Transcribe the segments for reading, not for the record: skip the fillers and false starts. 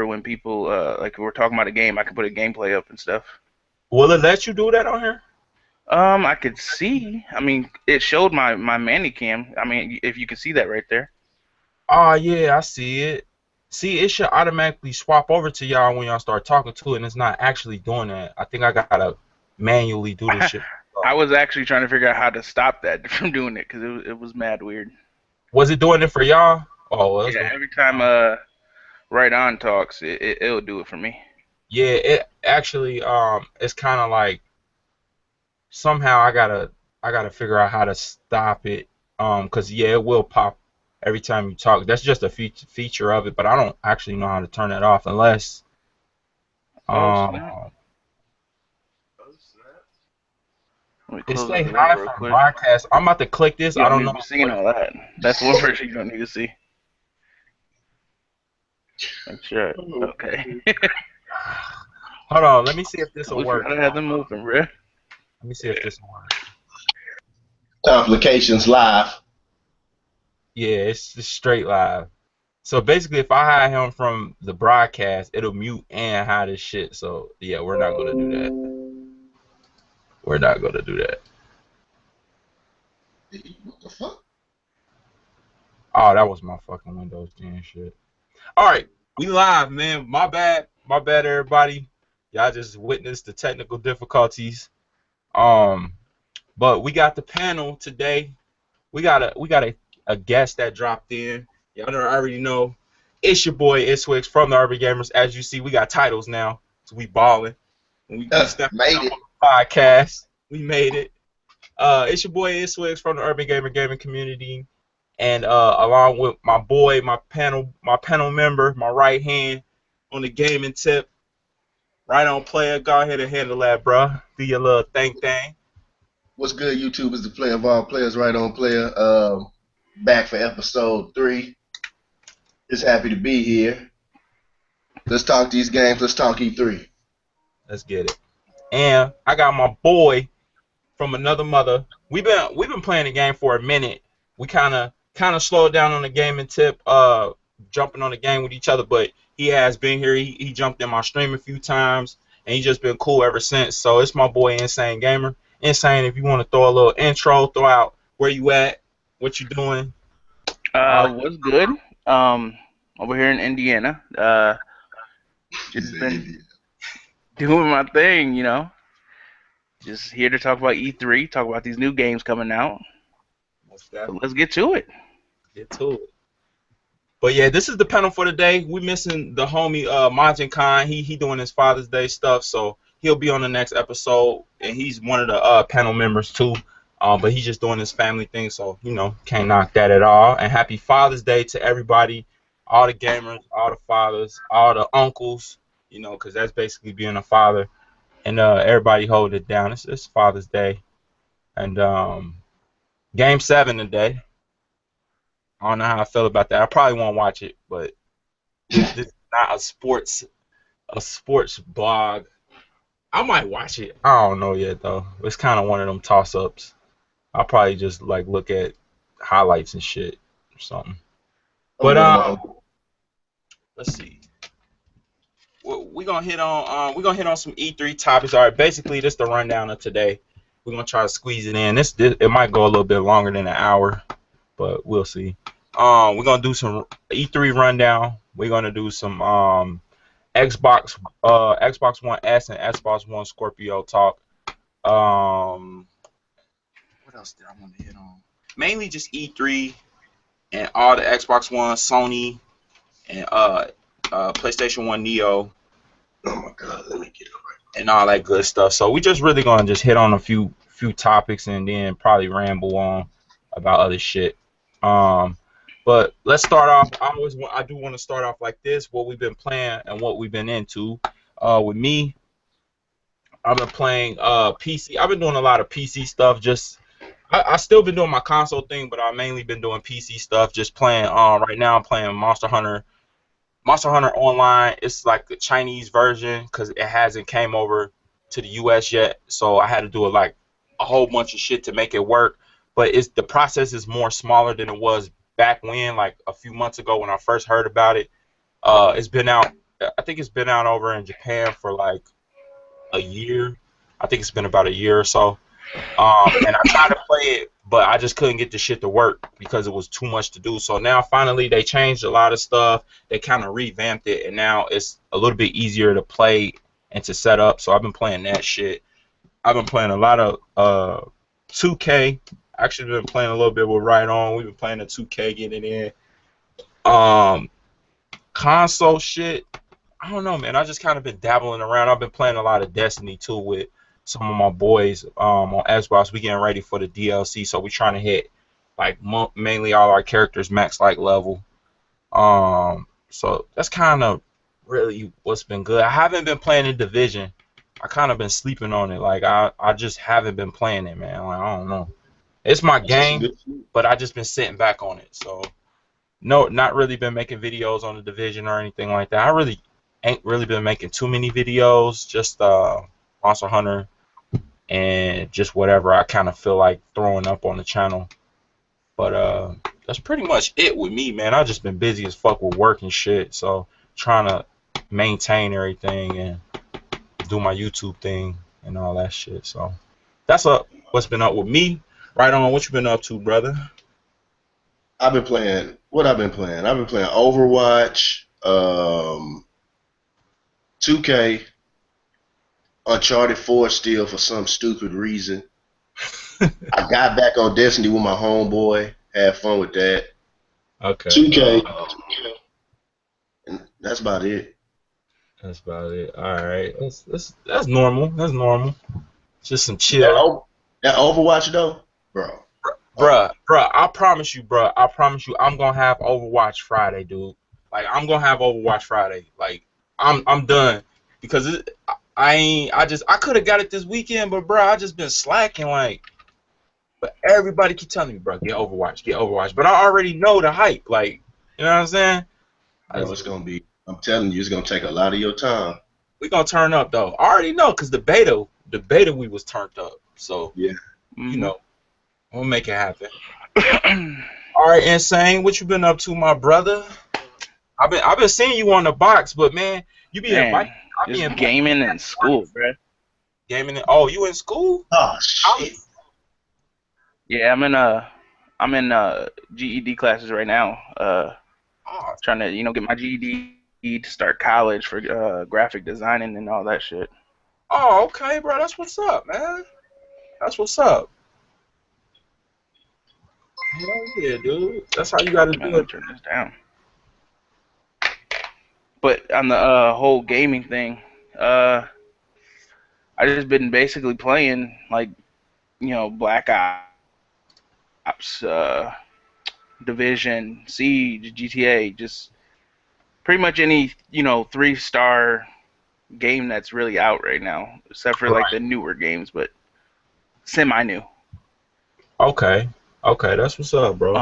for when people like we're talking about a game. I can put a gameplay up and stuff. Will it let you do that on here? I could see. I mean, it showed my Manicam. I mean, if you can see that right there. Oh yeah, I see it. See, it should automatically swap over to y'all when y'all start talking to it, and it's not actually doing that. I think I gotta manually do this shit. I was actually trying to figure out how to stop that from doing it because it was mad weird. Was it doing it for y'all? Oh, well, it's Yeah, doing every it. time Right On talks, it'll do it for me. Yeah, it actually it's kind of like somehow I gotta figure out how to stop it. 'Cause yeah, it will pop every time you talk. That's just a feature of it, but I don't actually know how to turn that off unless Oh snap! um Let me it close say this link hi real from quick. broadcast. I'm about to click this. You I don't don't need to know be seeing what. all that. That's one version you don't need to see. Make sure. Okay. Hold on, let me see if this will Told you work. how to have them open, bro. Let me see if this will work. Complications live. Yeah, it's just straight live. So basically, if I hide him from the broadcast, it'll mute and hide his shit. So yeah, we're not gonna do that. We're not gonna do that. What the fuck? Oh, that was my fucking Windows 10 shit. All right, we live, man. My bad, everybody. Y'all just witnessed the technical difficulties. But we got the panel today. We got a guest that dropped in. Y'all already know. It's your boy itsswiggz from the Urbangamers. As you see, we got titles now, so we balling. We stepped Made up it. on the podcast. We made it. It's your boy itsswiggz from the Urban Gamer gaming community, and along with my boy, my panel member, my right hand on the gaming tip, right on player. Go ahead and handle that, bro. Do your little thing. What's good, YouTube? Is the player of all players, right on player. Back for episode 3. Just happy to be here. Let's talk these games. Let's talk E3. Let's get it. And I got my boy from another mother. We've been playing the game for a minute. We kind of slowed down on the gaming tip, jumping on the game with each other. But he has been here. He jumped in my stream a few times, and he's just been cool ever since. So it's my boy Insane Gamer. Insane, if you want to throw a little intro, throw out where you at, what you doing. What's good? Over here in Indiana. Just been doing my thing, you know. Just here to talk about E3, talk about these new games coming out. So let's get to it. Get to it. But yeah, this is the panel for today. We missing the homie Majin Khan. He doing his Father's Day stuff, so he'll be on the next episode, and he's one of the panel members too. But he's just doing his family thing, so you know, can't knock that at all. And happy Father's Day to everybody, all the gamers, all the fathers, all the uncles, you know, because that's basically being a father. And everybody hold it down. It's Father's Day, and Game 7 today. I don't know how I feel about that. I probably won't watch it, but this is not a sports blog. I might watch it. I don't know yet though. It's kind of one of them toss ups. I'll probably just like look at highlights and shit or something. But let's see. We're gonna hit on some E3 topics. All right, basically this is the rundown of today. We're gonna try to squeeze it in. This it might go a little bit longer than an hour, but we'll see. We're gonna do some E3 rundown. We're gonna do some Xbox One S and Xbox One Scorpio talk. What else did I want to hit on? Mainly just E3 and all the Xbox One, Sony, and PlayStation 1 Neo. Oh my God, let me get it right. And all that good stuff. So we just really gonna just hit on a few topics and then probably ramble on about other shit. But let's start off. I do want to start off like this: what we've been playing and what we've been into. With me, I've been playing PC. I've been doing a lot of PC stuff. I still been doing my console thing, but I've mainly been doing PC stuff. Just playing. Right now I'm playing Monster Hunter Online. It's like the Chinese version because it hasn't came over to the US yet. So I had to do a whole bunch of shit to make it work. But the process is more smaller than it was back when, like a few months ago when I first heard about it. It's been out I think it's been out over in Japan for like a year. I think it's been about a year or so. And I tried to play it, but I just couldn't get the shit to work because it was too much to do. So now finally they changed a lot of stuff. They kind of revamped it, and now it's a little bit easier to play and to set up. So I've been playing that shit. I've been playing a lot of 2K. Actually been playing a little bit with Right On. We've been playing the 2K, getting in. Console shit, I don't know, man. I just kind of been dabbling around. I've been playing a lot of Destiny too with some of my boys on Xbox. We getting ready for the DLC, so we trying to hit like mainly all our characters max like level. So that's kind of really what's been good. I haven't been playing the Division. I kind of been sleeping on it. Like I just haven't been playing it, man. Like I don't know. It's my game, but I just been sitting back on it. So no, not really been making videos on the Division or anything like that. I really ain't really been making too many videos. Just Monster Hunter and just whatever I kind of feel like throwing up on the channel. But that's pretty much it with me, man. I just been busy as fuck with work and shit. So trying to maintain everything and do my YouTube thing and all that shit. So that's what's been up with me. Right On, what you been up to, brother? I've been playing. What I've been playing? I've been playing Overwatch, 2K, Uncharted 4 still for some stupid reason. I got back on Destiny with my homeboy. Had fun with that. Okay. 2K. And that's about it. That's about it. All right. That's normal. That's normal. Just some chill. That Overwatch though, bro. Bruh, I promise you, I'm gonna have Overwatch Friday, dude. Like I'm gonna have Overwatch Friday. Like I'm done because I could have got it this weekend, but bro, I just been slacking. Like, but everybody keep telling me, bro, get Overwatch. But I already know the hype. Like, you know what I'm saying? Bro, it's gonna be. I'm telling you, it's gonna take a lot of your time. We gonna turn up though. I already know because the beta we was turned up. So yeah, you know, we'll make it happen. All right, Insane, what you been up to, my brother? I've been seeing you on the box, but man, you be invited. I be gaming in school, bro. Gaming? Oh, you in school? Oh shit. Yeah, I'm in GED classes right now. Trying to get my GED to start college for graphic designing and all that shit. Oh, okay, bro. That's what's up, man. That's what's up. Hell yeah, dude. That's how you gotta do it. Turn this down. But on the whole gaming thing, I just been basically playing like, Black Ops, Division, Siege, GTA, just pretty much any 3-star game that's really out right now, except for like the newer games, but semi-new. Okay, that's what's up, bro.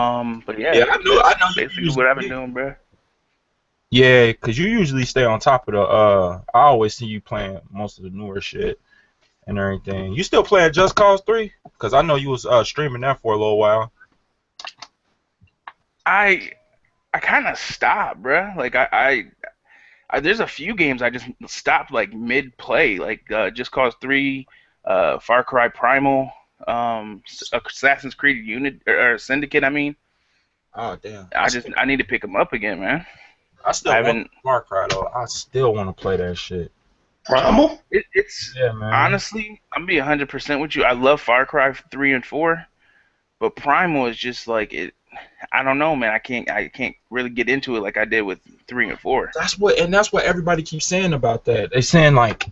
But yeah, I know basically what I've been doing, bro. Yeah, cause you usually stay on top of the. I always see you playing most of the newer shit and everything. You still playing Just Cause 3? Cause I know you was streaming that for a little while. I kind of stopped, bro. Like I there's a few games I just stopped like mid-play, like Just Cause 3, Far Cry Primal, Assassin's Creed Unit or Syndicate. I mean. Oh damn. I need to pick them up again, man. I still want Far Cry though. I still want to play that shit. Primal? It's yeah, man. Honestly, I'm be 100% with you. I love Far Cry 3 and 4, but Primal is just like it. I don't know, man. I can't really get into it like I did with 3 and 4. That's what everybody keeps saying about that. They're saying like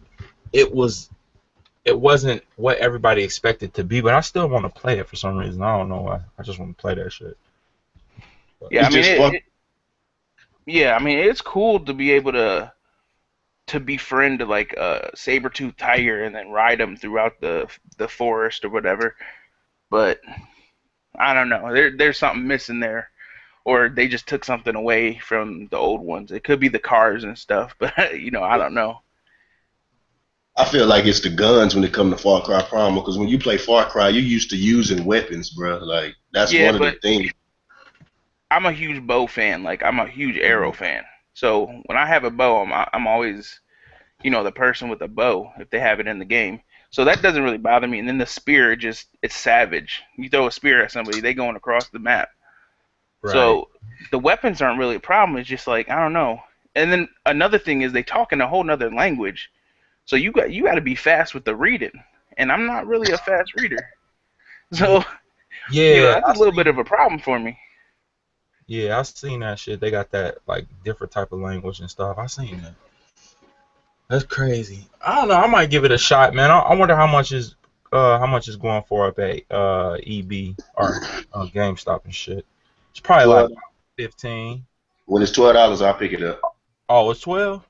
it wasn't what everybody expected to be, but I still want to play it for some reason. I don't know why. I just want to play that shit. But yeah, I mean it's cool to be able to befriend like a saber-toothed tiger and then ride them throughout the forest or whatever. But I don't know. There's something missing there, or they just took something away from the old ones. It could be the cars and stuff, but I don't know. I feel like it's the guns when it comes to Far Cry Primal, because when you play Far Cry, you're used to using weapons, bro. Like that's one of the things. I'm a huge bow fan. Like I'm a huge arrow fan. So when I have a bow, I'm always, you know, the person with a bow if they have it in the game. So that doesn't really bother me. And then the spear, it's savage. You throw a spear at somebody, they going across the map. Right. So the weapons aren't really a problem. It's just like I don't know. And then another thing is they talk in a whole nother language. So you got to be fast with the reading, and I'm not really a fast reader. So you know Yeah, that's a little bit of a problem for me. I seen that shit. They got that like different type of language and stuff. I seen that. That's crazy. I don't know. I might give it a shot, man. I wonder how much is going for up at EB or GameStop and shit. It's probably like 12. 15. When it's $12, I'll pick it up. Oh, it's 12.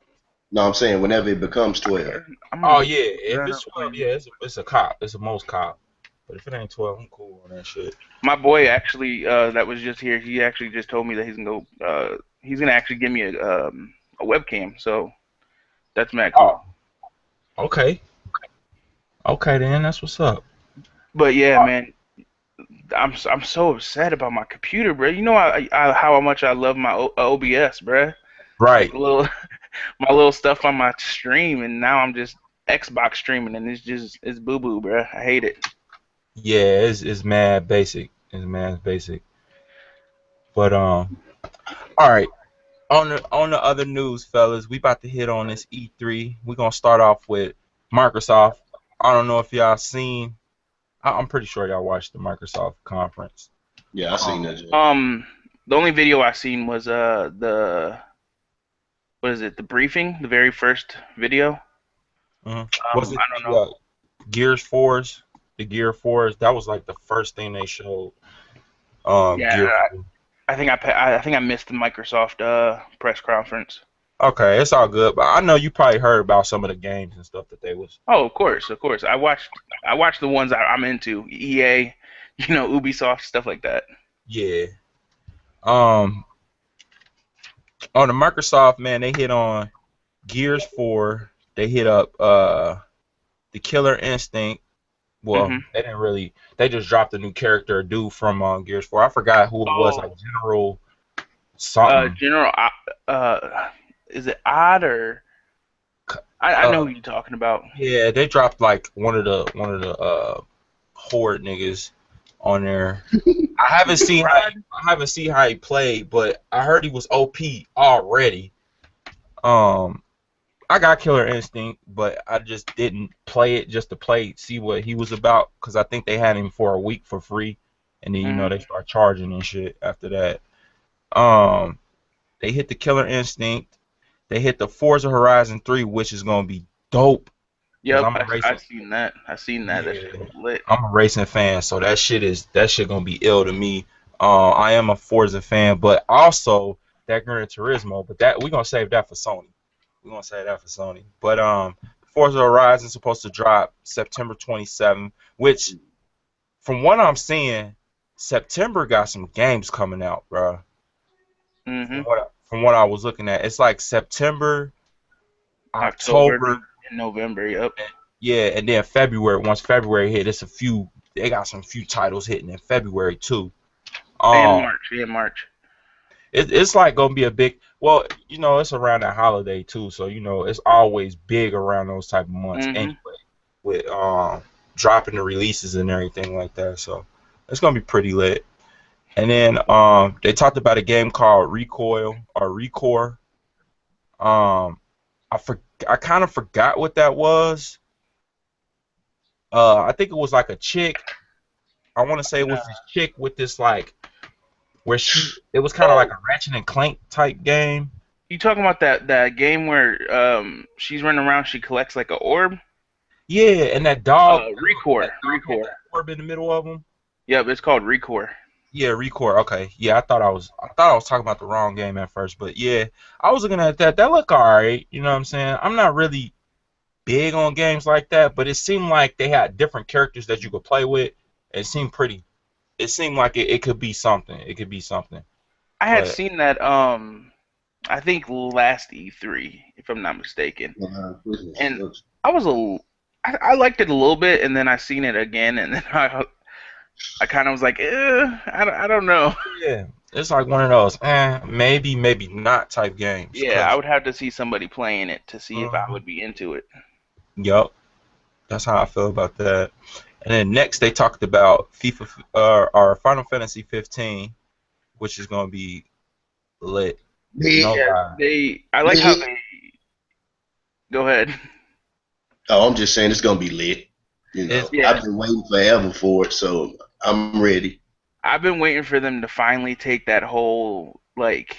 No, I'm saying whenever it becomes 12. I'm Oh gonna yeah, if that it's up for 12, you. yeah, it's a cop. It's a most cop. But if it ain't 12, I'm cool on that shit. My boy actually that was just here. He actually just told me that he's gonna actually give me a webcam. So that's mad cool. Oh, okay. Okay, then that's what's up. But yeah, man, I'm so upset about my computer, bro. You know how much I love my OBS, bro. Like Right. my little stuff on my stream, and now I'm just Xbox streaming, and it's boo boo, bro. I hate it. Yeah, it's mad basic. It's mad basic. But all right. On the other news, fellas, we about to hit on this E3. We're gonna start off with Microsoft. I don't know if y'all seen. I'm pretty sure y'all watched the Microsoft conference. Yeah, I seen that. Jay. The only video I seen was the what is it? The briefing, the very first video. Was it I don't the know. Gears 4s? The Gear 4s? That was like the first thing they showed. Yeah, Gear 4. I think I missed the Microsoft press conference. Okay, it's all good. But I know you probably heard about some of the games and stuff that they was. Oh, of course, of course. I watched the ones I'm into, EA, you know, Ubisoft, stuff like that. Yeah. Um, on the Microsoft, man, they hit on Gears 4. They hit up the Killer Instinct. Well, hmm they didn't really. They just dropped a new character, a dude from Gears 4. I forgot who it was, like Oh, General something. General, is it Odd or I know Uh, who you're talking about. yeah, they dropped like one of the horde niggas on there. I haven't seen how he played, but I heard he was OP already. Um, I got Killer Instinct, but I just didn't play it just to see what he was about, because I think they had him for a week for free, and then hmm they start charging and shit after that. Um, they hit the Killer Instinct. They hit the Forza Horizon 3, which is gonna be dope, because Yep, I seen that. I seen that. That yeah, shit was lit. I'm a racing fan, so that shit gonna be ill to me. I am a Forza fan, but also that Gran Turismo, but that we gonna save that for Sony. We're gonna say that for Sony. But Forza Horizon is supposed to drop September 27th, which from what I'm seeing, September got some games coming out, bro. hmm From what I was looking at, it's like September, October October, and November. Yep. yeah, and then February. Once February hit, it's a few. They got some few titles hitting in February too. And Um, March. Yeah, March. it's like gonna be a big. Well, it's around that holiday too, so it's always big around those type of months hmm anyway, with dropping the releases and everything like that. So it's gonna be pretty lit. And then they talked about a game called Recoil or Recore. Um, I kind of forgot what that was. I think it was like a chick. I want to say it was this chick with this like where it was kind of like Oh, a Ratchet and Clank type game. you talking about that game where she's running around, she collects like an orb? Yeah, and that dog, Recore. that dog had Recore. that orb in the middle of him. Yep, it's called Recore. Yeah, Recore. Okay. Yeah, I thought I was talking about the wrong game at first, but yeah, I was looking at that. That looked alright. You know what I'm saying? I'm not really big on games like that, but it seemed like they had different characters that you could play with. It seemed pretty. It seemed like it could be something. It could be something. I had But seen that I think last E3, if I'm not mistaken. And I was I liked it a little bit, and then I seen it again, and then I kind of was like, I don't know. yeah, it's like one of those, maybe, maybe not type games. Yeah, I would have to see somebody playing it to see if I Mhm. would be into it. Yup, that's how I feel about that. And then next they talked about FIFA or Final Fantasy 15, which is gonna be lit. Lit, No Yeah, lie. I like how lit. they. Go ahead. Oh, I'm just saying it's gonna be lit. You It's know, Yeah, I've been waiting forever for it, so I'm ready. I've been waiting for them to finally take that whole like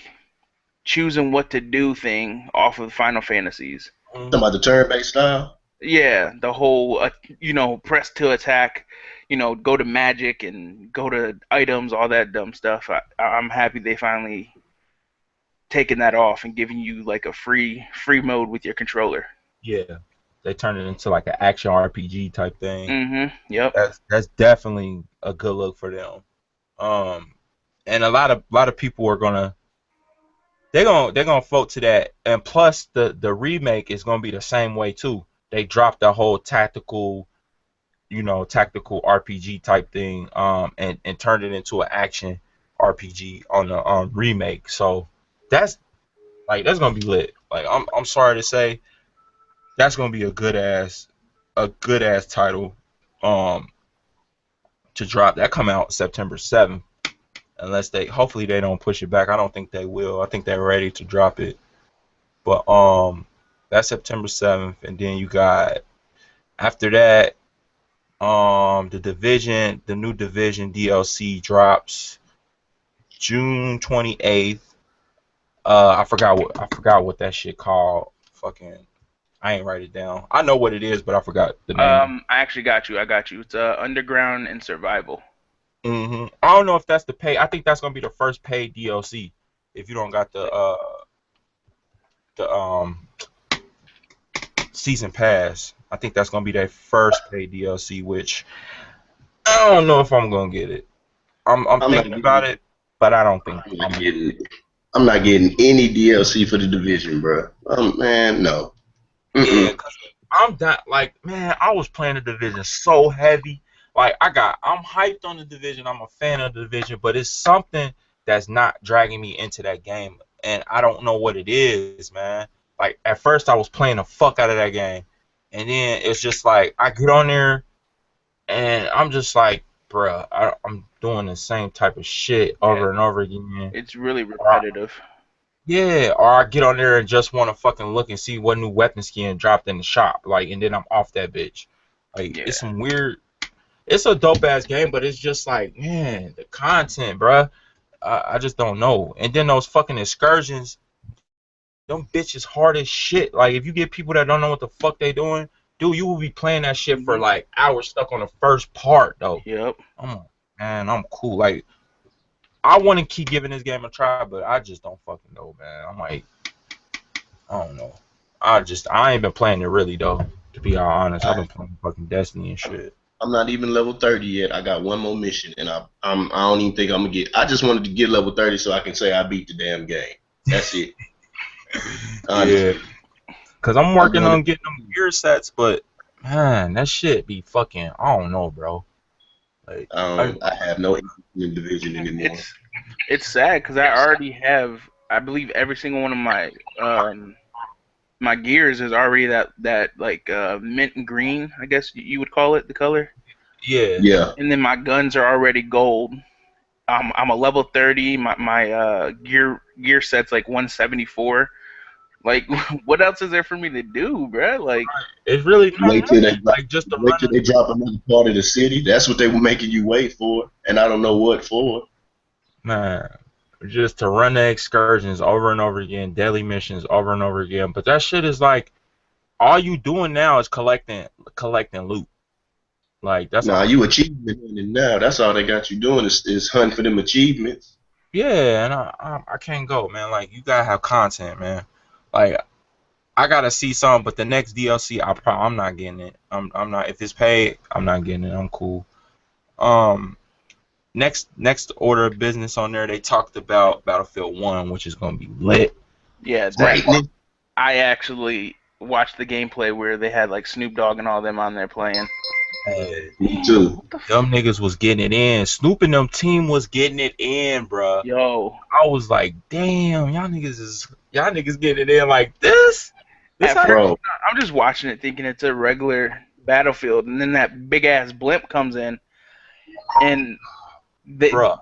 choosing what to do thing off of Final Fantasies. Talking about the turn-based style. Yeah, the whole press to attack, go to magic and go to items, all that dumb stuff. I'm happy they finally taking that off and giving you like a free mode with your controller. yeah, they turned it into like an action RPG type thing. Yep. That's definitely a good look for them. Um, and a lot of people are gonna they're gonna vote to that. And plus the remake is gonna be the same way too. They dropped the whole tactical RPG type thing, and turned it into an action RPG on the remake. So that's that's gonna be lit. Like I'm sorry to say, that's gonna be a good ass title, um, to drop. That come out September 7th, unless hopefully they don't push it back. I don't think they will. I think they're ready to drop it. But that's September 7th, and then you got after that, the new Division DLC drops June 28th. I forgot what that shit called. Fucking, I ain't write it down. I know what it is, but I forgot the name. I actually got you. I got you. It's Underground and Survival. I don't know if that's the pay. I think that's gonna be the first paid DLC. If you don't got the season pass, I think that's gonna be their first paid DLC. Which I don't know if I'm gonna get it. I'm I'm not thinking about getting. it, but I don't think I'm not I'm gonna get getting. it. I'm not getting any DLC for the division, bro. Man, no. Yeah, Mm-mm. cause I'm that like, man, I was playing the division so heavy. Like I'm hyped on the division. I'm a fan of the division, but it's something that's not dragging me into that game, and I don't know what it is, man. Like at first I was playing the fuck out of that game, and then it's just like I get on there and I'm just like, bruh, I'm doing the same type of shit Yeah, over and over again. it's really Or repetitive. yeah, or I get on there and just want to fucking look and see what new weapon skin dropped in the shop, like, and then I'm off that bitch. Like, Yeah. it's some weird. It's a dope ass game, but it's just like, man, the content, bruh. I just don't know. And then those fucking excursions, them bitches hard as shit. Like, if you get people that don't know what the fuck they doing, dude, you will be playing that shit for hmm like hours stuck on the first part, though. Yep. I'm like, man, I'm cool. Like, I want to keep giving this game a try, but I just don't fucking know, man. I'm like, I don't know. I ain't been playing it really though. To be all honest, I've I, been playing fucking Destiny and shit. I'm not even level 30 yet. I got one more mission, and I don't even think I'm gonna get. I just wanted to get level 30 so I can say I beat the damn game. That's it. Yeah, Honestly, cause I'm I'm working doing on it. getting them gear sets, but man, that shit be fucking. I don't know, bro. Like, I have no interest in the division anymore. It's sad because I already have, I believe, every single one of my gears is already that like mint and green, I guess you would call it, the color. yeah, Yeah. And then my guns are already gold. I'm a level 30. My gear set's like 174. Like, what else is there for me to do, bruh? Like, it's really not Wait till they nothing. drop. Like just to Wait run till it. they drop another part of the city. That's what they were making you wait for, and I don't know what for. Man, just to run the excursions over and over again, daily missions over and over again. But that shit is like all you doing now is collecting loot. Like that's Nah, all. you achievement hunting now. That's all they got you doing is hunting for them achievements. Yeah, and I can't go, man. Like you gotta have content, man. Like I gotta see some, but the next DLC, I'm not getting it. I'm not. If it's paid, I'm not getting it. I'm cool. Um, next order of business on there, they talked about Battlefield 1, which is gonna be lit. yeah, that Greatness. I actually watched the gameplay where they had like Snoop Dogg and all them on there playing. Man, Me too. What the them niggas was getting it in. Snoop and them team was getting it in, bruh. Yo. I was like, damn, y'all niggas getting it in like this. This At how first, Bro, I'm just watching it thinking it's a regular battlefield, and then that big ass blimp comes in, and the bruh.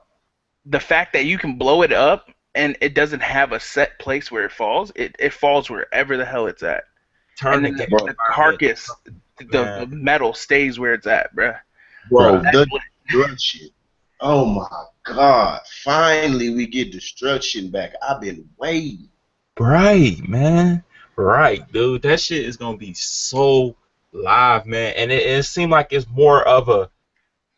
the fact that you can blow it up and it doesn't have a set place where it falls wherever the hell it's at, Turn and the then game bro, the around, carcass, the man, metal stays where it's at, bruh. bruh. bro, the destruction. Oh my God. Finally we get destruction back. I've been waiting. Right, man. Right, dude. That shit is gonna be so live, man. And it seemed like it's more of a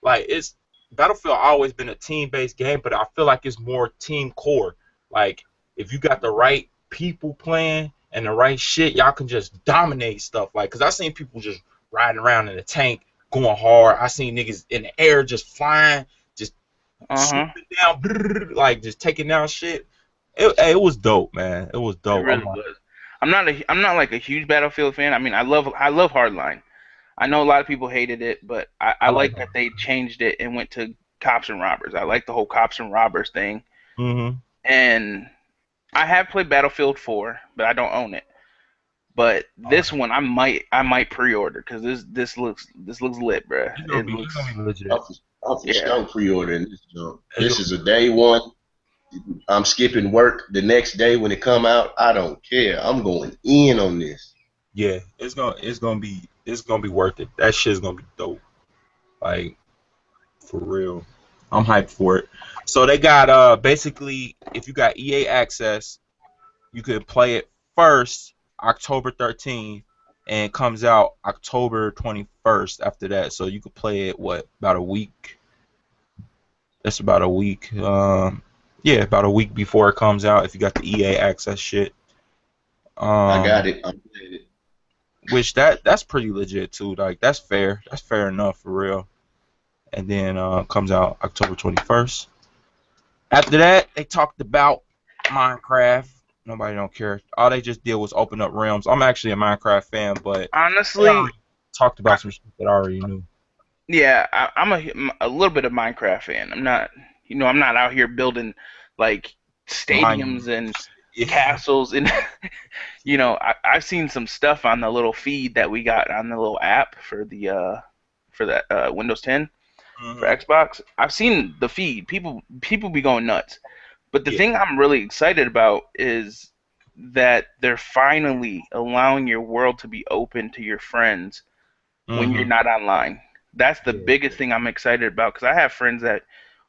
it's Battlefield always been a team-based game, but I feel like it's more team core. Like if you got the right people playing and the right shit, y'all can just dominate stuff. Like, cause I seen people just riding around in a tank, going hard. I seen niggas in the air just flying, just swooping down, like just taking down shit. It was dope, man. It was It dope. I'm really like, was. I'm not like a huge Battlefield fan. I mean, I love Hardline. I know a lot of people hated it, but I I like like that. that they changed it and went to cops and robbers. I like the whole cops and robbers thing. Mm-hmm. And I have played Battlefield 4, but I don't own it. But this one I might pre-order because this looks lit, bruh. It It's looks gonna be legit. I'm for yeah. sure pre-ordering this junk. It's This gonna is a day one. I'm skipping work the next day when it come out. I don't care. I'm going in on this. Yeah, it's gonna be worth it. That shit's gonna be dope. Like for real. I'm hyped for it. So they got basically if you got EA access, you could play it first October 13th and it comes out October 21st after that. So you could play it about a week. That's about a week. Yeah, about a week before it comes out if you got the EA access shit. I Um got it. I'm playing it. which that's pretty legit too. Like that's fair. That's fair enough for real. And then comes out October 21st. After that, they talked about Minecraft. Nobody don't care. All they just did was open up realms. I'm actually a Minecraft fan, but they Honestly, already talked about some shit that I already knew. yeah, I'm a little bit of Minecraft fan. I'm not, I'm not out here building like Mine, stadiums and yeah, castles and I've seen some stuff on the little feed that we got on the little app for that Windows 10 for hmm Xbox. I've seen the feed. People be going nuts. But the yeah, thing I'm really excited about is that they're finally allowing your world to be open to your friends when you're hmm not online. That's the yeah, biggest thing I'm excited about because I have friends that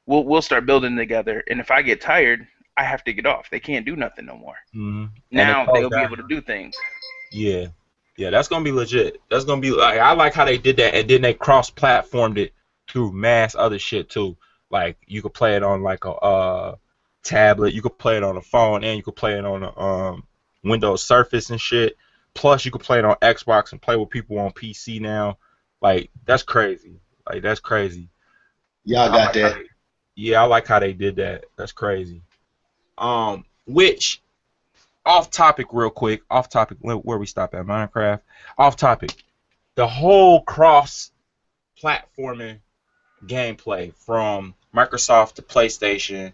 we'll start building together, and if I get tired, I have to get off. They can't do nothing no more. and it Now closed they'll be down. able to do things. Yeah, yeah, that's gonna be legit. That's gonna be like I like how they did that, and then they cross-platformed it through mass other shit too. Like you could play it on like a tablet, you could play it on a phone, and you could play it on a Windows Surface and shit. Plus, you could play it on Xbox and play with people on PC now. Like that's crazy. Like that's crazy. Y'all I got like how that. they, yeah, I like how they did that. That's crazy. Which off topic real quick, off topic where we stop at Minecraft. Off topic. The whole cross platforming gameplay from Microsoft to PlayStation,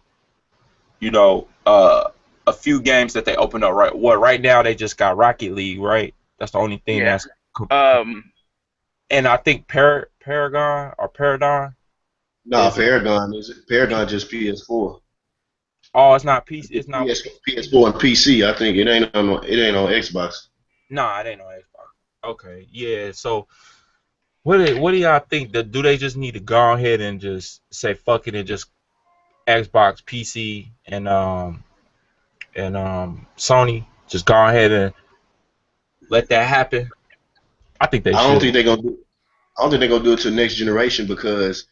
you know, a few games that they opened up right now they just got Rocket League, right? That's the only thing Yeah. that's Um. and I think Paragon or Paradigm No, is Paragon just PS4. oh it's not PC it's not PS4 and PC. I think it ain't on Xbox. nah it ain't no Xbox. Okay, yeah, so what do y'all think? Do they just need to go ahead and just say fuck it and just Xbox, PC, and Sony just go ahead and let that happen? I think they I don't should. think they're gonna do. I don't think they're gonna do it to the next generation because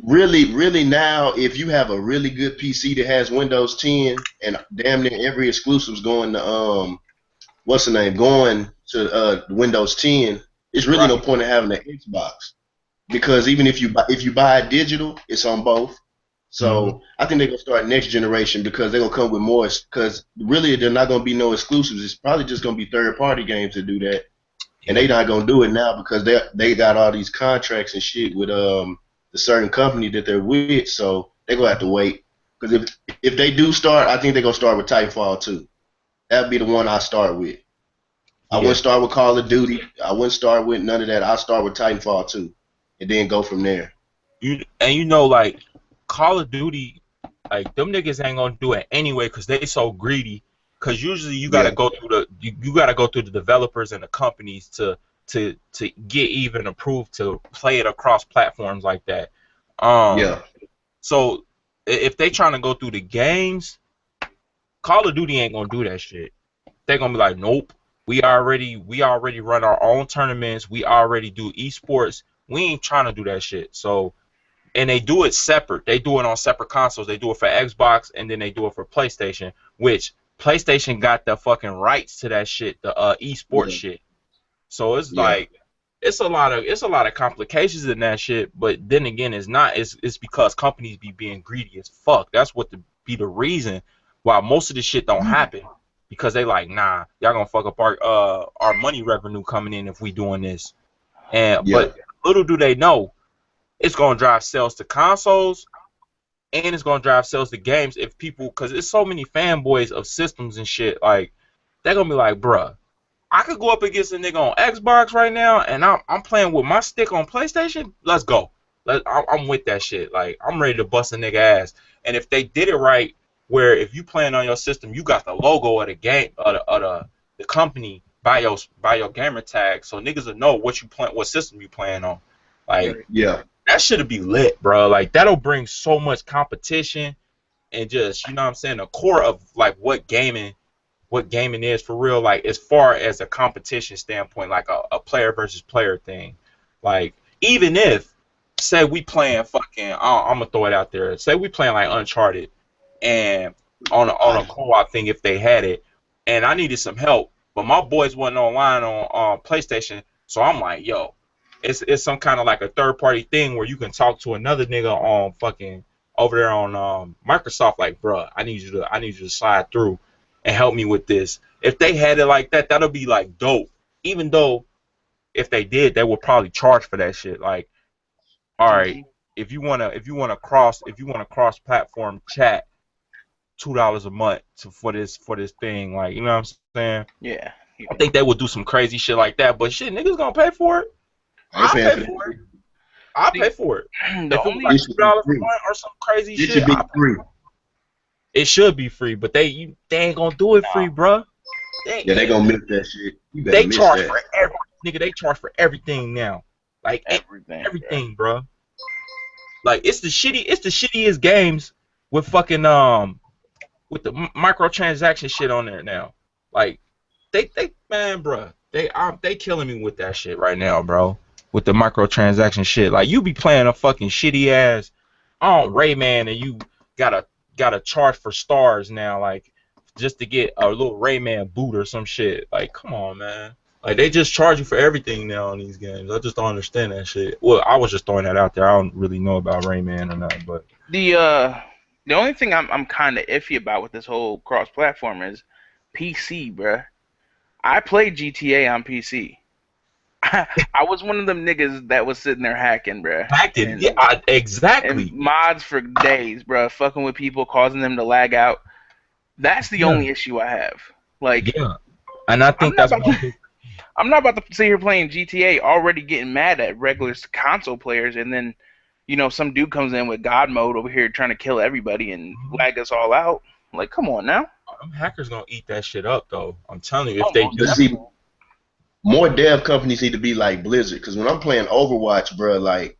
really now, if you have a really good PC that has Windows 10 and damn near every exclusive's going to what's the name going to Windows 10, it's really no Right. point in having an Xbox because even if you buy it digital, it's on both. hmm So I think they're gonna start next generation because they're gonna come with more. Because really, they're not gonna be no exclusives. It's probably just gonna be third party games that do that. and they not gonna do it now because they got all these contracts and shit with the certain company that they're with, so they gonna have to wait. Because if they do start, I think they're gonna start with Titanfall 2. That'd be the one I start with. I wouldn't start with Call of Duty. I wouldn't start with none of that. I'll start with Titanfall 2, and then go from there. You know, like Call of Duty, like them niggas ain't gonna do it anyway because they so greedy. Because usually you gotta go through you gotta go through the developers and the companies to get even approved to play it across platforms like that. So if they trying to go through the games, Call of Duty ain't gonna do that shit. They're gonna be like, nope. We already run our own tournaments. We already do esports. We ain't trying to do that shit. So, and they do it separate. They do it on separate consoles. They do it for Xbox and then they do it for PlayStation. Which PlayStation got the fucking rights to that shit, the esports shit. So it's like it's a lot of complications in that shit. But then again, it's not. It's because companies be being greedy as fuck. That's what be the reason why most of this shit don't happen. Because they like, nah, y'all gonna fuck up our money revenue coming in if we doing this. And but little do they know, it's gonna drive sales to consoles, and it's gonna drive sales to games if people, because it's so many fanboys of systems and shit. Like they're gonna be like, bruh, I could go up against a nigga on Xbox right now, and I'm playing with my stick on PlayStation. Let's go. I'm with that shit. Like I'm ready to bust a nigga ass. And if they did it right, where if you playing on your system, you got the logo of the game, of the company by your gamer tag, so niggas will know what system you playing on. Like that should be lit, bro. Like that'll bring so much competition and just, you know what I'm saying, the core of like what gaming is for real. Like as far as a competition standpoint, like a player versus player thing. Like even if say we playing fucking, I'm gonna throw it out there. Say we playing like Uncharted. And on a co-op thing, if they had it, and I needed some help, but my boys wasn't online on PlayStation, so I'm like, yo, it's some kind of like a third party thing where you can talk to another nigga on fucking over there on Microsoft, like, bruh, I need you to slide through and help me with this. If they had it like that, that'll be like dope. Even though if they did, they would probably charge for that shit. Like, all right, if you wanna cross platform chat, $2 a month for this thing, like, you know what I'm saying? Yeah. I think they would do some crazy shit like that, but shit, niggas gonna pay for it. I'll pay for it. I'll pay for it. If it was like $2 a month or some crazy shit, it should be free. It should be free, but they ain't gonna do it free, bro. They gonna miss that shit. They charge for everything, nigga. They charge for everything now, like everything, bro. Like it's the shittiest games with fucking with the microtransaction shit on there now. Like they man, bro, they killing me with that shit right now, bro. With the microtransaction shit. Like you be playing a fucking shitty ass Rayman and you gotta charge for stars now, like just to get a little Rayman boot or some shit. Like come on, man. Like they just charge you for everything now on these games. I just don't understand that shit. Well, I was just throwing that out there. I don't really know about Rayman or nothing, but the only thing I'm kind of iffy about with this whole cross-platform is PC, bruh. I played GTA on PC. I was one of them niggas that was sitting there hacking, bruh. Hacking, yeah, exactly. And mods for days, bruh, fucking with people, causing them to lag out. That's the only issue I have. Like, and I think I'm not about to sit here playing GTA already getting mad at regular console players, and then, you know, some dude comes in with God mode over here trying to kill everybody and lag us all out. Like, come on now. Hackers gonna eat that shit up, though. I'm telling you, if they do. See, more dev companies need to be like Blizzard, because when I'm playing Overwatch, bro, like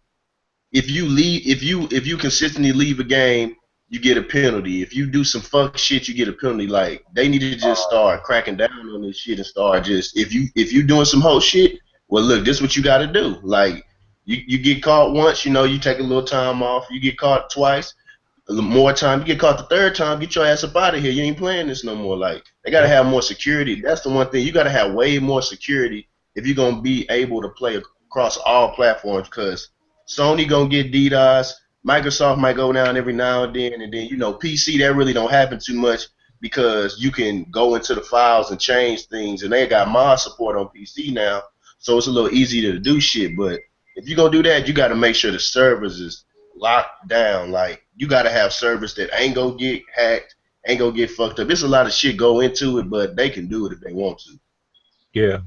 if you consistently leave a game, you get a penalty. If you do some fuck shit, you get a penalty. Like they need to just start cracking down on this shit and start just if you doing some whole shit, well look, this is what you got to do. Like you get caught once, you know, you take a little time off. You get caught twice, a little more time. You get caught the third time, get your ass up out of here. You ain't playing this no more. Like they gotta have more security. That's the one thing. You gotta have way more security if you're gonna be able to play across all platforms. Because Sony gonna get DDoS. Microsoft might go down every now and then, and then, you know, PC, that really don't happen too much because you can go into the files and change things, and they got mod support on PC now. so it's a little easier to do shit. But if you're gonna do that, you got to make sure the servers is locked down. Like you got to have servers that ain't gonna get hacked, ain't gonna get fucked up. There's a lot of shit go into it, but they can do it if they want to. Yeah,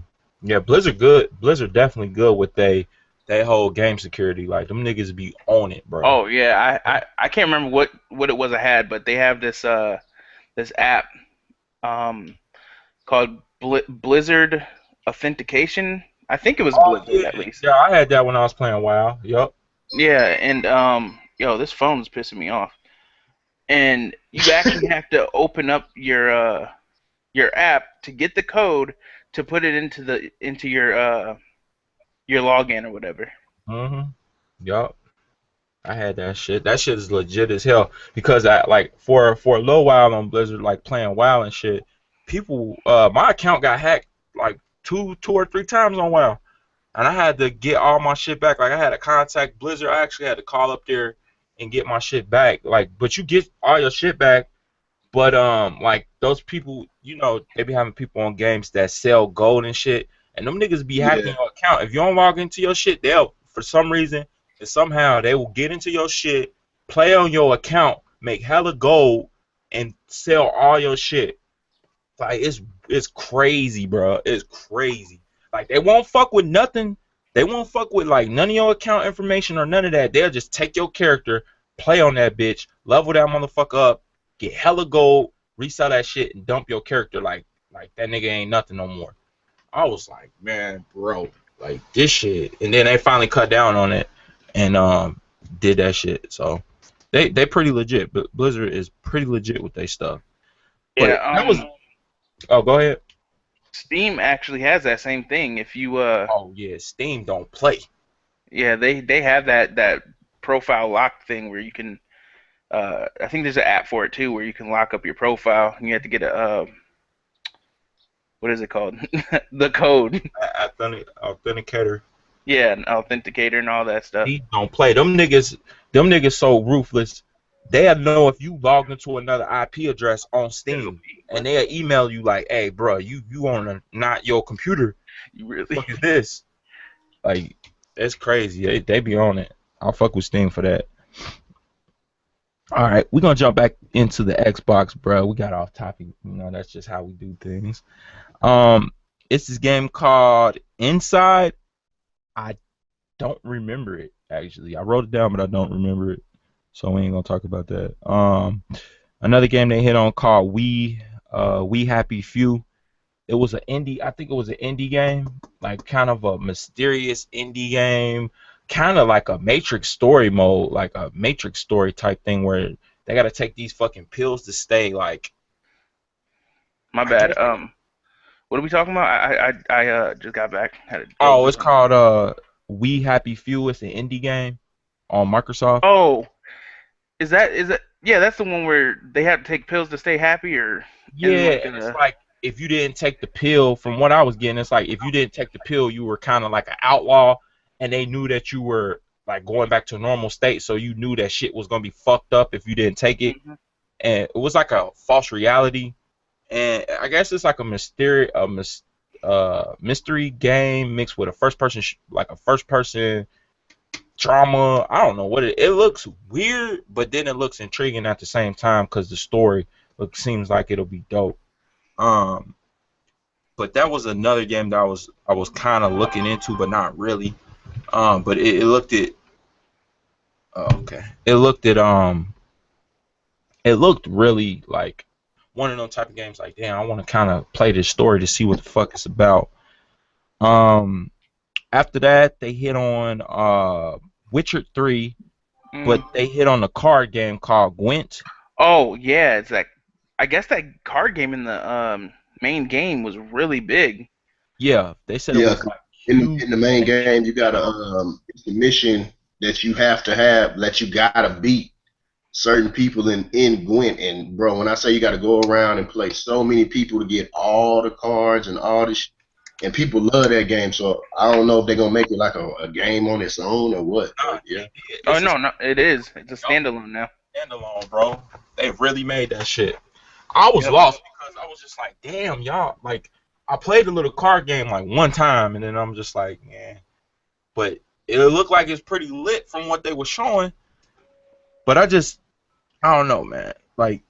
yeah. Blizzard good. Blizzard definitely good with they whole game security. Like them niggas be on it, bro. Oh yeah, I can't remember what it was I had, but they have this this app called Blizzard Authentication. I think it was Blizzard Yeah, at least. yeah. I had that when I was playing WoW. Yup. Yeah, and yo, this phone's pissing me off. And you actually have to open up your app to get the code to put it into your login or whatever. Yup. I had that shit. That shit is legit as hell because I like for a little while on Blizzard, like playing WoW and shit. People, my account got hacked like two or three times on WoW, and I had to get all my shit back. Like I had to contact Blizzard. I actually had to call up there and get my shit back. Like, but you get all your shit back. But like those people, you know, they be having people on games that sell gold and shit, and them niggas be hacking your account. If you don't log into your shit, they'll for some reason and somehow they will get into your shit, play on your account, make hella gold, and sell all your shit. Like it's crazy, bro. It's crazy. Like they won't fuck with nothing. They won't fuck with like none of your account information or none of that. They'll just take your character, play on that bitch, level that motherfucker up, get hella gold, resell that shit, and dump your character like that nigga ain't nothing no more. I was like, man, bro, like this shit. And then they finally cut down on it and did that shit. So they pretty legit. But Blizzard is pretty legit with their stuff. But Yeah, that was. Oh, go ahead. Steam actually has that same thing. If you Oh yeah, Steam don't play. yeah, they have that profile lock thing where you can I think there's an app for it too where you can lock up your profile and you have to get a what is it called? The code. Authenticator. Yeah, an authenticator and all that stuff. He don't play. Them niggas so ruthless. They'll know if you logged into another IP address on Steam, and they'll email you like, "Hey, bro, you on not your computer? You really? What is this?" Like, it's crazy. They be on it. I'll fuck with Steam for that. All right, we're gonna jump back into the Xbox, bro. We got off topic. You know, that's just how we do things. It's this game called Inside. I don't remember it actually. I wrote it down, but I don't remember it. So we ain't gonna talk about that. Another game they hit on called We Happy Few. It was an indie. I think it was an indie game, like kind of a mysterious indie game, kind of like a Matrix story mode, like a Matrix story type thing where they gotta take these fucking pills to stay like. My bad. What are we talking about? I just got back. Oh, it's called We Happy Few. It's an indie game on Microsoft. Oh. Is that yeah, that's the one where they have to take pills to stay happy or yeah, and it's like if you didn't take the pill, from what I was getting, it's like if you didn't take the pill, you were kind of like an outlaw, and they knew that you were like going back to a normal state, so you knew that shit was gonna be fucked up if you didn't take it, and it was like a false reality, and I guess it's like a mystery game mixed with a first person drama. I don't know what it looks weird, but then it looks intriguing at the same time because the story seems like it'll be dope. But that was another game that I was kind of looking into, but not really. But it looked at it looked really like one of those type of games. Like, damn, I want to kind of play this story to see what the fuck it's about. After that, they hit on Witcher 3, but they hit on a card game called Gwent. Oh yeah, it's like I guess that card game in the main game was really big. Yeah, they said it was like in the main game. You gotta it's the mission that you have to have that you gotta beat certain people in Gwent. And bro, when I say you gotta go around and play so many people to get all the cards and all this. And people love that game, so I don't know if they're gonna make it like a game on its own or what. Yeah. Oh no, it is. It's a standalone now. Standalone, bro. They really made that shit. I was lost because I was just like, damn, y'all, like I played the little card game like one time, and then I'm just like, man. But it looked like it's pretty lit from what they were showing. But I don't know, man. Like,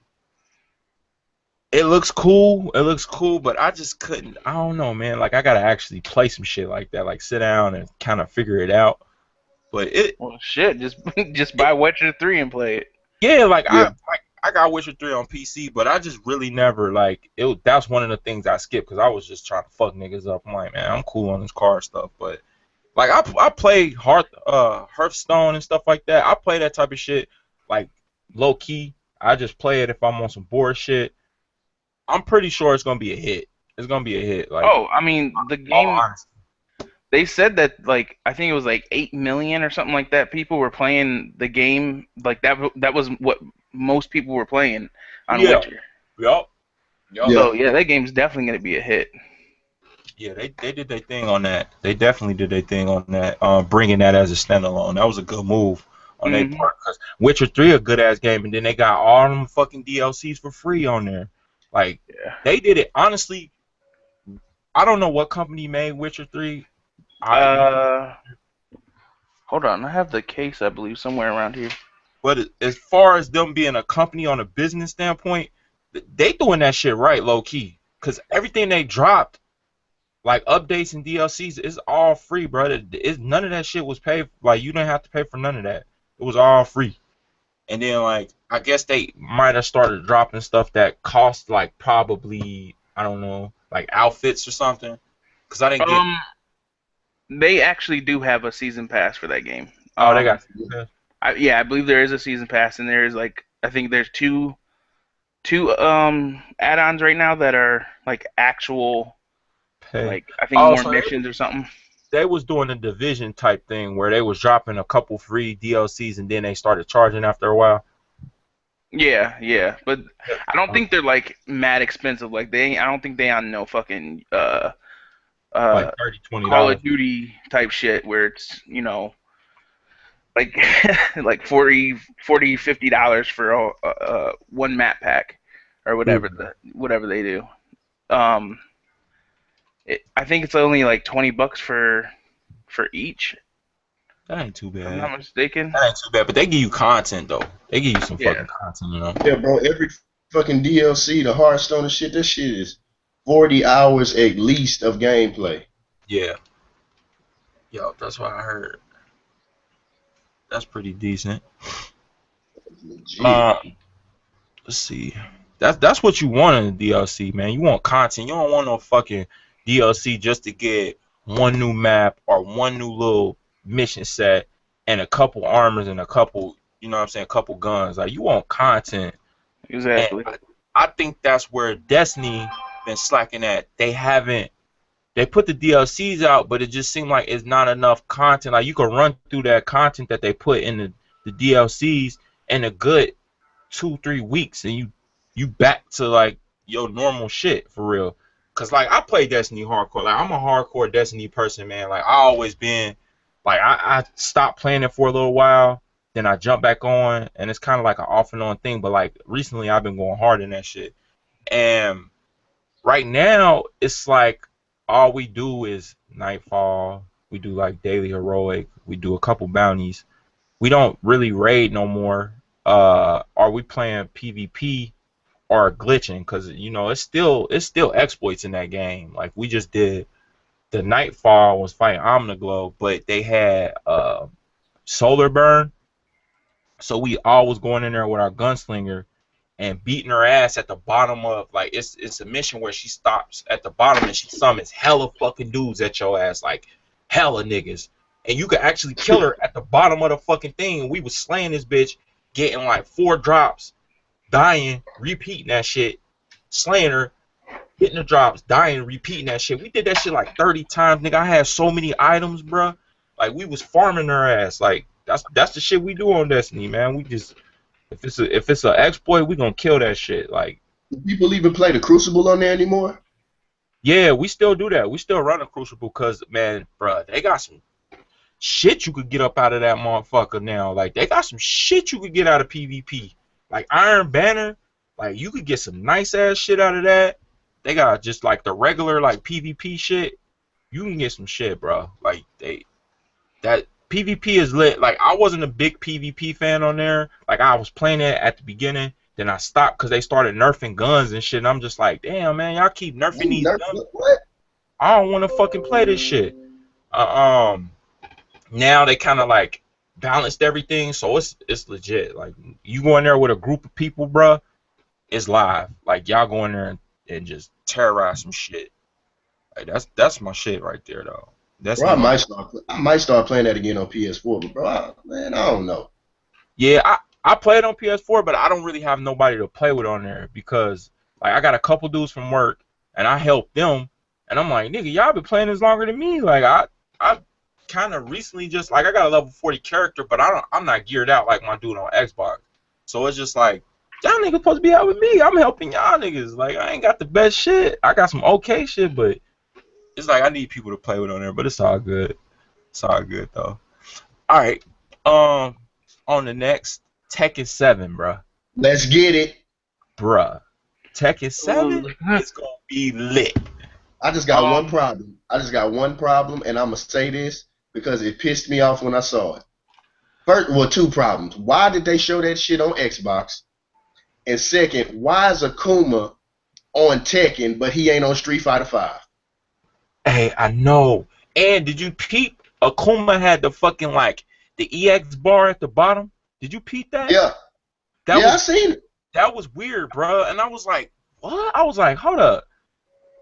it looks cool. It looks cool, but I just couldn't. I don't know, man. Like, I gotta actually play some shit like that. Like, sit down and kind of figure it out. But well, shit, just buy Witcher 3 and play it. Yeah, like I got Witcher 3 on PC, but I just really never like it. That's one of the things I skipped because I was just trying to fuck niggas up. I'm like, man, I'm cool on this car stuff, but like I play Hearthstone and stuff like that. I play that type of shit like low key. I just play it if I'm on some bored shit. I'm pretty sure it's gonna be a hit. It's gonna be a hit. Like, oh, I mean, the game. They said that, like, I think it was like 8 million or something like that. People were playing the game, like that was what most people were playing on Witcher. Yup. So yeah, that game's definitely gonna be a hit. Yeah, they did their thing on that. They definitely did their thing on that. Bringing that as a standalone, that was a good move on their part. Cause Witcher 3 a good ass game, and then they got all them fucking DLCs for free on there. Like, they did it honestly. I don't know what company made Witcher 3. Hold on, I have the case, I believe, somewhere around here. But as far as them being a company on a business standpoint, they doing that shit right, low key. Cause everything they dropped, like updates and DLCs, is all free, bro. None of that shit was paid. Like, you didn't have to pay for none of that. It was all free. And then, like, I guess they might have started dropping stuff that cost, like, probably, I don't know, like outfits or something. Cause I didn't get. They actually do have a season pass for that game. Oh, they got season pass? Yeah, I believe there is a season pass, and there's like, I think there's two add-ons right now that are like actual, like, I think more missions or something. They was doing a Division type thing where they was dropping a couple free DLCs and then they started charging after a while. Yeah, but I don't think they're like mad expensive. Like, I don't think they on no fucking like $30, $20 Call of Duty type shit where it's, you know, like like $40, $50 for one map pack or whatever whatever they do. I think it's only like $20 for each. That ain't too bad. If I'm not mistaken. That ain't too bad, but they give you content though. They give you some fucking content, you know. Yeah, bro. Every fucking DLC, the Hearthstone and shit, that shit is 40 hours at least of gameplay. Yeah. Yo, that's what I heard. That's pretty decent. Let's see. That's what you want in the DLC, man. You want content. You don't want no fucking DLC just to get one new map or one new little mission set and a couple armors and a couple, you know what I'm saying, a couple guns. Like, you want content. Exactly. I think that's where Destiny been slacking at. They put the DLCs out, but it just seemed like it's not enough content. Like, you can run through that content that they put in the DLCs in a good 2-3 weeks, and you back to like your normal shit for real. Cause like, I play Destiny hardcore. Like, I'm a hardcore Destiny person, man. Like, I always been. Like, I stopped playing it for a little while, then I jump back on, and it's kind of like an off and on thing. But like, recently I've been going hard in that shit, and right now it's like, all we do is Nightfall. We do like daily heroic. We do a couple bounties. We don't really raid no more. Are we playing PvP or glitching? Cause, you know, it's still exploits in that game. Like, we just did the Nightfall was fighting Omniglow, but they had solar burn. So we always going in there with our gunslinger and beating her ass at the bottom of, like, it's a mission where she stops at the bottom and she summons hella fucking dudes at your ass, like hella niggas, and you could actually kill her at the bottom of the fucking thing. And we was slaying this bitch, getting like 4 drops, dying, repeating that shit, slaying her, hitting the drops, dying, repeating that shit. We did that shit like 30 times, nigga. I had so many items, bruh. Like, we was farming her ass. Like, that's the shit we do on Destiny, man. We just, if it's a exploit, we gonna kill that shit. Like, do people even play the Crucible on there anymore? Yeah, we still do that. We still run a Crucible, cause, man, bruh, they got some shit you could get up out of that motherfucker now. Like, they got some shit you could get out of PvP. Like, Iron Banner, like, you could get some nice ass shit out of that. they got just like the regular like PvP shit. You can get some shit, bro. Like that PvP is lit. Like I wasn't a big PvP fan on there. Like I was playing it at the beginning, then I stopped because they started nerfing guns and shit. And I'm just like, damn man, y'all keep nerfing these guns. What? I don't want to fucking play this shit. Now they kind of like balanced everything, so it's legit. Like you go in there with a group of people, bro, it's live. Like y'all go in there and just terrorize some shit. Like that's my shit right there, though. That's bro, I might start playing that again on PS4, but bro, man, I don't know. Yeah, I play it on PS4, but I don't really have nobody to play with on there because like I got a couple dudes from work and I help them, and I'm like, nigga, y'all been playing this longer than me. Like I kind of recently just like I got a level 40 character, but I'm not geared out like my dude on Xbox. So it's just like y'all niggas supposed to be out with me. I'm helping y'all niggas. Like I ain't got the best shit. I got some okay shit, but it's like I need people to play with on there, but it's all good. It's all good though. All right. On the next Tekken 7, bruh. Let's get it, Bruh. Tekken 7 is gonna be lit. I just got one problem. And I'm gonna say this because it pissed me off when I saw it. First, well, two problems. Why did they show that shit on Xbox? And second, why is Akuma on Tekken but he ain't on Street Fighter 5? Hey, I know. And did you peep? Akuma had the fucking like the EX bar at the bottom. Did you peep that? Yeah. I seen it. That was weird, bro. And I was like, what? I was like, hold up.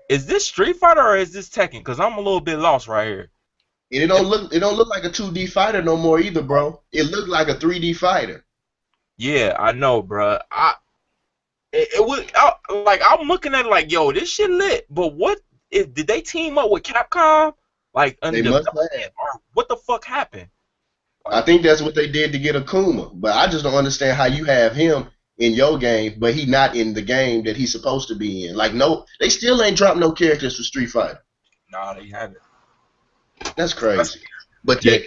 Is this Street Fighter or is this Tekken? Because I'm a little bit lost right here. And it don't look like a 2D fighter no more either, bro. It looked like a 3D fighter. Yeah, I know, bro. I'm looking at it like, yo, this shit lit. But did they team up with Capcom? Like, they must have. Or what the fuck happened? I think that's what they did to get Akuma. But I just don't understand how you have him in your game, but he not in the game that he's supposed to be in. Like, no, they still ain't dropped no characters for Street Fighter. Nah, they haven't. That's crazy. But yeah,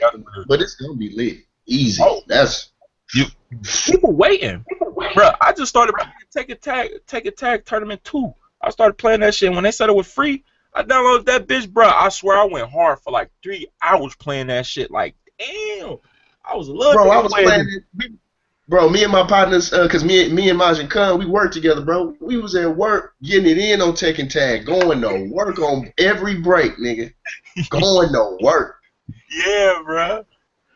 but it's gonna be lit. Easy. That's people waiting. Bro, I just started playing Take a Tag Tournament 2. I started playing that shit. When they said it was free, I downloaded that bitch, bro. I swear I went hard for like 3 hours playing that shit. Like, damn. I was a little bro, I was playing it. Bro, me and my partners, cause me and Majin Khan, we worked together, bro. We was at work getting it in on Tekken Tag, going to work on every break, nigga. Going to work. Yeah, bro.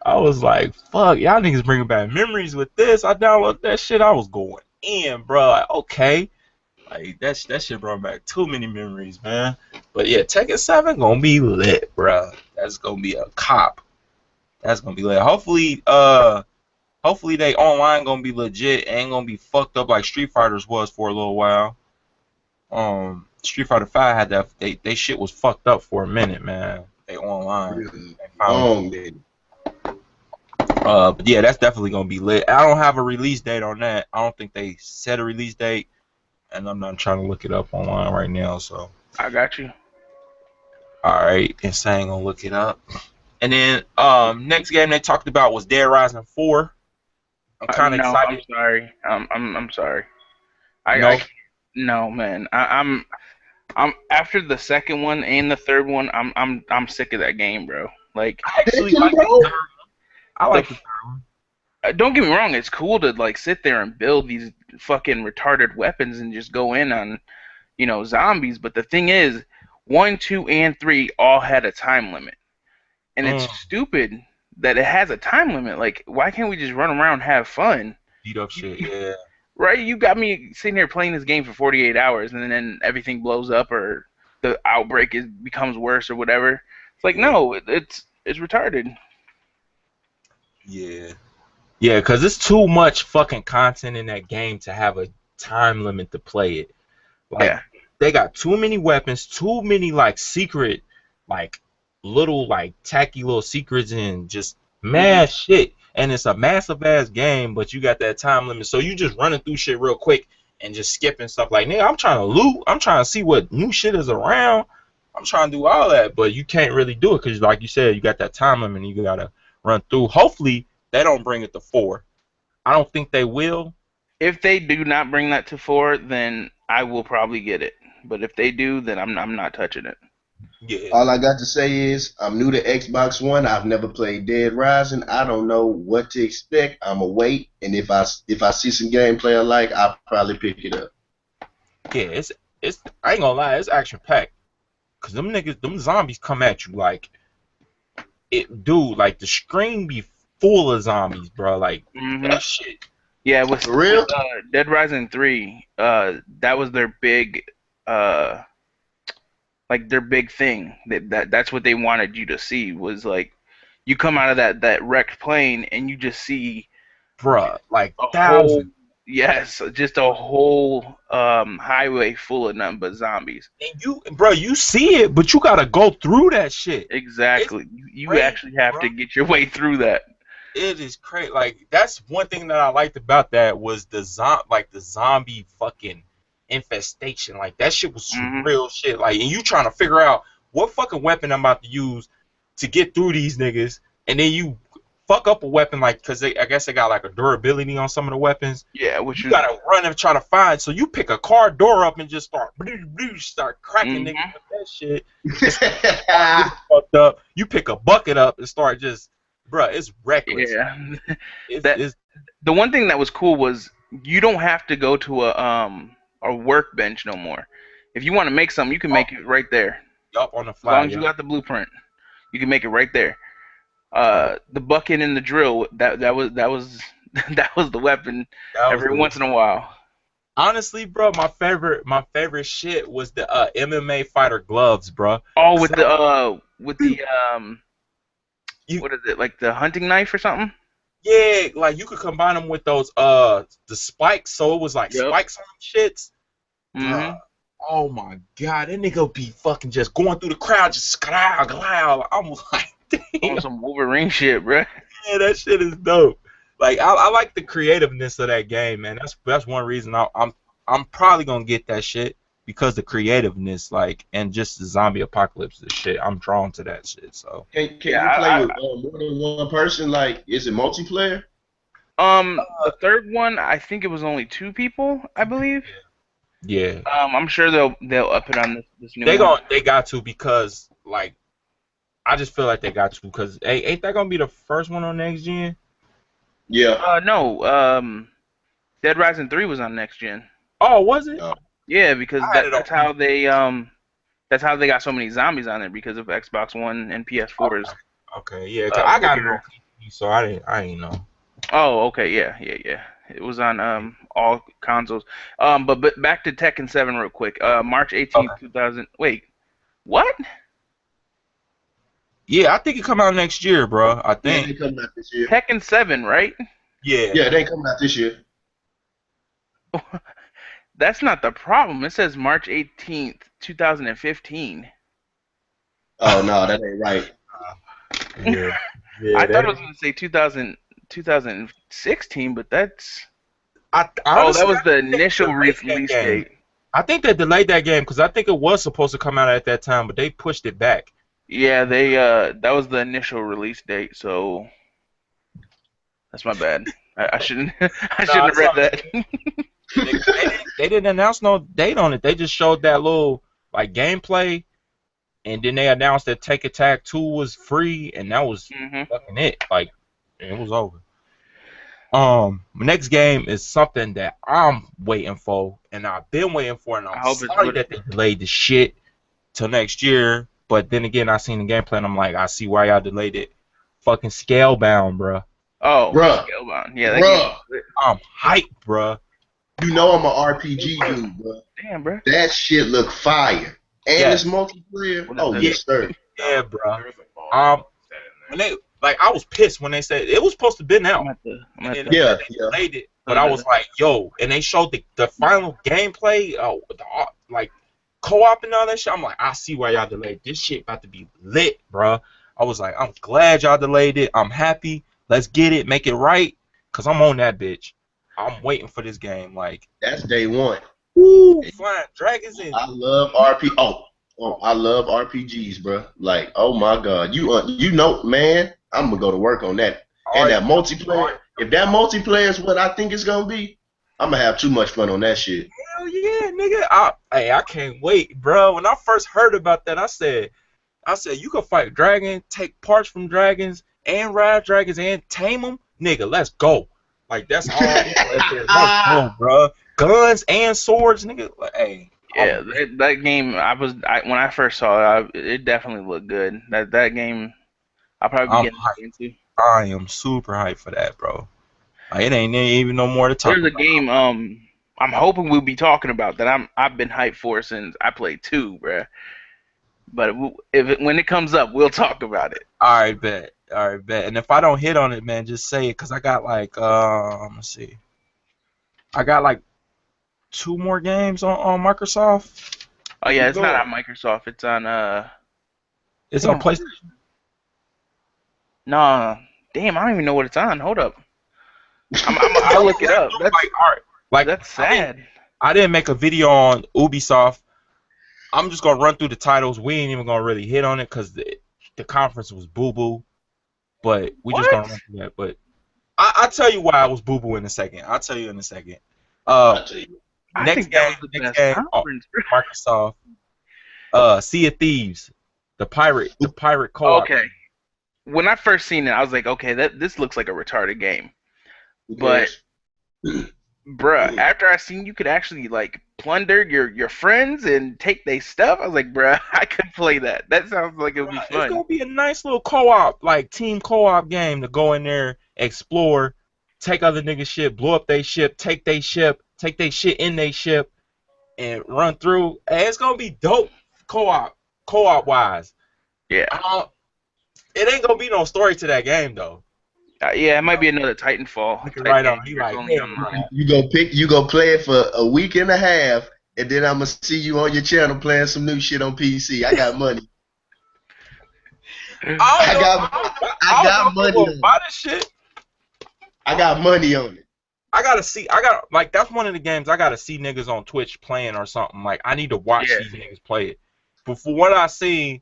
I was like, fuck, y'all niggas bringing back memories with this. I downloaded that shit. I was going in, bro. Like, okay. Like, that shit brought back too many memories, man. But yeah, Tekken 7 gonna be lit, bro. That's gonna be a cop. That's gonna be lit. Hopefully they online gonna be legit. Ain't gonna be fucked up like Street Fighters was for a little while. Street Fighter 5 had that. They shit was fucked up for a minute, man. They online. But yeah, that's definitely gonna be lit. I don't have a release date on that. I don't think they set a release date, and I'm not trying to look it up online right now. So I got you. All right, Insane gonna look it up. And then next game they talked about was Dead Rising 4. I'm kind of excited. I'm sorry. I'm sorry. No, man. I'm after the second one and the third one. I'm sick of that game, bro. Like, actually, I like the third one. Don't get me wrong. It's cool to like sit there and build these fucking retarded weapons and just go in on, zombies. But the thing is, 1, 2, and 3 all had a time limit, and it's stupid that it has a time limit. Like, why can't we just run around and have fun? Beat up shit, yeah. Right? You got me sitting here playing this game for 48 hours, and then everything blows up, or the outbreak becomes worse, or whatever. It's like, no, it's retarded. Yeah. Yeah, because it's too much fucking content in that game to have a time limit to play it. Like, they got too many weapons, too many, like, secret, like, little, like, tacky little secrets and just mad shit. And it's a massive ass game, but you got that time limit, so you just running through shit real quick and just skipping stuff. Like, nigga, I'm trying to loot, I'm trying to see what new shit is around, I'm trying to do all that, but you can't really do it because, like you said, you got that time limit and you gotta run through. Hopefully they don't bring it to 4. I don't think they will. If they do not bring that to 4, then I will probably get it. But if they do, then I'm not touching it. Yeah. All I got to say is I'm new to Xbox One. I've never played Dead Rising. I don't know what to expect. I'ma wait, and if I see some gameplay I like, I'll probably pick it up. Yeah, it's I ain't gonna lie, it's action packed. Cause them niggas, them zombies come at you like like the screen be full of zombies, bro. Like that shit. Yeah, with For real? Dead Rising 3, that was their big, like their big thing. That's what they wanted you to see was like, you come out of that wrecked plane and you just see, Bruh, like a thousands. whole, yes, just a whole highway full of nothing but zombies. And you see it, but you gotta go through that shit. Exactly. You crazy, actually have to get your way through that. It is crazy. Like that's one thing that I liked about that was the zombie fucking infestation. Like that shit was some real shit. Like, and you trying to figure out what fucking weapon I'm about to use to get through these niggas, and then you fuck up a weapon, like, cause I guess they got like a durability on some of the weapons. Yeah, which you gotta run and try to find. So you pick a car door up and just start cracking niggas with that shit. Fucked up. You pick a bucket up and start just, bruh, it's reckless. Yeah. The one thing that was cool was you don't have to go to a workbench no more. If you want to make something, you can make it right there. Yup, on the fly. As long as you got the blueprint, you can make it right there. The bucket and the drill, that was that was the weapon every once in a while. Honestly, bro, my favorite shit was the MMA fighter gloves, bro. Oh, with the what is it, like the hunting knife or something? Yeah, like you could combine them with those the spikes, so it was like spikes on them shits. Oh my god, that nigga be fucking just going through the crowd, just growl. I'm like, damn. On some Wolverine shit, bro. Yeah, that shit is dope. Like I like the creativeness of that game, man. That's one reason I'm probably gonna get that shit, because the creativeness, like, and just the zombie apocalypse and shit. I'm drawn to that shit. So can you play with more than one person? Like, is it multiplayer? The third one, I think it was only 2 people, I believe. Yeah. I'm sure they'll up it on this new one. They got to, because like I just feel like they got to, because ain't that gonna be the first one on next gen? Yeah. No. Dead Rising 3 was on next gen. Oh, was it? Yeah, because that's how they got so many zombies on there, because of Xbox One and PS4s. Okay, yeah, I got it on PC, so I ain't know. Oh, okay, yeah. It was on all consoles. But back to Tekken 7 real quick. March 18th, 2000. Wait, what? Yeah, I think it come out next year, bro. I think. Yeah, they come out this year. Tekken 7, right? Yeah. Yeah, they come out this year. That's not the problem. It says March 18th, 2015. Oh, no, that ain't right. Yeah. I thought it was going to say 2016, but that's... Honestly, that was the initial release date. I think they delayed that game, because I think it was supposed to come out at that time, but they pushed it back. Yeah, that was the initial release date, so that's my bad. I shouldn't have read that. They didn't announce no date on it. They just showed that little like gameplay, and then they announced that Take Attack 2 was free, and that was fucking it. Like, it was over. Next game is something that I'm waiting for, and I've been waiting for, and I'm sorry that they delayed the shit till next year. But then again, I seen the gameplay, and I'm like, I see why y'all delayed it. Fucking Scalebound, bro. Oh, bruh. Scalebound. Yeah, I'm hyped, bro. You know I'm an RPG dude, bro. Damn, bro. That shit look fire. And it's multiplayer. Oh, yes, sir. Yeah, bro. When they, like, I was pissed when they said it was supposed to be out. They delayed it, but I was like, yo, and they showed the final gameplay, like co-op and all that shit. I'm like, I see why y'all delayed this shit. About to be lit, bro. I was like, I'm glad y'all delayed it. I'm happy. Let's get it, make it right, cause I'm on that bitch. I'm waiting for this game. Like, that's day one. Woo, flying dragons in. I love I love RPGs, bro. Like, oh my god, you know, man, I'm gonna go to work on that. And that multiplayer, if that multiplayer is what I think it's gonna be, I'm gonna have too much fun on that shit. Hell yeah, nigga. I can't wait, bro. When I first heard about that, I said you can fight dragons, take parts from dragons, and ride dragons and tame them. Nigga, let's go. Like, that's all. Let's go, bro. Guns and swords, nigga. Like, hey. Yeah, that game. When I first saw it, it definitely looked good. That game, I'll probably be getting into. I am super hyped for that, bro. Like, it ain't even no more to talk about. There's a game I'm hoping we'll be talking about that I've been hyped for since I played 2, bruh. But when it comes up, we'll talk about it. All right, bet. And if I don't hit on it, man, just say it, cause I got like let's see, I got like 2 more games on Microsoft. Oh yeah, it's not on Microsoft. It's on It's on PlayStation. No, damn, I don't even know what it's on. Hold up. I'll look it up. That's sad. I didn't make a video on Ubisoft. I'm just gonna run through the titles. We ain't even gonna really hit on it because the conference was boo boo. But we just gonna run through that. But I'll tell you why I was boo boo in a second. I'll tell you in a second. Next game, Microsoft. Sea of Thieves, the pirate co-op. Okay. When I first seen it, I was like, okay, this looks like a retarded game. But, bruh, after I seen you could actually like plunder your friends and take their stuff, I was like, bruh, I could play that. That sounds like it would be fun. It's gonna be a nice little co-op, like team co-op game to go in there, explore, take other niggas' shit, blow up their ship, take their ship, take their shit in their ship, and run through. Hey, it's gonna be dope co-op wise. Yeah. It ain't gonna be no story to that game though. Yeah, it might be another Titanfall. Right on. You go play it for a week and a half, and then I'm gonna see you on your channel playing some new shit on PC. I got money. I got money on it. Buy this shit. I got money on it. Like, that's one of the games I gotta see niggas on Twitch playing or something. Like, I need to watch these niggas play it. But for what I see,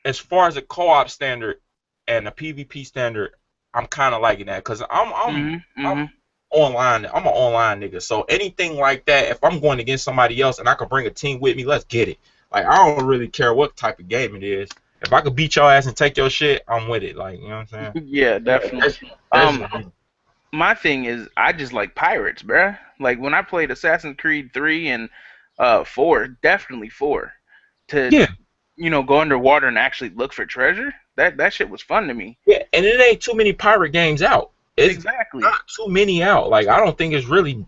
as far as a co-op standard and a PvP standard, I'm kind of liking that because I'm online. I'm an online nigga. So anything like that, if I'm going against somebody else and I can bring a team with me, let's get it. Like, I don't really care what type of game it is. If I could beat your ass and take your shit, I'm with it. Like, you know what I'm saying? Yeah, definitely. My thing is, I just like pirates, bruh. Like, when I played Assassin's Creed 3 and 4, definitely 4, to go underwater and actually look for treasure. That shit was fun to me. Yeah, and it ain't too many pirate games out. It's exactly not too many out. Like, I don't think it's really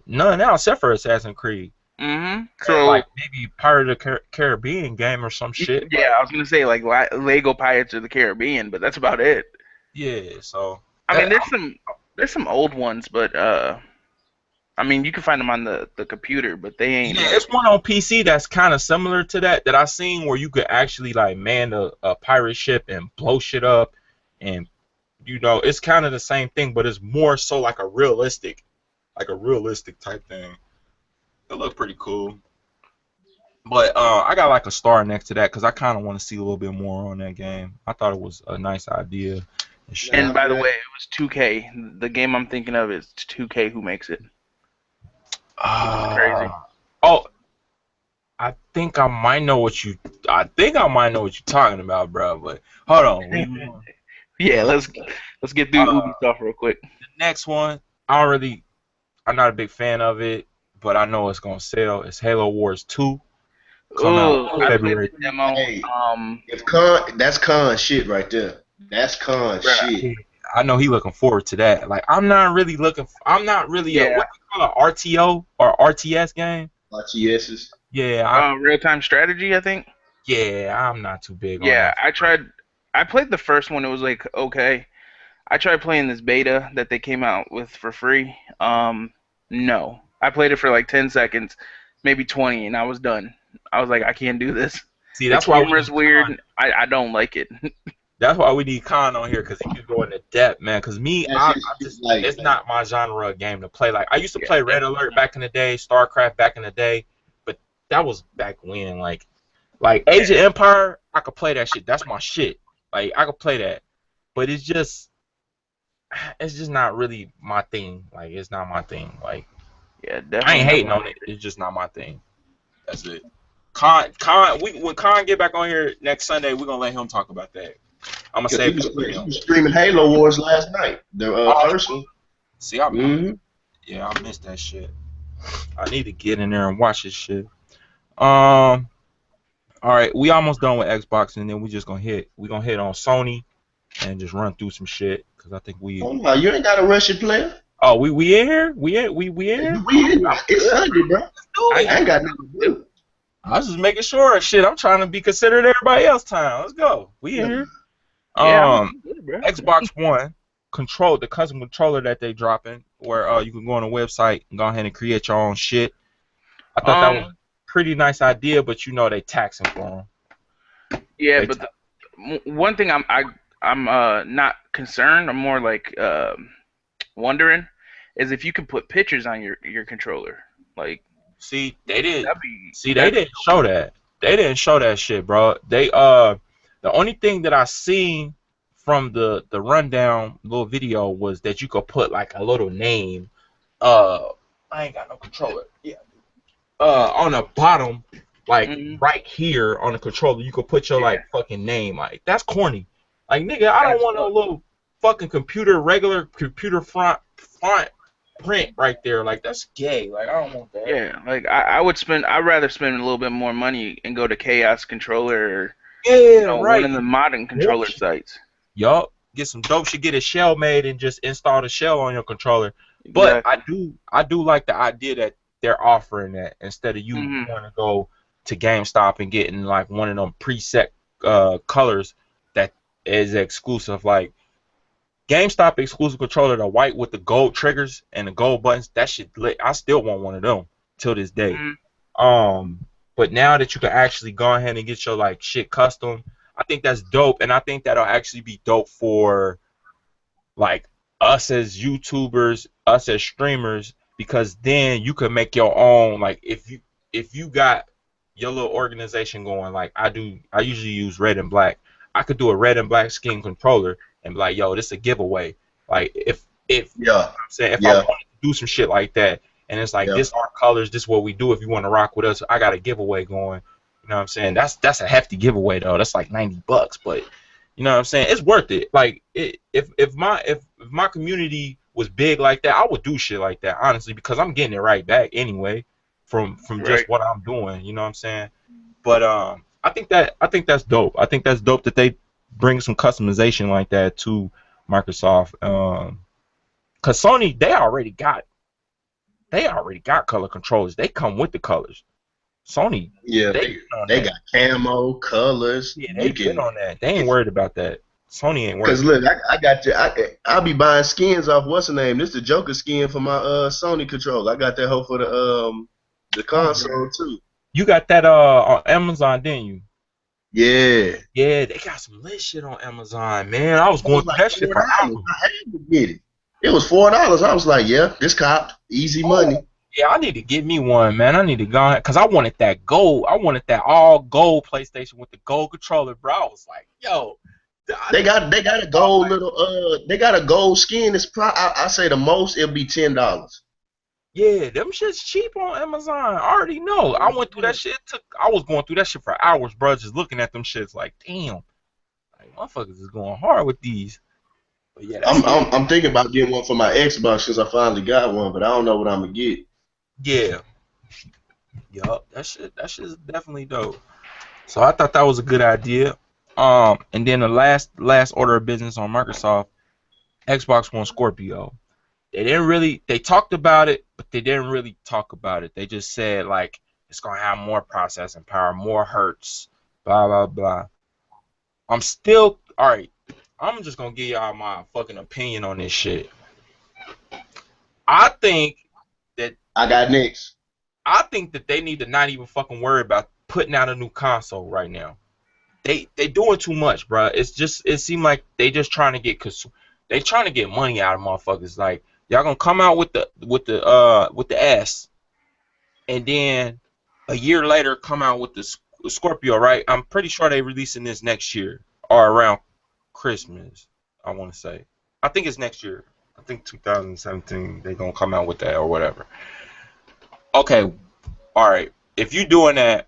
none out except for Assassin's Creed. So like maybe Pirate of the Caribbean game or some shit. Yeah, I was gonna say like Lego Pirates of the Caribbean, but that's about it. Yeah, so I mean, there's some old ones, but I mean, you can find them on the computer, but they ain't. Yeah, it's one on PC that's kind of similar to that I seen where you could actually like man a pirate ship and blow shit up, and it's kind of the same thing, but it's more so like a realistic type thing. It looked pretty cool. But I got like a star next to that because I kind of want to see a little bit more on that game. I thought it was a nice idea. And by the way, it was 2K. The game I'm thinking of is 2K who makes it. Crazy. Oh, I think I might know what you're talking about, bro. But hold on. Yeah, let's get through Ubisoft real quick. The next one, I'm not a big fan of it, but I know it's gonna sell. It's Halo Wars 2. Out February. Demo. Hey, that's con shit right there. That's con shit. I know he looking forward to that. Like, I'm not really a what do you call it, RTO or RTS game? RTSs. Yeah. Real-time strategy, I think. Yeah, I'm not too big on that. Yeah, I played the first one. It was like okay. I tried playing this beta that they came out with for free. No. I played it for like 10 seconds, maybe 20, and I was done. I was like, I can't do this. See, that's why camera's weird. I don't like it. That's why we need Khan on here, because he can go into depth, man. Because it's not my genre of game to play. Like, I used to play Red Alert back in the day, StarCraft back in the day, but that was back when. Like Age of Empire, I could play that shit. That's my shit. Like, I could play that. But it's just not really my thing. Like, it's not my thing. Like, Yeah, I definitely ain't not hating my on it. It's just not my thing. That's it. When Con get back on here next Sunday, we're gonna let him talk about that. I'm gonna Cause save that for he him. was streaming Halo Wars last night. The Oh, first one. see, yeah, I missed that shit. I need to get in there and watch this shit. All right, we almost done with Xbox, and then we gonna hit on Sony and just run through some shit because I think Oh no, you ain't got a Russian player. Oh, we in here? We in here? It's Sunday, bro. I I ain't got nothing to do. was just making sure. Shit, I'm trying to be considered everybody else time. Let's go. We in here. Yeah, I'm good, bro. Xbox One the custom controller that they dropping, where you can go on a website and go ahead and create your own shit. I thought that was a pretty nice idea, but you know they taxing for them. Yeah, but one thing I'm not concerned. I'm more like wondering is if you can put pictures on your controller. Like, see, they didn't. They that'd didn't show that. They didn't show that shit, bro. They the only thing that I seen from the rundown little video was that you could put like a little name. I ain't got no controller. Yeah. On the bottom, like right here on the controller, you could put your like fucking name. Like that's corny. Like nigga, I don't want no little fucking regular computer font print right there. Like that's gay. Like I don't want that. Yeah, like I'd rather spend a little bit more money and go to Chaos Controller or one of the modern controller sites. Yup. Get some dope shit, get a shell made and just install the shell on your controller. But I do like the idea that they're offering that instead of you want to go to GameStop and getting like one of them preset colors that is exclusive. Like GameStop exclusive controller, the white with the gold triggers and the gold buttons, that shit lit. I still want one of them till this day. But now that you can actually go ahead and get your like shit custom, I think that's dope, and I think that'll actually be dope for like us as YouTubers, us as streamers, because then you can make your own. Like if you got your little organization going, like I usually use red and black. I could do a red and black skin controller and be like, yo, this is a giveaway. Like if I want to do some shit like that, and it's like this our colors, this is what we do. If you want to rock with us, I got a giveaway going. You know what I'm saying? That's a hefty giveaway though. That's like $90, but you know what I'm saying? It's worth it. Like if my community was big like that, I would do shit like that, honestly, because I'm getting it right back anyway from just what I'm doing. You know what I'm saying? But I think that's dope. I think that's dope that they bring some customization like that to Microsoft. Cause Sony, they already got color controllers. They come with the colors. Sony, they got camo colors. Yeah, they get on that. They ain't worried about that. Sony ain't worried. Cause look, I got you. I'll be buying skins off what's the name? This is the Joker skin for my Sony controller. I got that hoe for the console too. You got that on Amazon, didn't you? Yeah. Yeah, they got some lit shit on Amazon, man. I was going through that shit for hours. I had to get it. It was $4. I was like, yeah, this copped. Easy money. Yeah, I need to get me one, man. I need to go because I wanted that gold. I wanted that all gold PlayStation with the gold controller, bro. I was like, yo. They got a gold they got a gold skin. It's I say the most it'll be $10. Yeah, them shit's cheap on Amazon. I already know. I went through that shit. I was going through that shit for hours, bro, just looking at them shits like, damn. Like, motherfuckers is going hard with these. But yeah, I'm thinking about getting one for my Xbox since I finally got one, but I don't know what I'm gonna get. Yeah. Yup, that shit's definitely dope. So I thought that was a good idea. And then the last order of business on Microsoft, Xbox One Scorpio. They talked about it, but they didn't really talk about it. They just said like it's gonna have more processing power, more hertz, blah blah blah. I'm still alright. I'm just gonna give y'all my fucking opinion on this shit. I think that I think that they need to not even fucking worry about putting out a new console right now. They doing too much, bro. It seemed like they just trying to get money out of motherfuckers. Like y'all gonna come out with the S, and then a year later come out with the Scorpio, right? I'm pretty sure they releasing this next year or around Christmas. I want to say. I think it's next year. I think 2017 they're gonna come out with that or whatever. Okay, all right. If you're doing that,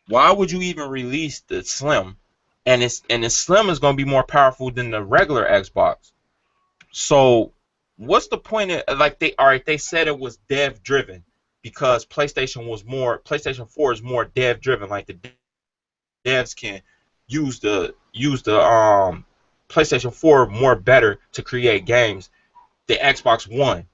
why would you even release the Slim? And the Slim is gonna be more powerful than the regular Xbox. So what's the point of like they said it was dev driven because PlayStation 4 is more dev driven. Like the devs can use the PlayStation 4 more better to create games than Xbox One.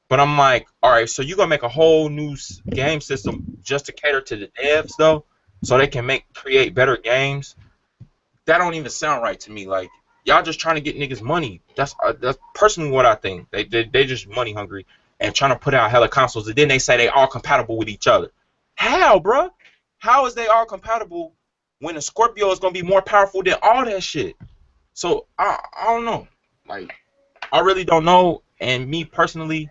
But I'm like, all right, so you're gonna make a whole new game system just to cater to the devs though, so they can create better games. That don't even sound right to me. Like y'all just trying to get niggas money. That's personally what I think. They just money hungry and trying to put out hella consoles, and then they say they all compatible with each other. How, bro? How is they all compatible when the Scorpio is gonna be more powerful than all that shit? So I don't know. Like I really don't know. And me personally,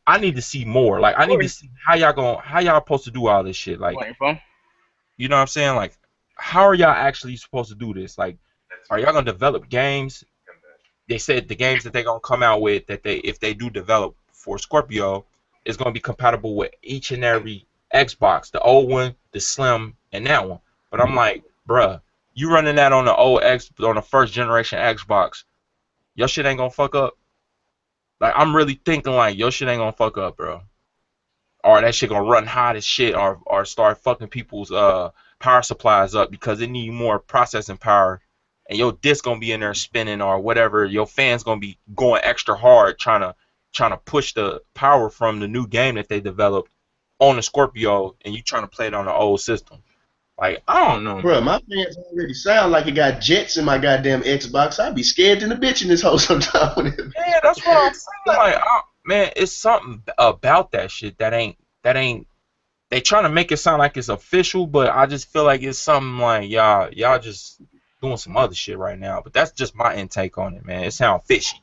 I need to see more. Like I need to see how y'all supposed to do all this shit. Like you know what I'm saying? Like how are y'all actually supposed to do this? Like are y'all gonna develop games? They said the games that they're gonna come out with that if they do develop for Scorpio is gonna be compatible with each and every Xbox, the old one, the Slim, and that one. But I'm like, bruh, you running that on the first generation Xbox, your shit ain't gonna fuck up. Like I'm really thinking like your shit ain't gonna fuck up, bro. Or that shit gonna run hot as shit, or start fucking people's power supplies up because it need more processing power, and your disc gonna be in there spinning or whatever. Your fans gonna be going extra hard trying to push the power from the new game that they developed on the Scorpio, and you trying to play it on the old system. Like I don't know, bro. My fans already sound like it got jets in my goddamn Xbox. I'd be scared to the bitch in this hole sometime. Yeah, that's what I'm saying. Like, man, it's something about that shit that ain't. They trying to make it sound like it's official, but I just feel like it's something like y'all just doing some other shit right now. But that's just my intake on it, man. It sounds fishy.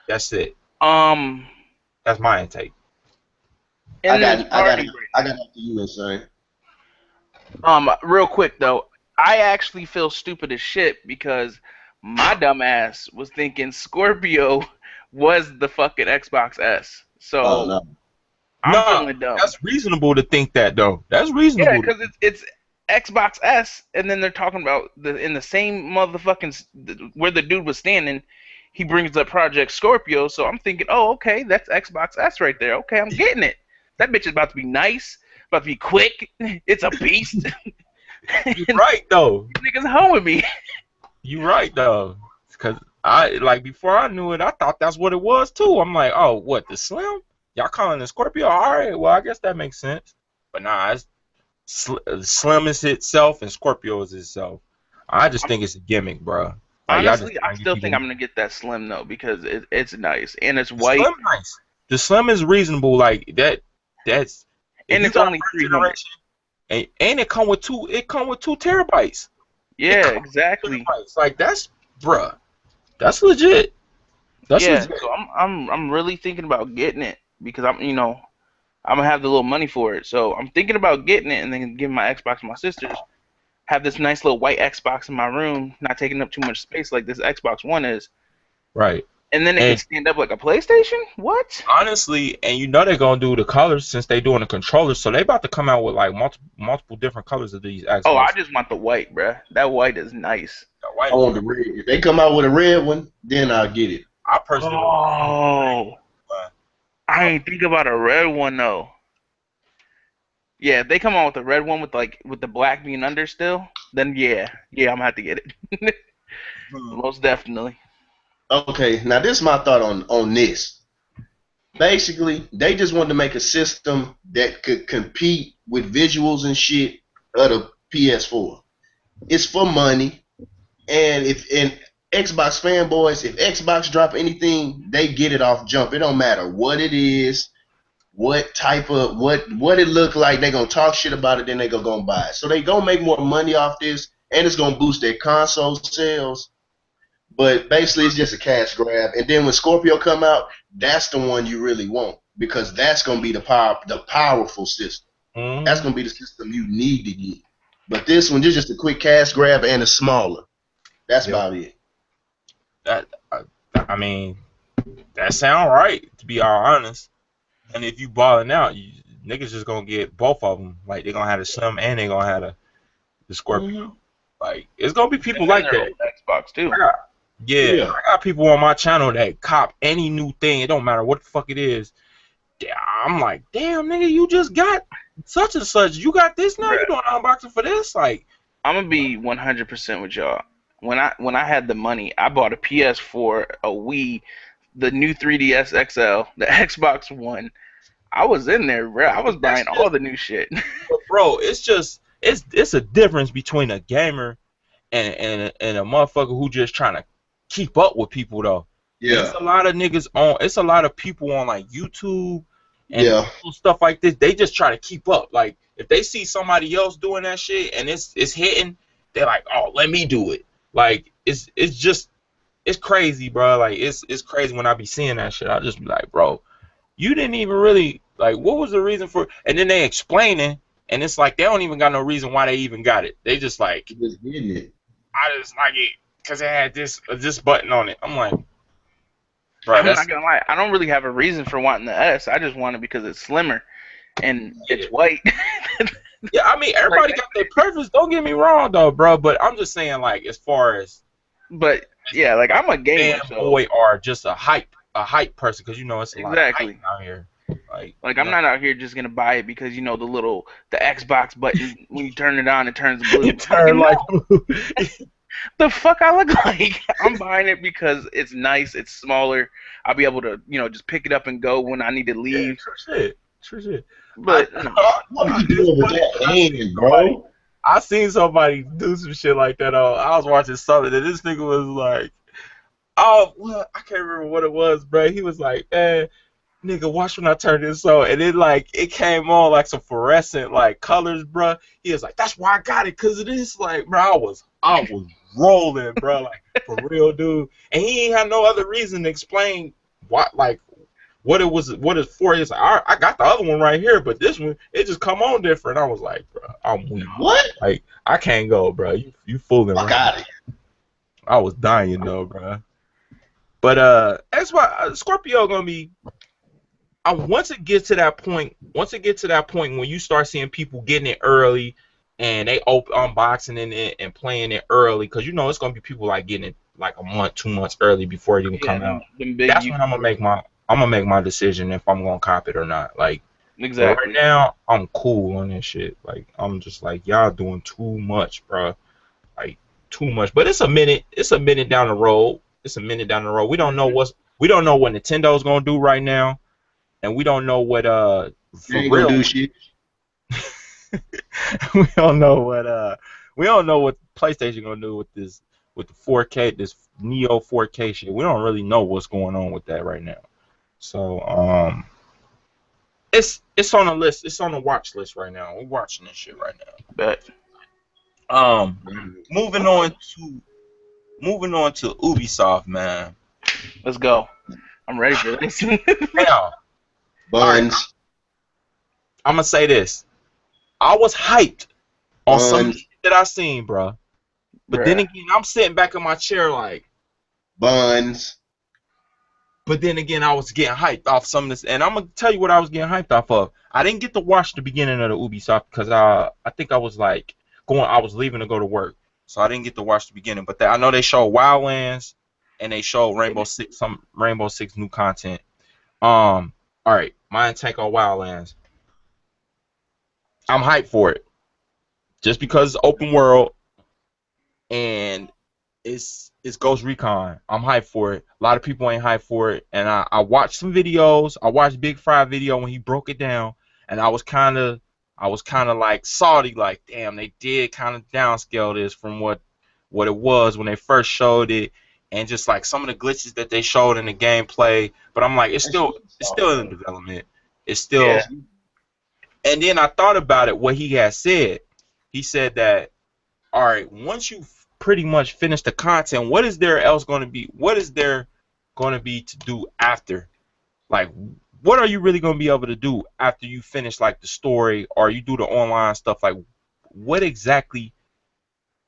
That's it. That's my intake. I got after you, insane. Real quick though, I actually feel stupid as shit because my dumb ass was thinking Scorpio was the fucking Xbox S. So no. I'm feeling dumb. That's reasonable to think that though. That's reasonable. Yeah, because it's Xbox S, and then they're talking about in the same motherfucking where the dude was standing, he brings up Project Scorpio. So I'm thinking, oh, okay, that's Xbox S right there. Okay, I'm getting it. That bitch is about to be nice, about to be quick. It's a beast. You're right though. Niggas home with me. You right though. Cause before I knew it, I thought that's what it was too. I'm like, oh, what, the Slim? Y'all calling it Scorpio? All right, well I guess that makes sense. But nah, it's Slim is itself and Scorpio is itself. I just think it's a gimmick, bro. Like, honestly, I still think I'm gonna get that Slim though because it's nice and it's white. Slim nice. The Slim is reasonable, like that. That's and it's only 300. And it come with two. It come with 2 terabytes. Yeah, exactly. Like that's, bruh. That's legit. That's legit. So I'm really thinking about getting it because I'm gonna have the little money for it. So I'm thinking about getting it and then giving my Xbox to my sisters. Have this nice little white Xbox in my room, not taking up too much space like this Xbox One is. Right. And then it can stand up like a PlayStation? What? Honestly, and you know they're gonna do the colors since they're doing the controllers, so they about to come out with like multiple different colors of these Xbox. Oh, I just want the white, bruh. That white is nice. I want the red. If they come out with a red one, then I'll get it. I personally. Oh. I ain't think about a red one though. Yeah, if they come out with a red one with the black being under still, then yeah, I'm gonna have to get it. Most definitely. Okay, now this is my thought on this. Basically, they just wanted to make a system that could compete with visuals and shit of the PS4. It's for money, and if Xbox fanboys, if Xbox drop anything, they get it off jump. It don't matter what it is, what type of what it look like. They gonna talk shit about it, then they gonna buy it. So they gonna make more money off this, and it's gonna boost their console sales. But basically, it's just a cash grab. And then when Scorpio come out, that's the one you really want because that's gonna be the powerful system. Mm-hmm. That's gonna be the system you need to get. But this one is just a quick cash grab and it's smaller. That's about it. I mean, that sound right, to be all honest. And if you balling out, niggas just gonna get both of them. Like they're gonna have the Slim and they're gonna have the Scorpio. Like it's gonna be people like their that. old Xbox too. Yeah, I got people on my channel that cop any new thing. It don't matter what the fuck it is. I'm like, damn, nigga, you just got such and such. You got this now? You doing unboxing for this? Like, I'm gonna be 100% with y'all. When I had the money, I bought a PS4, a Wii, the new 3DS XL, the Xbox One. I was in there, bro. I was buying all the new shit. But bro, it's a difference between a gamer and a motherfucker who just trying to keep up with people though. Yeah. It's a lot of niggas on. It's a lot of people on like YouTube and stuff like this. They just try to keep up. Like if they see somebody else doing that shit and it's hitting, they're like, oh, let me do it. Like it's crazy, bro. Like it's crazy when I be seeing that shit. I just be like, bro, you didn't even really like. What was the reason for? And then they explaining, and it's like they don't even got no reason why they even got it. They just like, Just getting it. I just like it because it had this button on it. I'm like, bro, I'm not gonna lie. I don't really have a reason for wanting the S. I just want it because it's slimmer and it's white. Yeah, I mean everybody got their preference. Don't get me wrong though, bro. But I'm just saying like as far as. But yeah, like I'm a gamer. Fanboy or just a hype person because you know it's a lot of hype out here. Like I'm not out here just gonna buy it because you know the Xbox button when you turn it on it turns blue. It turns like blue. The fuck I look like? I'm buying it because it's nice, it's smaller. I'll be able to, just pick it up and go when I need to leave. Yeah, true shit. But what are you doing with that hand, bro? I seen somebody do some shit like that. I was watching something and this nigga was like, oh, well, I can't remember what it was, bro. He was like, nigga, watch when I turn this on. And it came on like some fluorescent like colors, bro. He was like, that's why I got it, cause it is like, bro, I was rolling, bro, like for real, dude. And he ain't had no other reason to explain what it's for. He's like, I got the other one right here, but this one it just come on different. I was like, bro, I'm weak. What? Like I can't go, bro. You fooling me. Fuck out of here. I was dying though, bro. But that's why Scorpio gonna be. Once it gets to that point when you start seeing people getting it early and they unboxing it and playing it early, because you know it's gonna be people like getting it like a month, 2 months early before it even come out. That's when I'm gonna make my decision if I'm gonna cop it or not. Like exactly. Right now, I'm cool on this shit. Like I'm just like y'all doing too much, bro. Like too much. But it's a minute down the road. We don't know what Nintendo's gonna do right now. And we don't know what for real. Do shit. we don't know what PlayStation gonna do with the 4K, this Neo 4K shit. We don't really know what's going on with that right now. So it's on the list. It's on the watch list right now. We're watching this shit right now. Bet. Moving on to Ubisoft, man. Let's go. I'm ready for this. Now. Buns. Right, I'm gonna say this. I was hyped on some shit that I seen, bro. But then again, I'm sitting back in my chair like buns. But then again, I was getting hyped off some of this, and I'm gonna tell you what I was getting hyped off of. I didn't get to watch the beginning of the Ubisoft because I think I was like I was leaving to go to work, so I didn't get to watch the beginning. But I know they showed Wildlands and they showed Rainbow Six new content. All right, my intake on Wildlands. I'm hyped for it. Just because it's open world and it's Ghost Recon. I'm hyped for it. A lot of people ain't hyped for it. And I watched some videos. I watched Big Fry video when he broke it down. And I was kinda like salty, like, damn, they did kinda downscale this from what it was when they first showed it. And just like some of the glitches that they showed in the gameplay, but I'm like, it's still in development. It's still. Yeah. And then I thought about it. What he had said, he said that, all right, once you pretty much finish the content, what is there else going to be? What is there going to be to do after? Like, what are you really going to be able to do after you finish like the story or you do the online stuff? Like, what exactly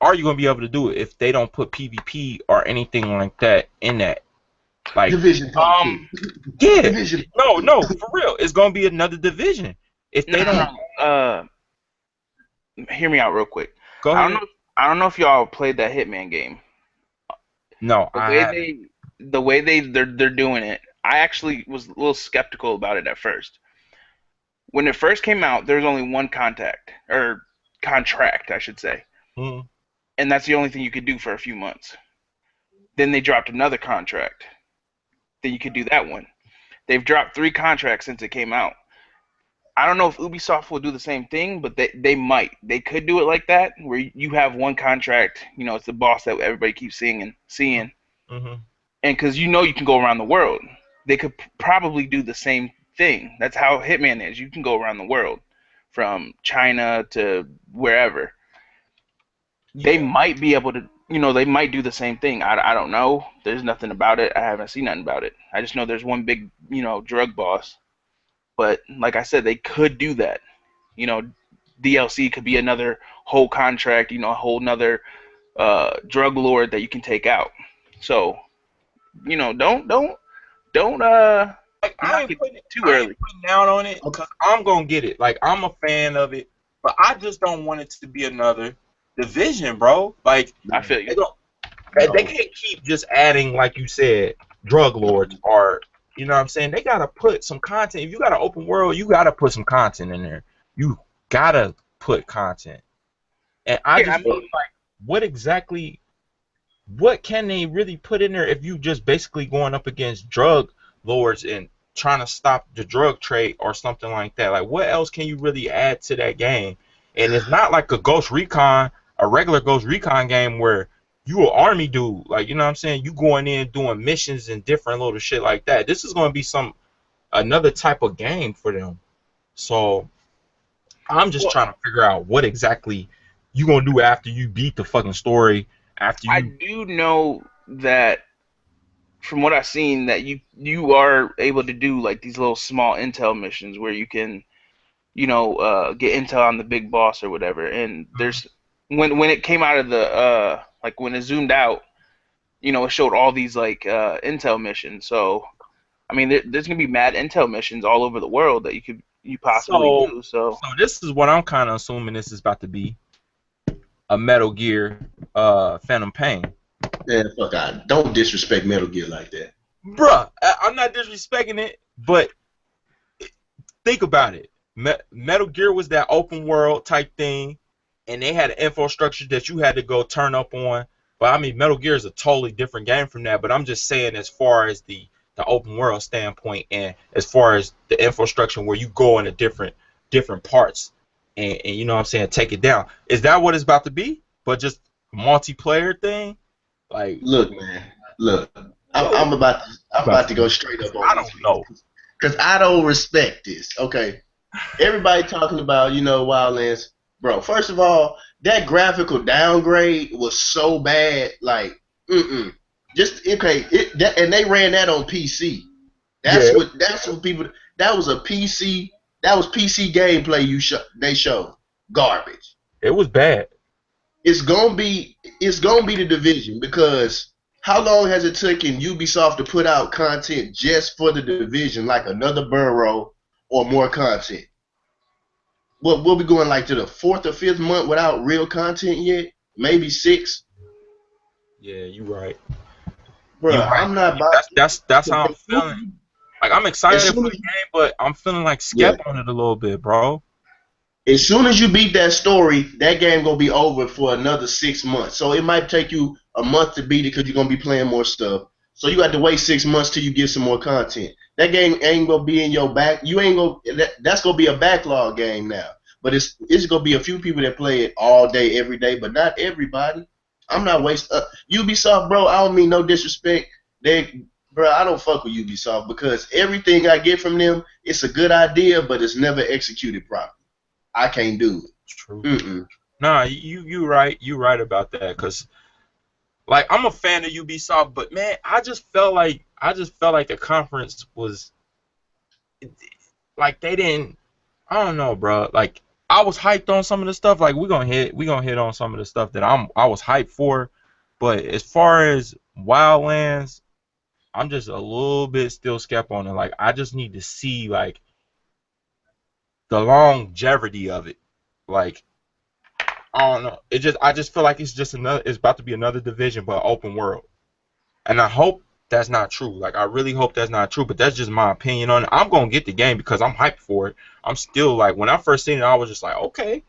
are you going to be able to do if they don't put PvP or anything like that in that? Like, Division Part 2. yeah, Division. no, for real, it's gonna be another division if they don't. Hear me out real quick. Go ahead. I don't know if y'all played that Hitman game. No, I haven't. The way they're doing it, I actually was a little skeptical about it at first. When it first came out, there was only one contract, I should say, Mm. and that's the only thing you could do for a few months. Then they dropped another contract. Then you could do that one. They've dropped 3 contracts since it came out. I don't know if Ubisoft will do the same thing, but they might. They could do it like that, where you have one contract. You know, it's the boss that everybody keeps seeing. Mm-hmm. And because you can go around the world, they could probably do the same thing. That's how Hitman is. You can go around the world, from China to wherever. Yeah. They might be able to, they might do the same thing. I don't know. There's nothing about it. I haven't seen nothing about it. I just know there's one big, drug boss. But like I said, they could do that. DLC could be another whole contract, a whole nother drug lord that you can take out. So, don't Like, I ain't putting too early. I ain't putting down on it because I'm gonna get it. Like, I'm a fan of it, but I just don't want it to be another division, bro. Like, I feel you. They can't keep just adding, like you said, drug lords or, you know what I'm saying? They gotta put some content. If you got an open world, you gotta put some content in there. You gotta put content. And I feel like, what can they really put in there if you just basically going up against drug lords and trying to stop the drug trade or something like that? Like, what else can you really add to that game? And it's not like a regular Ghost Recon game where you an army dude. Like, you know what I'm saying? You going in doing missions and different little shit like that. This is going to be another type of game for them. So I'm just trying to figure out what exactly you going to do after you beat the fucking story. I do know that from what I've seen that you are able to do like these little small intel missions where you can, get intel on the big boss or whatever. And there's when it came out of the like when it zoomed out, it showed all these like intel missions. So I mean, there's gonna be mad intel missions all over the world that you possibly do. So this is what I'm kind of assuming this is about to be. A Metal Gear Phantom Pain. Yeah, fuck out. Don't disrespect Metal Gear like that. Bruh, I'm not disrespecting it, but think about it. Metal Gear was that open world type thing, and they had an infrastructure that you had to go turn up on. But I mean, Metal Gear is a totally different game from that. But I'm just saying, as far as the open world standpoint, and as far as the infrastructure where you go into different parts. And you know what I'm saying, take it down. Is that what it's about to be? But just a multiplayer thing? Like, look, man, look. I'm about to go straight up on this. I don't know. Because I don't respect this. Okay. Everybody talking about, Wildlands. Bro, first of all, that graphical downgrade was so bad. Like, Just, okay. And they ran that on PC. That's what people, that was a PC. That was PC gameplay they showed. Garbage. It was bad. It's gonna be the Division, because how long has it taken Ubisoft to put out content just for the Division, like another Burrow or more content? We'll be going like to the 4th or 5th month without real content yet? Maybe 6. Yeah, you're right. Bro, I'm not about that's how I'm feeling. Like, I'm excited for the game, but I'm feeling like skep on it a little bit, bro. As soon as you beat that story, that game gonna be over for another 6 months. So it might take you a month to beat it because you're gonna be playing more stuff. So you got to wait 6 months till you get some more content. That game ain't gonna be in your back. You ain't gonna. That's gonna be a backlog game now. But it's gonna be a few people that play it all day, every day, but not everybody. I'm not wasting. Ubisoft, bro. I don't mean no disrespect. Bro, I don't fuck with Ubisoft because everything I get from them, it's a good idea, but it's never executed properly. I can't do it. True. Nah, you right. You right about that. Cause, like, I'm a fan of Ubisoft, but man, I just felt like the conference was like they didn't. I don't know, bro. Like, I was hyped on some of the stuff. Like, we gonna hit on some of the stuff that I was hyped for. But as far as Wildlands, I'm just a little bit still skeptical on it. Like, I just need to see like the longevity of it. Like, I don't know. I just feel like it's about to be another division but open world. And I hope that's not true. Like, I really hope that's not true, but that's just my opinion on it. I'm gonna get the game because I'm hyped for it. I'm still like, when I first seen it, I was just like, okay.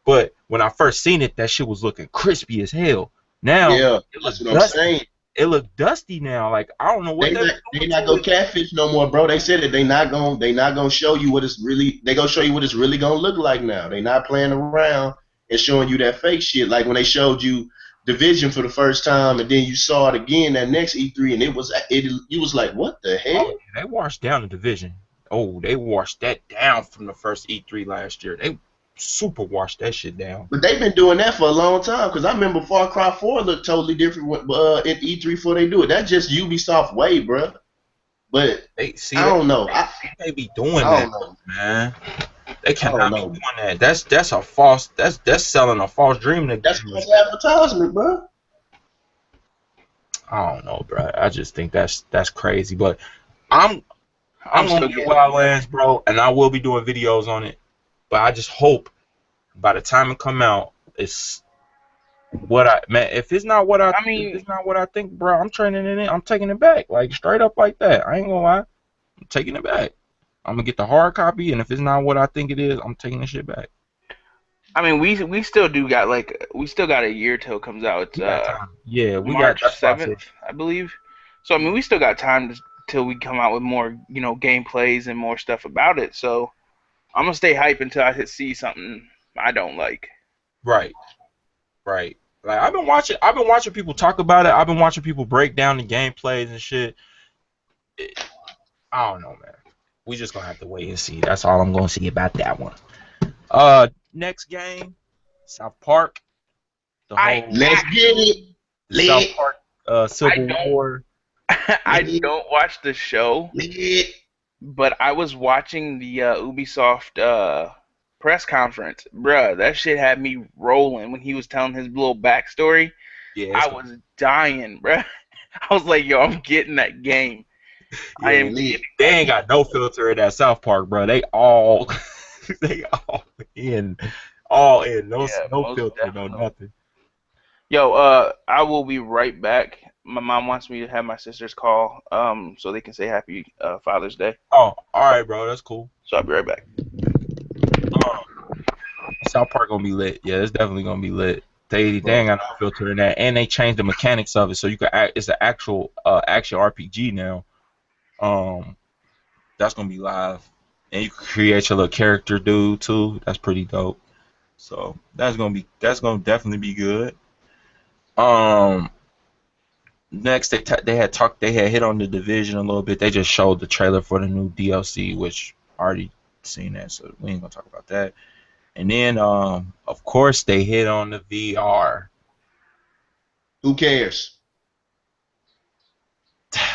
But when I first seen it, that shit was looking crispy as hell. Now Yeah, it that's look what I'm dusty. saying. It look dusty now. Like, I don't know what They not gonna catfish no more, bro. They said that they not gonna show you what it's really. They gonna show you what it's really gonna look like now. They not playing around and showing you that fake shit. Like when they showed you Division for the first time, and then you saw it again that next E3, and you was like, what the hell? Oh, yeah, they washed down the division. Oh, they washed that down from the first E3 last year. They super washed that shit down. But they've been doing that for a long time. Because I remember Far Cry 4 looked totally different in E3 before they do it. That's just Ubisoft way, bro. But I don't know. They be doing that, man. They cannot be doing that. That's a false. That's selling a false dream. That's false advertisement, bro. I don't know, bro. I just think that's crazy. But I'm gonna get Wildlands, bro, and I will be doing videos on it. But I just hope by the time it come out, it's what if it's not what if it's not what I think, bro, I'm training in it. I'm taking it back, like straight up like that. I ain't gonna lie, I'm taking it back. I'm gonna get the hard copy, and if it's not what I think it is, I'm taking the shit back. I mean, we still got a year till it comes out. Yeah, we March got 7th, I believe. So I mean, we still got time till we come out with more, gameplays and more stuff about it. So I'm gonna stay hype until I see something I don't like. Right. Like, I've been watching people talk about it. I've been watching people break down the gameplays and shit. I don't know, man. We just gonna have to wait and see. That's all I'm gonna see about that one. Next game, South Park. Let's get it. South Park, Civil War. I don't watch the show, but I was watching the Ubisoft press conference. Bruh, that shit had me rolling when he was telling his little backstory. Yeah, I was dying, bruh. I was like, yo, I'm getting that game. Yeah, they ain't got no filter in that South Park, bro. They all in, no filter, no nothing. Yo, I will be right back. My mom wants me to have my sisters call, so they can say Happy Father's Day. Oh, all right, bro, that's cool. So I'll be right back. South Park gonna be lit. Yeah, it's definitely gonna be lit. They ain't got no filter in that, and they changed the mechanics of it, so you can it's an actual action RPG now. That's gonna be live, and you can create your little character, dude, too. That's pretty dope. So that's gonna definitely be good. Next they had hit on the Division a little bit. They just showed the trailer for the new DLC, which I already seen that, so we ain't gonna talk about that. And then of course they hit on the VR. Who cares?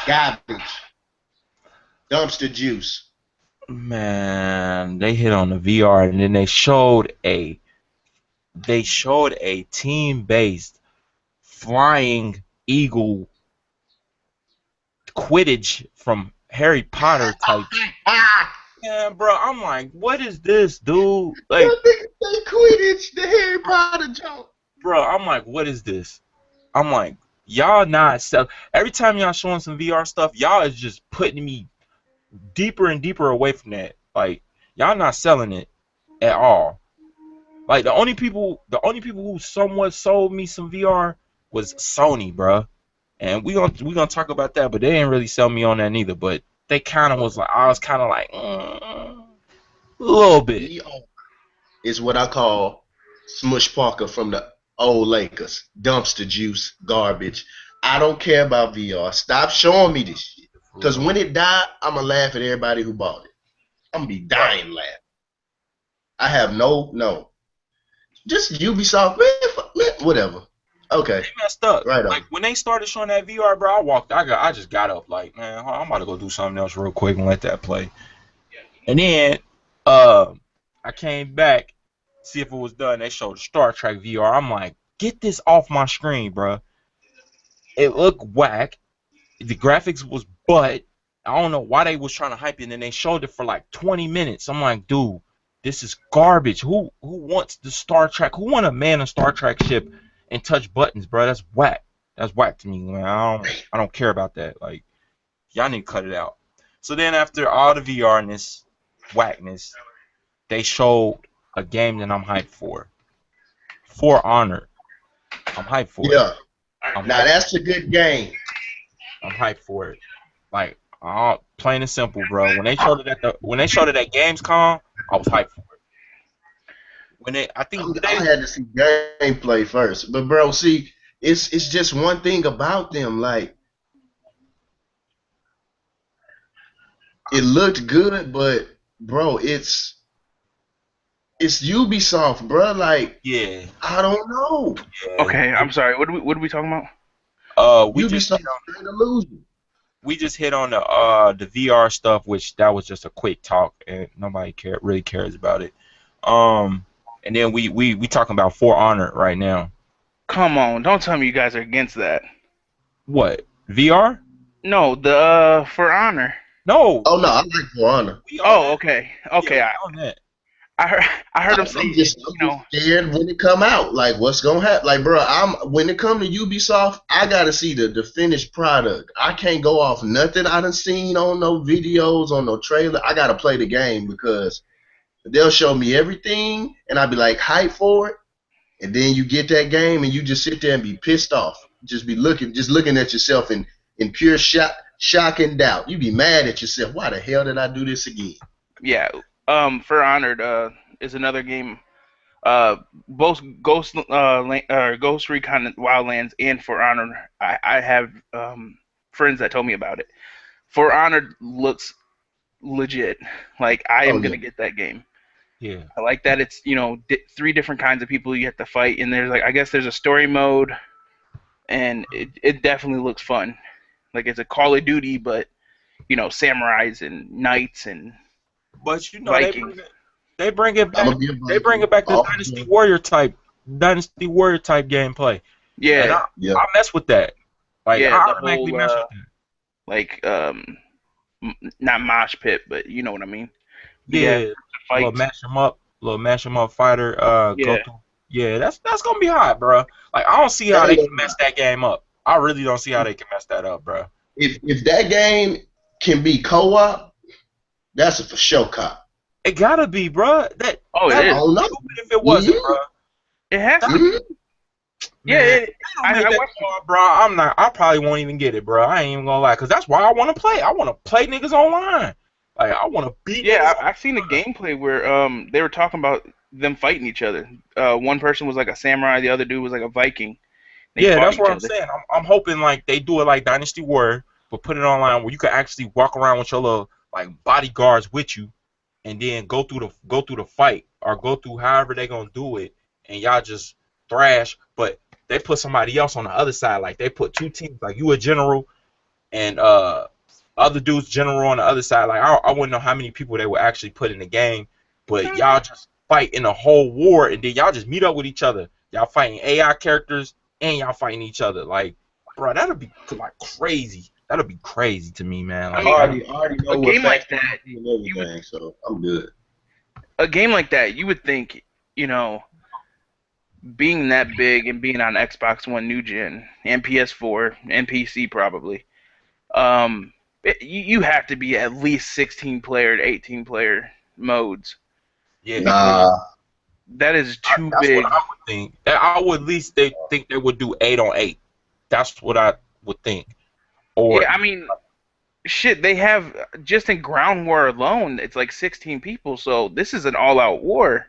Garbage. Dumpster juice. Man, they hit on the VR, and then they showed a team-based flying eagle Quidditch from Harry Potter type. Yeah, bro, I'm like, what is this, dude? Like, they Quidditch, the Harry Potter joke. Bro, I'm like, what is this? I'm like, y'all not sell. Every time y'all showing some VR stuff, y'all is just putting me deeper and deeper away from that. Like, y'all not selling it at all. Like, the only people who somewhat sold me some VR was Sony, bro. And we gonna talk about that, but they didn't really sell me on that neither. But they kind of was like, I was kind of like, a little bit. VR is what I call Smush Parker from the old Lakers. Dumpster juice, garbage. I don't care about VR. Stop showing me this shit. Because when it die, I'm going to laugh at everybody who bought it. I'm going to be dying laughing. I have no. Just Ubisoft, man, whatever. Okay. They messed up. Right on. Like, when they started showing that VR, bro, I just got up like, man, I'm about to go do something else real quick and let that play. And then I came back, see if it was done. They showed the Star Trek VR. I'm like, get this off my screen, bro. It looked whack. The graphics was But I don't know why they was trying to hype it, and then they showed it for like 20 minutes. I'm like, dude, this is garbage. Who wants the Star Trek? Who want to man a Star Trek ship and touch buttons, bro? That's whack. That's whack to me, man. I don't care about that. Like, y'all need to cut it out. So then after all the VRness, whackness, they showed a game that I'm hyped for. For Honor. I'm hyped for it. Yeah. Now that's a good game. I'm hyped for it. Like, plain and simple, bro. When they showed it at Gamescom, I was hyped for it. I had to see gameplay first, but bro, see, it's just one thing about them. Like, it looked good, but bro, it's Ubisoft, bro. Like, yeah, I don't know. Yeah. Okay, I'm sorry. What are we talking about? Ubisoft illusion. We just hit on the VR stuff, which that was just a quick talk, and nobody really cares about it. And then we talking about For Honor right now. Come on, don't tell me you guys are against that. What, VR? No, the For Honor. No. Oh no, I like For Honor. Oh, okay. Yeah, on that. I heard him say, I'm just scared when it come out. Like, what's gonna happen? Like, bro, when it come to Ubisoft, I gotta see the finished product. I can't go off nothing I done seen on no videos, on no trailer. I gotta play the game because they'll show me everything, and I'll be like hyped for it, and then you get that game, and you just sit there and be pissed off. Just looking at yourself in pure shock and doubt. You be mad at yourself. Why the hell did I do this again? Yeah. For Honored is another game. Both Ghost Recon Wildlands and For Honor. I have friends that told me about it. For Honor looks legit. Like, I am gonna get that game. Yeah. I like that it's 3 different kinds of people you have to fight, and there's I guess there's a story mode, and it definitely looks fun. Like, it's a Call of Duty, but samurais and knights and. But Vikings. they bring it back. They bring it back to Dynasty Warrior type gameplay. Yeah, I mess with that. Like, I automatically mess with that. Like, not mosh pit, but you know what I mean. Yeah, little mash 'em up fighter. Go through. Yeah, that's gonna be hot, bro. Like, I don't see how they can mess that game up. I really don't see how they can mess that up, bro. If that game can be co-op, that's a for sure cop. It gotta be, bro. It is. I don't know. If it wasn't, bro. It has to be. Yeah, I watched, bro. I probably won't even get it, bro. I ain't even gonna lie, cause that's why I want to play. I want to play niggas online. Like, I want to beat. Yeah, I've seen a gameplay where they were talking about them fighting each other. One person was like a samurai, the other dude was like a Viking. Yeah, that's what I'm saying. I'm hoping like they do it like Dynasty Warrior, but put it online where you can actually walk around with your little like bodyguards with you, and then go through the fight, or go through however they gonna do it, and y'all just thrash. But they put somebody else on the other side. Like, they put 2 teams, like you a general and other dudes general on the other side. Like, I wouldn't know how many people they would actually put in the game, but y'all just fight in a whole war, and then y'all just meet up with each other. Y'all fighting AI characters and y'all fighting each other. Like, bro, that'll be like crazy. That'll be crazy to me, man. Like, I already know a game like that, so I'm good. A game like that, you would think, being that big and being on Xbox One new gen and PS4 and PC probably, you have to be at least 16-player to 18-player modes. Yeah. Nah. That is too big. That's what I would think. I would at least think they would do 8 on 8. That's what I would think. Or, yeah, I mean, shit, they have, just in ground war alone, it's like 16 people, so this is an all-out war.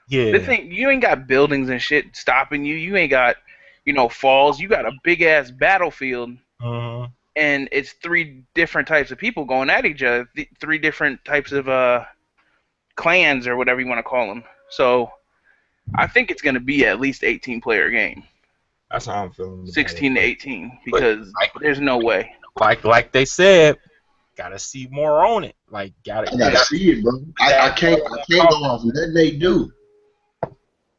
Yeah. You ain't got buildings and shit stopping you. You ain't got, falls. You got a big-ass battlefield, and it's 3 different types of people going at each other, 3 different types of clans or whatever you want to call them. So I think it's going to be at least 18-player game. That's how I'm feeling. 16 to 18, because there's no way. Like they said, gotta see more on it. Like, I gotta see it, bro. I can't go off nothing they do.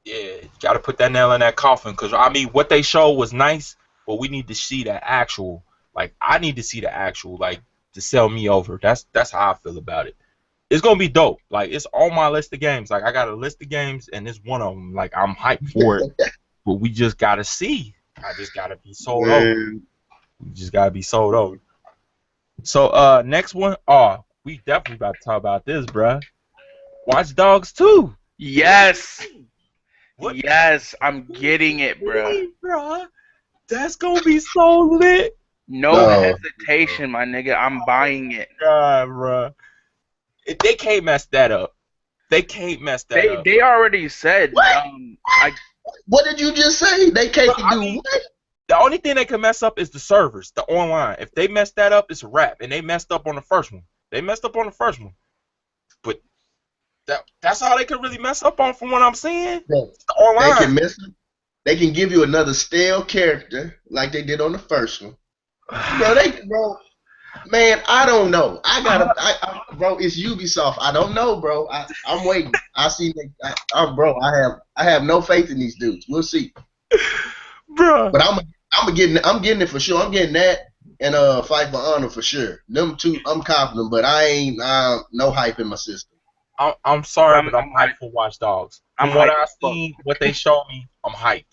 Yeah, gotta put that nail in that coffin. Cause I mean, what they showed was nice, but we need to see the actual. Like, I need to see the actual. Like, to sell me over. That's how I feel about it. It's gonna be dope. Like, it's on my list of games. Like, I got a list of games, and it's one of them. Like, I'm hyped for it, but we just gotta see. I just gotta be sold over. We just gotta be sold over. So, next one. Oh, we definitely about to talk about this, bruh. Watch Dogs 2. Yes. What? Yes, I'm getting it, bruh. That's gonna be so lit. No hesitation, my nigga. I'm buying it. God, bruh. They can't mess that up. They can't mess that up. They already said. What? What did you just say? They can't do what? The only thing they can mess up is the servers, the online. If they mess that up, it's a wrap. And they messed up on the first one. But that's all they can really mess up on, from what I'm seeing. Bro, the online. They can mess up. They can give you another stale character like they did on the first one. Bro, man, I don't know. Bro, it's Ubisoft. I don't know, bro. I'm waiting. I have no faith in these dudes. We'll see, bro. But I'm getting it for sure. I'm getting that and Fight for Honor for sure. Them two, I'm confident, but I ain't no hype in my system. I'm sorry, but I'm hyped for Watch Dogs. From what I've seen, what they showed me, I'm hyped.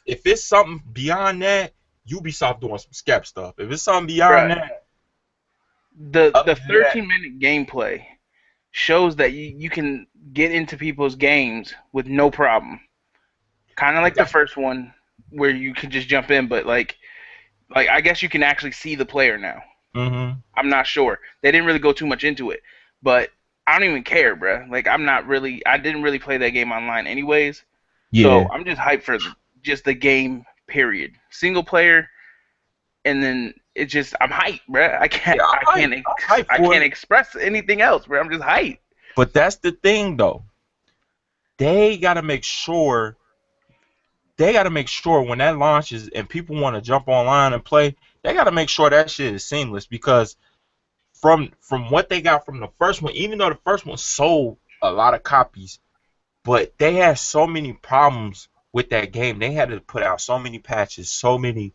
If it's something beyond that, Ubisoft doing some scap stuff. If it's something beyond that, the 13-minute gameplay shows that you can get into people's games with no problem. Kind of like the first one, where you can just jump in, but like I guess you can actually see the player now. Mm-hmm. I'm not sure. They didn't really go too much into it, but I don't even care, bruh. Like, I didn't really play that game online anyways. Yeah. So I'm just hyped for just the game, period. Single player, and then it just, I'm hyped, bruh. I can't express anything else, bruh. I'm just hyped. But that's the thing, though. They gotta make sure when that launches and people want to jump online and play, they gotta make sure that shit is seamless, because from what they got from the first one, even though the first one sold a lot of copies, but they had so many problems with that game. They had to put out so many patches, so many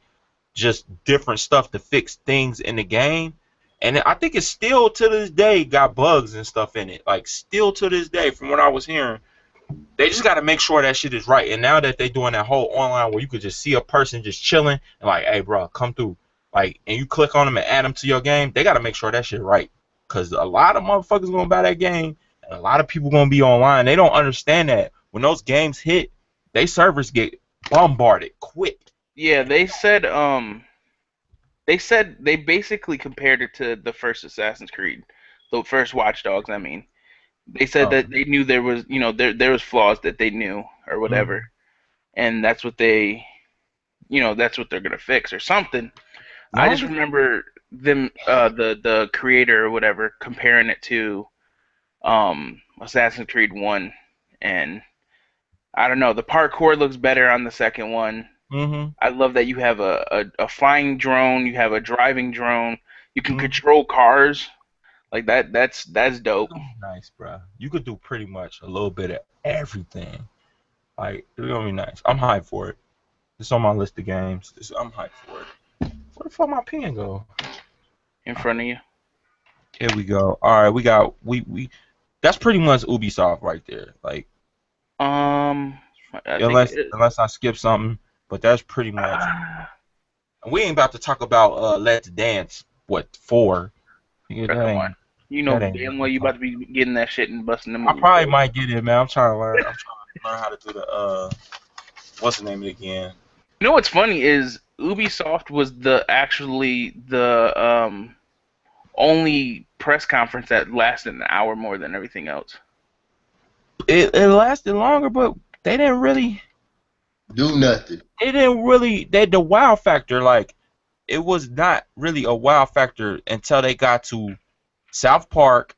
just different stuff to fix things in the game. And I think it's still to this day got bugs and stuff in it. Like, still to this day, from what I was hearing, they just got to make sure that shit is right. And now that they're doing that whole online where you could just see a person just chilling and like, hey, bro, come through. Like, and you click on them and add them to your game, they got to make sure that shit right. Because a lot of motherfuckers going to buy that game, and a lot of people going to be online. They don't understand that. When those games hit, they servers get bombarded quick. Yeah, they said they basically compared it to the first Assassin's Creed, the first Watch Dogs, I mean. They said that they knew there was, there was flaws that they knew or whatever. Mm-hmm. And that's what that's what they're going to fix or something. I just remember them, the creator or whatever, comparing it to Assassin's Creed 1, and I don't know, the parkour looks better on the second one. Mm-hmm. I love that you have a flying drone, you have a driving drone, you can control cars. Like that's dope. Nice, bro. You could do pretty much a little bit of everything. Like, it's gonna be nice. I'm hyped for it. It's on my list of games. I'm hyped for it. Where the fuck my pen go? In front of you. Here we go. All right, we that's pretty much Ubisoft right there. Like, unless I skip something, but that's pretty much. We ain't about to talk about Let's Dance. What 4? You know damn well you about to be getting that shit and busting them. I probably might get it, man. I'm trying to learn how to do the what's the name of it again? You know what's funny is Ubisoft was the only press conference that lasted an hour more than everything else. It lasted longer, but they didn't really do nothing. The wow factor, like, it was not really a wow factor until they got to South Park.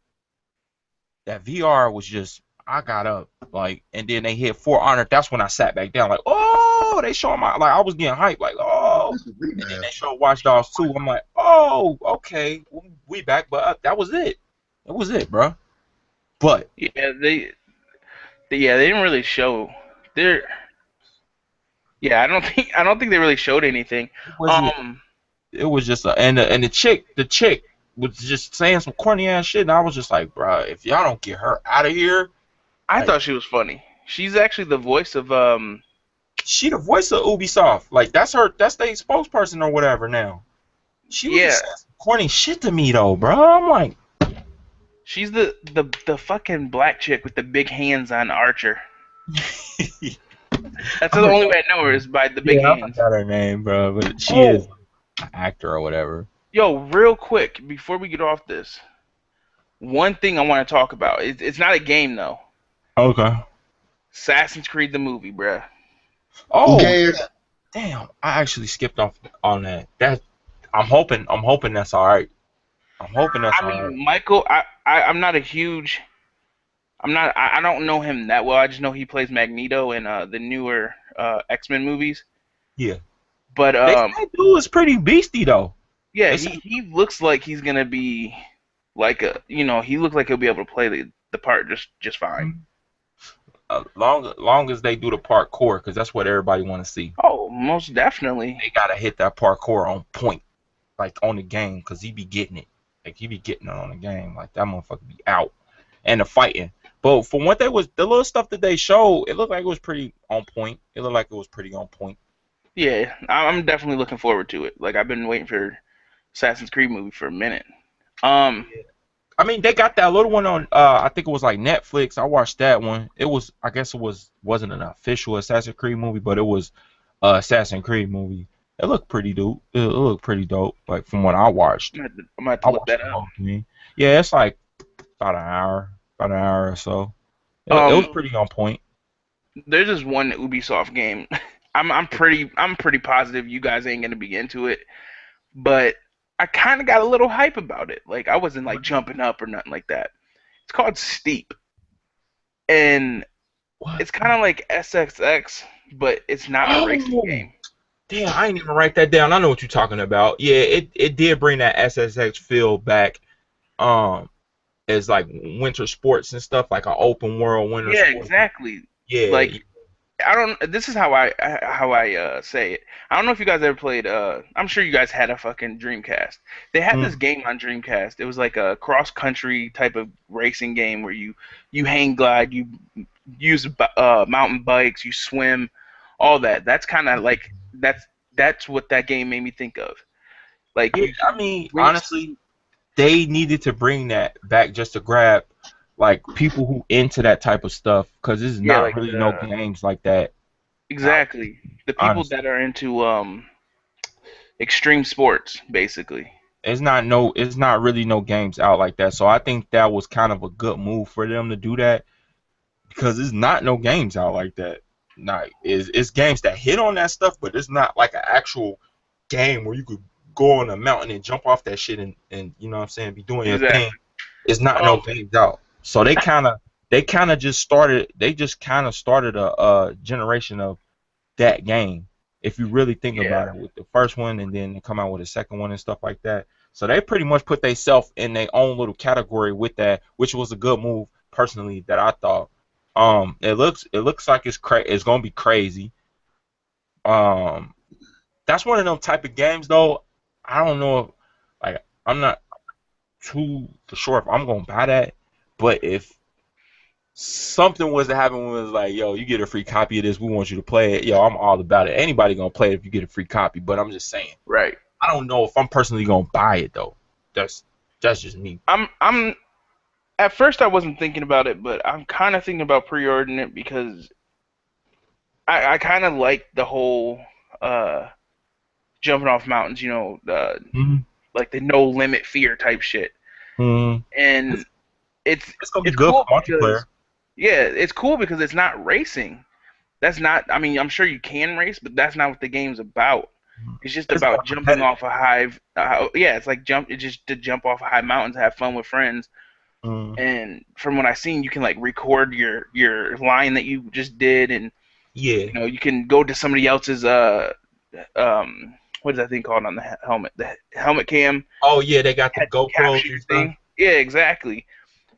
That VR was just, I got up, like, and then they hit For Honor. That's when I sat back down, like, oh, they showing my, like, I was getting hyped, like, oh, and then they showed Watch Dogs 2. I'm like, oh, okay, we back, but that was it. That was it, bro. But they didn't really show their. Yeah, I don't think they really showed anything. it was just and the chick was just saying some corny ass shit, and I was just like, bro, if y'all don't get her out of here, I like, thought she was funny. She's actually the voice of she the voice of Ubisoft. Like that's their spokesperson or whatever now. She was yeah. just saying some corny shit to me though, bro. I'm like, She's the fucking black chick with the big hands on Archer. That's the only way I know her is by the big yeah, I hands. forgot her name, bro, but she is an actor or whatever. Yo, real quick before we get off this, one thing I want to talk about. It's not a game though. Okay. Assassin's Creed the movie, bruh. Oh, Who cares? damn! I actually skipped off on that. I'm hoping that's all right. I'm hoping that's I all right. mean, Michael, I'm not a huge. I don't know him that well. I just know he plays Magneto in the newer X-Men movies. Yeah. But That dude is pretty beastie though. yeah, They said- he looks like he's gonna be like he looks like he'll be able to play the part just fine. long as they do the parkour, because that's what everybody want to see. Oh, most definitely. They gotta hit that parkour on point, like on the game, because he be getting it. Like he be getting it on the game. Like that motherfucker be out. And the fighting. But from what they was, the little stuff that they showed, it looked like it was pretty on point. It looked like it was pretty on point. Yeah, I'm definitely looking forward to it. Like I've been waiting for Assassin's Creed movie for a minute. I mean, they got that little one on. I think it was like Netflix. I watched that one. It was, I guess it wasn't an official Assassin's Creed movie, but it was Assassin's Creed movie. It looked pretty dope. It looked pretty dope. Like from what I watched. I'm gonna have to look that up. Yeah, it's like about an hour or so. It was pretty on point. There's this one Ubisoft game. I'm pretty positive you guys ain't gonna be into it, but I kind of got a little hype about it. Like I wasn't like jumping up or nothing like that. It's called Steep, and it's kind of like SXX, but it's not a racing game. Damn, I ain't even write that down. I know what you're talking about. Yeah, it did bring that SSX feel back. As like winter sports and stuff, like an open world winter. Yeah, sport. exactly. Yeah. Like I don't. This is how I say it. I don't know if you guys ever played. I'm sure you guys had a fucking Dreamcast. They had this game on Dreamcast. It was like a cross country type of racing game where you hang glide, you use mountain bikes, you swim, all that. That's kind of like that's what that game made me think of. Like, yeah, I mean, honestly, they needed to bring that back just to grab like people who into that type of stuff, because this is not like really no games like that. Exactly. The people Honestly. that are into extreme sports, basically. It's not really no games out like that. So I think that was kind of a good move for them to do that, because it's not no games out like that. Like it's games that hit on that stuff, but it's not like an actual game where you could go on a mountain and jump off that shit and you know what I'm saying, be doing your thing. It's not no games out. So they kind of just started a generation of that game, if you really think about it, with the first one, and then they come out with a second one and stuff like that. So they pretty much put themselves in their own little category with that, which was a good move personally that I thought. It looks like it's gonna be crazy. That's one of them type of games though. I don't know if, like, I'm not too for sure if I'm gonna buy that, but if something was to happen where it was like, yo, you get a free copy of this, we want you to play it, yo, I'm all about it. Anybody gonna play it if you get a free copy, but I'm just saying. Right. I don't know if I'm personally gonna buy it though. That's just me. I'm at first I wasn't thinking about it, but I'm kind of thinking about pre-ordering it because I kind of like the whole jumping off mountains, you know, like the no limit fear type shit. And it's gonna be good cool for multiplayer. Yeah, it's cool because it's not racing. That's not. I mean, I'm sure you can race, but that's not what the game's about. It's just about jumping off a high. Yeah, it's like it's just to jump off a high mountain to have fun with friends. And from what I've seen, you can like record your line that you just did, and you know, you can go to somebody else's what is that thing called on the helmet? The helmet cam. Oh yeah, they got the GoPro thing. Yeah, exactly.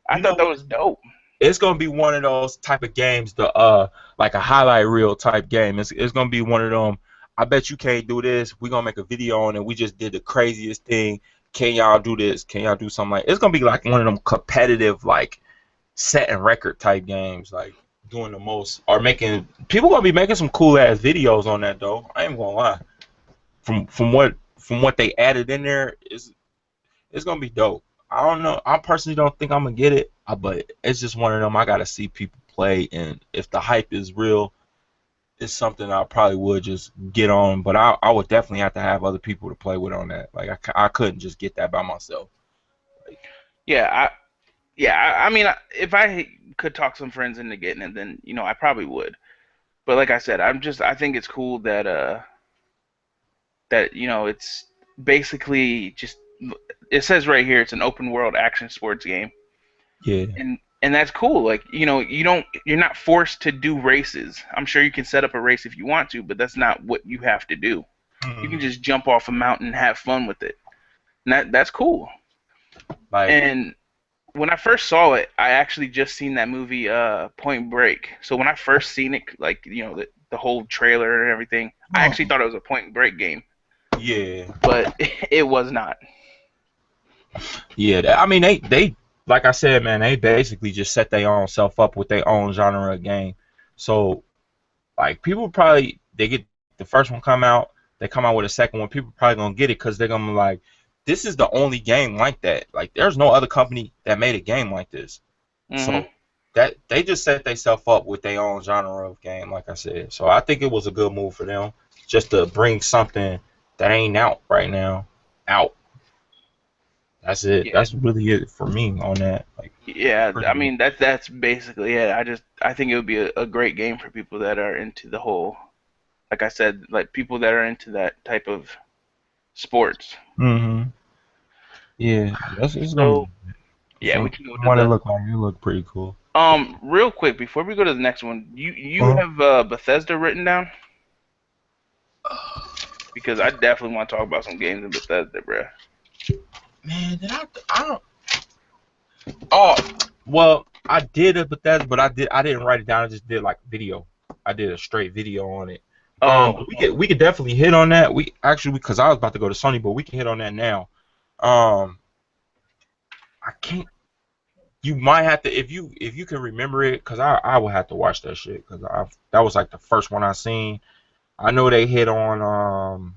I thought that was dope. It's gonna be one of those type of games, like a highlight reel type game. It's gonna be one of them. I bet you can't do this. We're gonna make a video on it. We just did the craziest thing. Can y'all do this? Can y'all do something like it's gonna be like one of them competitive like setting record type games, like doing the most or making people gonna be making some cool ass videos on that though. I ain't gonna lie. From what they added in there is it's gonna be dope. I don't know. I personally don't think I'm gonna get it, but it's just one of them. I gotta see people play, and if the hype is real, it's something I probably would just get on. But I would definitely have to have other people to play with on that. Like I couldn't just get that by myself. Like, Yeah, I mean, if I could talk some friends into getting it, then I probably would. But like I said, I think it's cool that it's basically just it says right here it's an open world action sports game. yeah. And that's cool. Like, you're not forced to do races. I'm sure you can set up a race if you want to, but that's not what you have to do. You can just jump off a mountain and have fun with it. And that's cool. Like, And when I first saw it, I actually just seen that movie Point Break. So when I first seen it, like, the whole trailer and everything, I actually thought it was a Point Break game. yeah. But it was not. Yeah, I mean they like I said, man, they basically just set their own self up with their own genre of game. So like people probably they get the first one come out, they come out with a second one, people probably gonna get it because they're gonna be like, this is the only game like that. Like there's no other company that made a game like this. So that they just set themselves up with their own genre of game, like I said. So I think it was a good move for them just to bring something that ain't out right now out. That's it. Yeah. That's really it for me on that. Like, Yeah, I mean that's basically it. I think it would be a great game for people that are into the whole, like I said, like people that are into that type of sports. yeah, that's it's gonna So be yeah, we from can go to what it the looked like. It looked pretty cool. real quick before we go to the next one. You Uh-huh. have Bethesda written down? Because I definitely want to talk about some games in Bethesda, bro. Man, did I don't. Oh, well, I did it, but I didn't write it down. I just did like video. I did a straight video on it. Oh, We could definitely hit on that. We actually because I was about to go to Sony, but we can hit on that now. I can't. You might have to if you can remember it, cause I will have to watch that shit, cause that was like the first one I seen. I know they hit on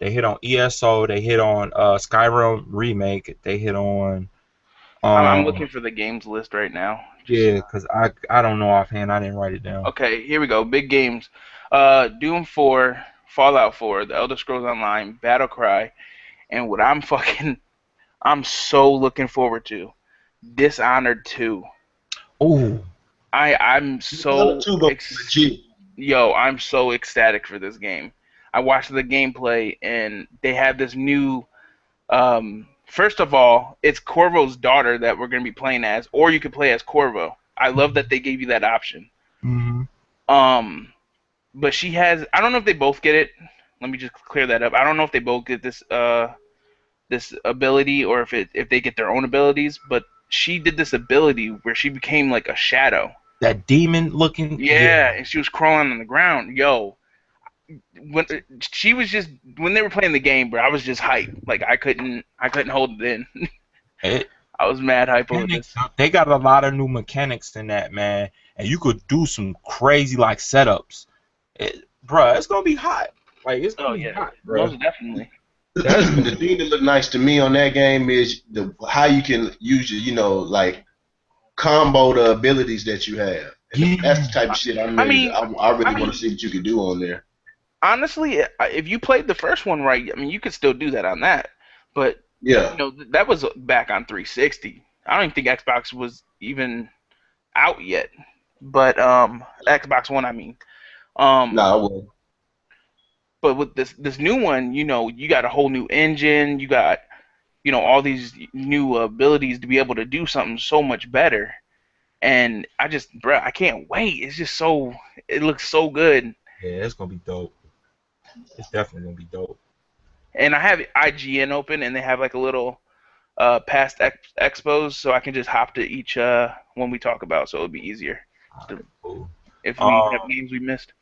ESO, they hit on Skyrim remake, they hit on I'm looking for the games list right now. yeah, cause I don't know offhand, I didn't write it down. Okay, here we go. Big games. Doom 4, Fallout 4, The Elder Scrolls Online, Battlecry, and what I'm so looking forward to, Dishonored 2. Oh, I'm so I'm so ecstatic for this game. I watched the gameplay and they have this new first of all, it's Corvo's daughter that we're going to be playing as, or you could play as Corvo. I love that they gave you that option. But she has, I don't know if they both get it. Let me just clear that up. I don't know if they both get this ability or if they get their own abilities, but she did this ability where she became like a shadow. that demon looking. Yeah, and she was crawling on the ground. Yo, when when they were playing the game, bro, I was just hyped. Like I couldn't hold it in. It, I was mad hype over this. they got a lot of new mechanics in that, man, and you could do some crazy like setups. Bruh, it's gonna be hot. Like it's gonna be hot, bro. Most definitely. The thing that looked nice to me on that game is how you can use like combo the abilities that you have. And that's the type of shit I really want to see what you could do on there. Honestly, if you played the first one right, I mean, you could still do that on that. But yeah, that was back on 360. I don't even think Xbox was even out yet. But Xbox One, I mean. I would. But with this new one, you got a whole new engine. You got all these new abilities to be able to do something so much better. And I can't wait. It's just it looks so good. Yeah, it's gonna be dope. It's definitely gonna be dope. And I have IGN open, and they have like a little past expos, so I can just hop to each one we talk about, so it'll be easier Cool. if we have games we missed.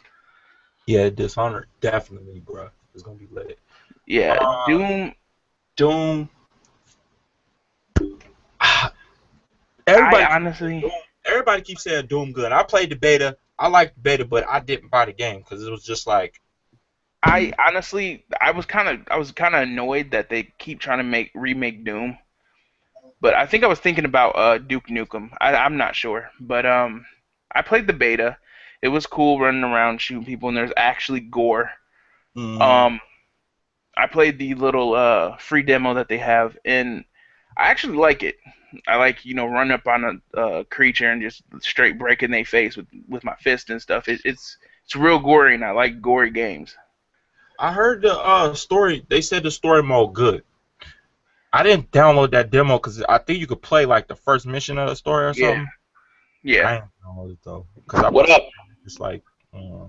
Yeah, Dishonored definitely, bro. It's gonna be lit. Yeah, Uh, Doom. Doom. I Everybody keeps saying honestly, Doom. Everybody keeps saying Doom good. I played the beta. I liked the beta, but I didn't buy the game because it was just like, I was kind of annoyed that they keep trying to remake Doom. But I think I was thinking about Duke Nukem. I'm not sure, but I played the beta. It was cool running around shooting people, and there's actually gore. mm, Um, I played the little free demo that they have, and I actually like it. I like run up on a creature and just straight breaking their face with my fist and stuff. It's real gory, and I like gory games. I heard the story. They said the story mode good. I didn't download that demo because I think you could play like the first mission of the story or Yeah, something. yeah. I ain't downloaded it though because I What played up? just like uh,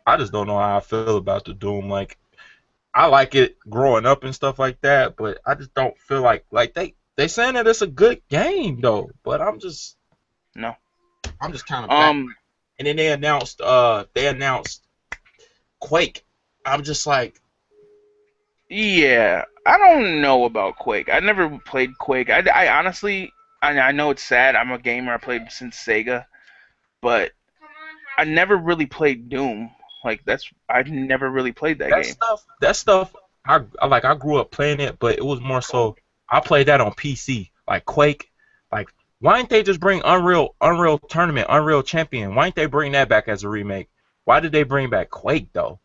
I just don't know how I feel about the Doom. Like I like it growing up and stuff like that, but I just don't feel like they saying that it's a good game though. But No. I'm just kind of back. Um. And then they announced Quake. I'm just like Yeah, I don't know about Quake. I never played Quake. I honestly, I know it's sad. I'm a gamer. I played since Sega, but I never really played Doom. I never really played that that game. stuff. That stuff. I grew up playing it, but it was more so I played that on PC. Like Quake. Like why didn't they just bring Unreal Tournament, Unreal Champion? Why didn't they bring that back as a remake? Why did they bring back Quake though?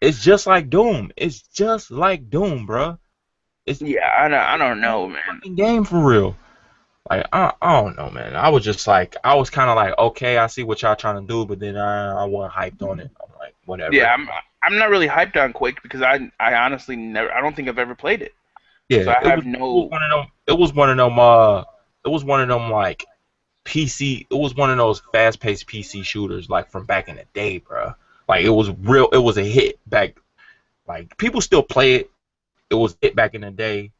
It's just like Doom. It's just like Doom, bro. It's Yeah, I don't a know, man. fucking game for real. Like I don't know, man. I was just like I was kind of like okay, I see what y'all trying to do, but then I wasn't hyped on it. I'm like Yeah, whatever. I'm not really hyped on Quake because I honestly never. I don't think I've ever played it, so Yeah, I have it was no. one of them. It was one of them. It was one of them like PC. It was one of those fast-paced PC shooters like from back in the day, bro. Like it was real. It was a hit back. Like people still play it. It was hit back in the day.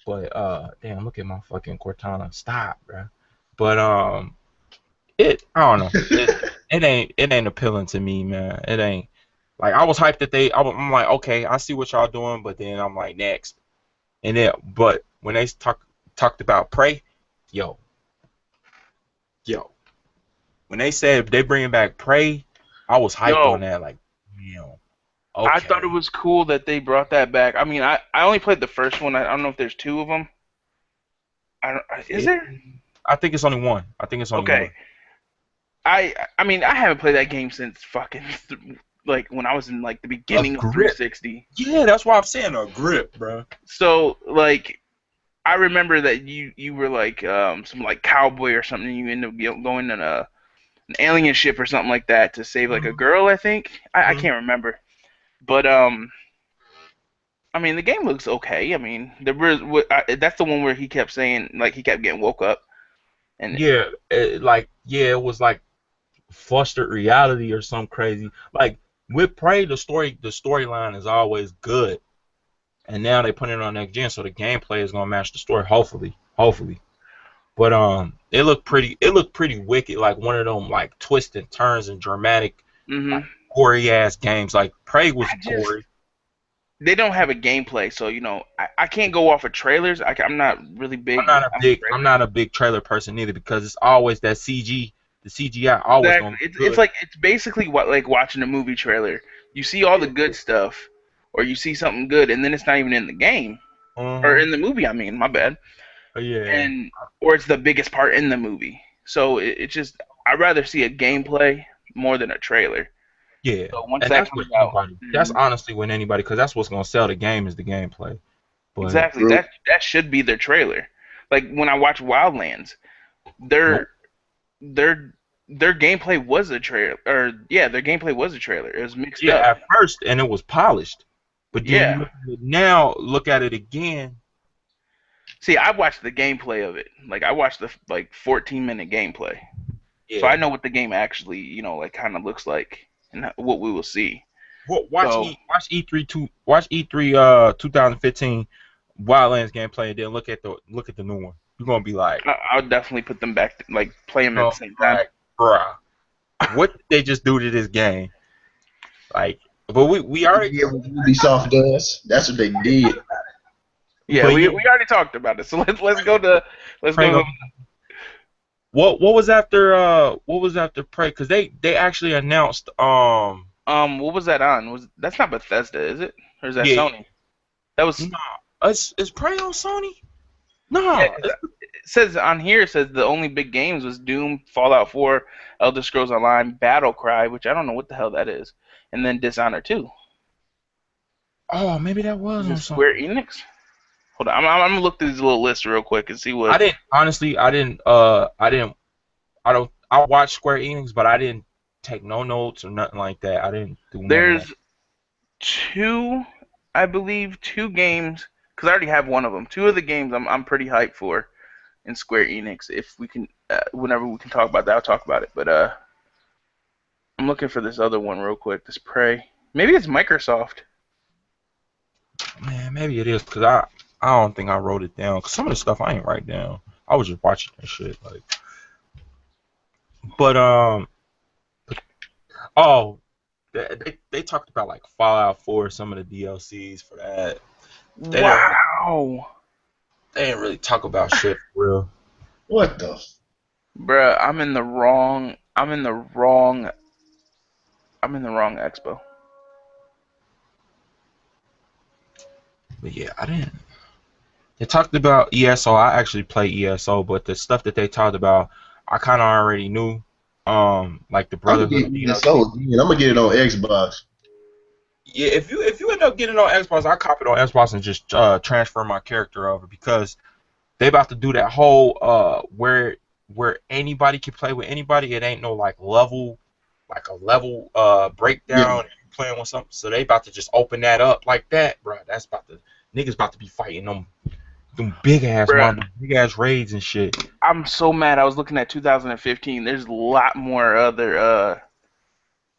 But damn, look at my fucking Cortana. Stop, bro. But I don't know. It ain't appealing to me, man. It ain't like I was hyped that I'm like, okay, I see what y'all doing, but then I'm like next. But when they talked about Prey, yo, yo, when they said they bringing back Prey, I was hyped on Yo, that. Like, you know, I thought it okay. was cool that they brought that back. I mean, I only played the first one. I don't know if there's two of them. Is It, there? I think it's only one. I think it's only Okay. one. I mean, I haven't played that game since fucking like when I was in like the A beginning of grip. 360. Yeah, that's why I'm saying a grip, bro. So like I remember that you were like some like cowboy or something. And you end up going on an alien ship or something like that to save like a girl. I think I Mm-hmm. can't remember, but I mean the game looks okay. I mean that's the one where he kept saying like he kept getting woke up and Yeah, it was like fostered reality or some crazy. Like with Prey, the storyline is always good, and now they put it on next gen, so the gameplay is gonna match the story. Hopefully. But it looked pretty wicked, like one of them like twists and turns and dramatic, like hmm gory ass games. Like Prey was I just gory. they don't have a gameplay, so I can't go off of trailers. I'm not really big on I'm trailers. not a big trailer person either because it's always that CG. The CGI always Exactly. gonna It's look it's good. like it's basically what like watching a movie trailer. You see all the good stuff, or you see something good, and then it's not even in the game or Uh-huh. in the movie. I mean, my bad. Yeah. And or it's the biggest part in the movie. So it's just I'd rather see a gameplay more than a trailer. Yeah, So once and that that's what comes out, anybody. That's honestly what anybody, because that's what's gonna sell the game is the gameplay. But exactly True. that should be their trailer. Like when I watch Wildlands, their nope. their their gameplay was a trailer, or yeah, their gameplay was a trailer. It was mixed Yeah, up. at first, and it was polished, but then you Yeah. look at it now, look at it again. See, I watched the gameplay of it. Like I watched the like 14-minute gameplay, so I Yeah. know what the game actually like kind of looks like and what we will see. So Watch E3 2015 Wildlands gameplay, and then look at the new one. You're gonna be like, I'll definitely put them back, like play them at the oh, same time. like, bruh. What did they just do to this game? Like, but we already. Yeah, what Ubisoft does. That's what they did. Yeah, But we yeah, we already talked about it. So let's go to let's Prey go. what was after Prey? Because they actually announced What was that on? Was that's not Bethesda, is it? Or is that yeah, Sony? That was nah, is Prey on Sony? yeah. No, 'Cause it says on here it says the only big games was Doom, Fallout 4, Elder Scrolls Online, Battle Cry, which I don't know what the hell that is, and then Dishonored 2. oh maybe that was Is it on Square Sony. Enix? Hold on, I'm gonna look through these little lists real quick and see I what. didn't honestly. I don't. I watched Square Enix, but I didn't take no notes or nothing like that. I didn't do none of that. There's two, I believe, two games because I already have one of them. Two of the games I'm pretty hyped for in Square Enix. If we can, whenever we can talk about that, I'll talk about it. But I'm looking for this other one real quick. This Prey. Maybe it's Microsoft. Man, maybe it is because I don't think I wrote it down. Cause some of the stuff I ain't write down. I was just watching that shit. Like, but oh, they talked about like Fallout 4, some of the DLCs for that. They didn't really, Wow, they didn't really talk about shit for real. What the? bruh, I'm in the wrong. I'm in the wrong. I'm in the wrong expo. But yeah, I didn't. They talked about ESO. I actually play ESO, but the stuff that they talked about, I kind of already knew. Like the I'm gonna get Brotherhood DLC. ESO again. I'm gonna get it on Xbox. Yeah, if you end up getting on Xbox, I cop it on Xbox and just transfer my character over because they about to do that whole where anybody can play with anybody. It ain't no like a level Yeah, breakdown if you playing with something. So they about to just open that up like that, bro. That's about to niggas about to be fighting them big ass Bruh, mama, big ass raids and shit. I'm so mad. I was looking at 2015. There's a lot more other.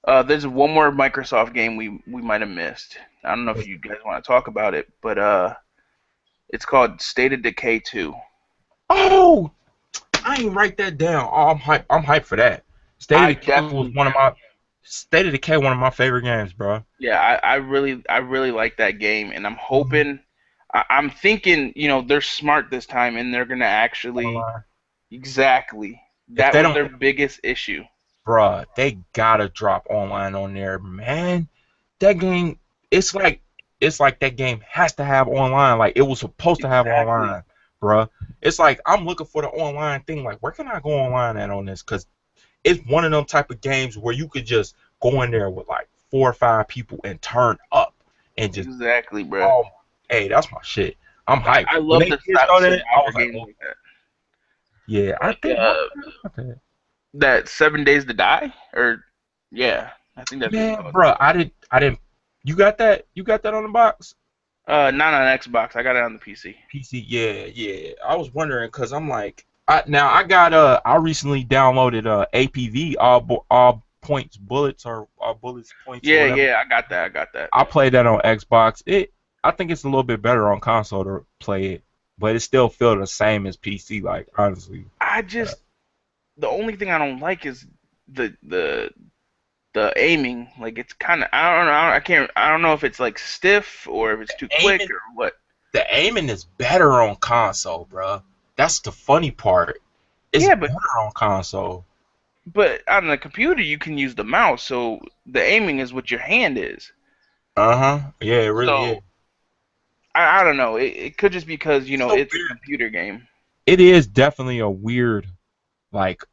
There's one more Microsoft game we might have missed. I don't know if you guys want to talk about it, but it's called State of Decay 2. Oh, I ain't write that down. Oh, I'm hype. I'm hyped for that. I definitely State of Decay one of my favorite games, bro. Yeah, I really like that game, and I'm hoping, I'm thinking, they're smart this time, and they're gonna actually Online. exactly. If That they was don't, their biggest issue. bruh, they gotta drop online on there, man. That game, it's like that game has to have online. Like it was supposed to have Exactly. online, bruh. It's like I'm looking for the online thing. Like where can I go online at on this? Cause it's one of them type of games where you could just go in there with like 4 or 5 people and turn up and just Exactly, bro. oh, hey, that's my shit. I'm hyped. I When love they the did show that, I survivor was like, games oh, like that. yeah. I Like think what was that? that 7 Days to Die, or yeah, I think that's what it's Man, called. bro, I didn't. You got that? You got that on the box? Not on Xbox. I got it on the PC. PC? Yeah, yeah. I was wondering because I'm like, I recently downloaded APV all points bullets or all bullets points or Yeah, whatever. yeah, I got that. I got that. I played that on Xbox. I think it's a little bit better on console to play it, but it still feels the same as PC. Like honestly, I uh, just the only thing I don't like is the aiming. Like it's kind of I don't know. I can't. I don't know if it's like stiff or if it's too quick aiming or what. the aiming is better on console, bro. That's the funny part. It's Yeah, but better on console. on the computer you can use the mouse, so the aiming is what your hand is. Uh-huh. Yeah, it really is. So I don't know. It could just because It's a it's a weird. computer game. It is definitely a weird, like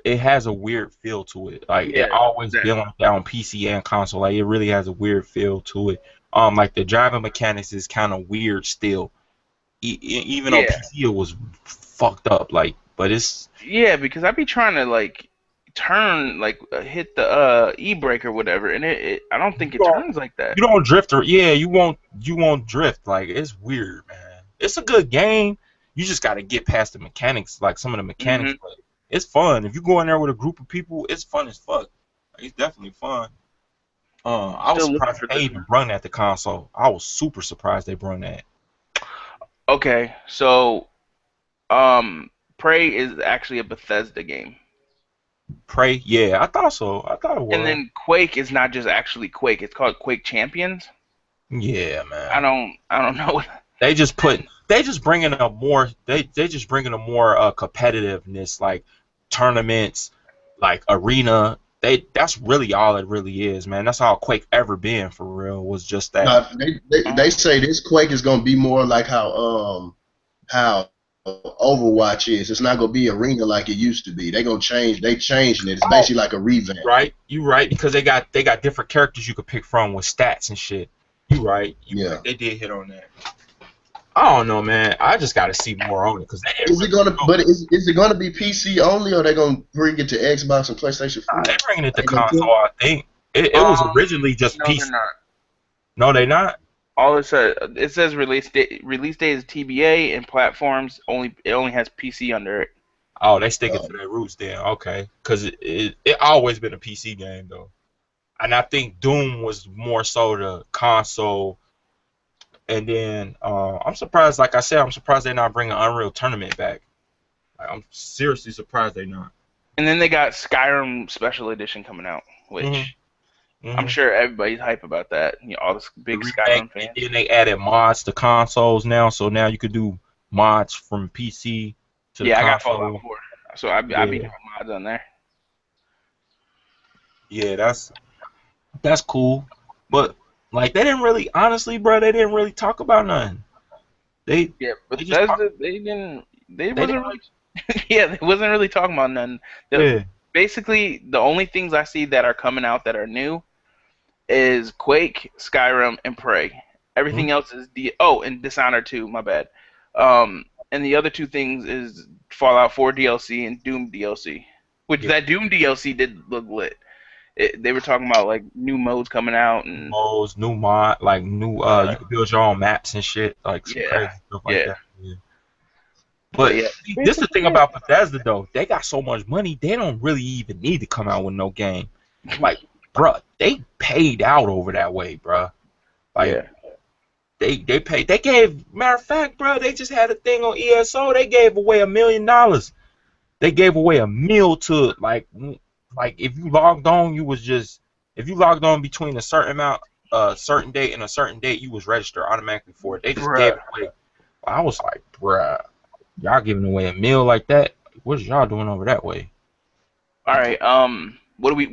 it has a weird feel to it. Like it Yeah, always that been like that on PC and console. Like it really has a weird feel to it. Like the driving mechanics is kind of weird still. Even on yeah PC it was fucked up. Like, but it's yeah because I'd be trying to like turn like hit the e brake or whatever, and I don't think it turns like that. you don't drift or yeah, you won't drift. Like it's weird, man. It's a good game. You just got to get past the mechanics, like some of the mechanics. Hmm. But it's fun if you go in there with a group of people. It's fun as fuck. Like, it's definitely fun. I was Still looking surprised for they this even one. brung that to console. I was super surprised they brung that. Okay, so Prey is actually a Bethesda game. Prey, yeah, I thought so. I thought it And was. then Quake is not just actually Quake; it's called Quake Champions. Yeah, I man. don't know. They just bringing a more they just bringing a more competitiveness, like tournaments, like arena. That's really all it really is, man. That's all Quake ever been for real, was just that. Now, they say this Quake is gonna be more like how Overwatch is. It's not gonna be arena like it used to be. They gonna change. They changing it. It's Oh, basically like a revamp. right, you right, because they got different characters you could pick from with stats and shit. You right, you right. Yeah. They did hit on that. I don't know, man. I just got to see more on it because they didn't Is it really gonna? show. But is it gonna be PC only, or they gonna bring it to Xbox and PlayStation Nah, 4? they bringing it to They gonna console. I think it was originally just No, they're PC. not. No, they not. All it says release date is TBA, and platforms only has PC under it. Oh, they sticking Oh, to their roots then. Okay, because it always been a PC game though, and I think Doom was more so the console. And then I'm surprised. Like I said, I'm surprised they're not bringing Unreal Tournament back. Like, I'm seriously surprised they're not. And then they got Skyrim Special Edition coming out, which I'm Hmm. sure everybody's hype about that. You know, all the The big remake, Skyrim and fans. then they added mods to consoles now, so now you could do mods from PC to the Yeah, I got Fallout console. 4, so I be Yeah, doing mods on there. yeah, that's cool. But like they didn't really, honestly, bro, they didn't really talk about nothing. They Yeah, they just talk. Bethesda they They didn't wasn't really. really yeah, they wasn't really talking about nothing. Yeah. Basically the only things I see that are coming out that are new is Quake, Skyrim, and Prey. Mhm. Everything else is and Dishonored 2, my bad. And the other two things is Fallout 4 DLC and Doom DLC. Which Yeah. that Doom DLC did look lit. They were talking about like new modes coming out New and modes, new mod, like new uh you can build your own maps and shit, like some yeah, crazy stuff like yeah. that. Yeah. But But yeah, see, this is the basically thing it. about Bethesda though. They got so much money, they don't really even need to come out with no game. Like, bruh, they paid out over that way, bruh. Like Yeah. they paid. They gave, matter of fact, bruh, they just had a thing on ESO. They gave away $1 million. They gave away a meal to like if you logged on, you was just if you logged on between a certain amount, a certain date and a certain date, you was registered automatically for it. They just gave Bruh. it away. I was like, bruh, y'all giving away a meal like that? What is y'all doing over that way? Alright, what are we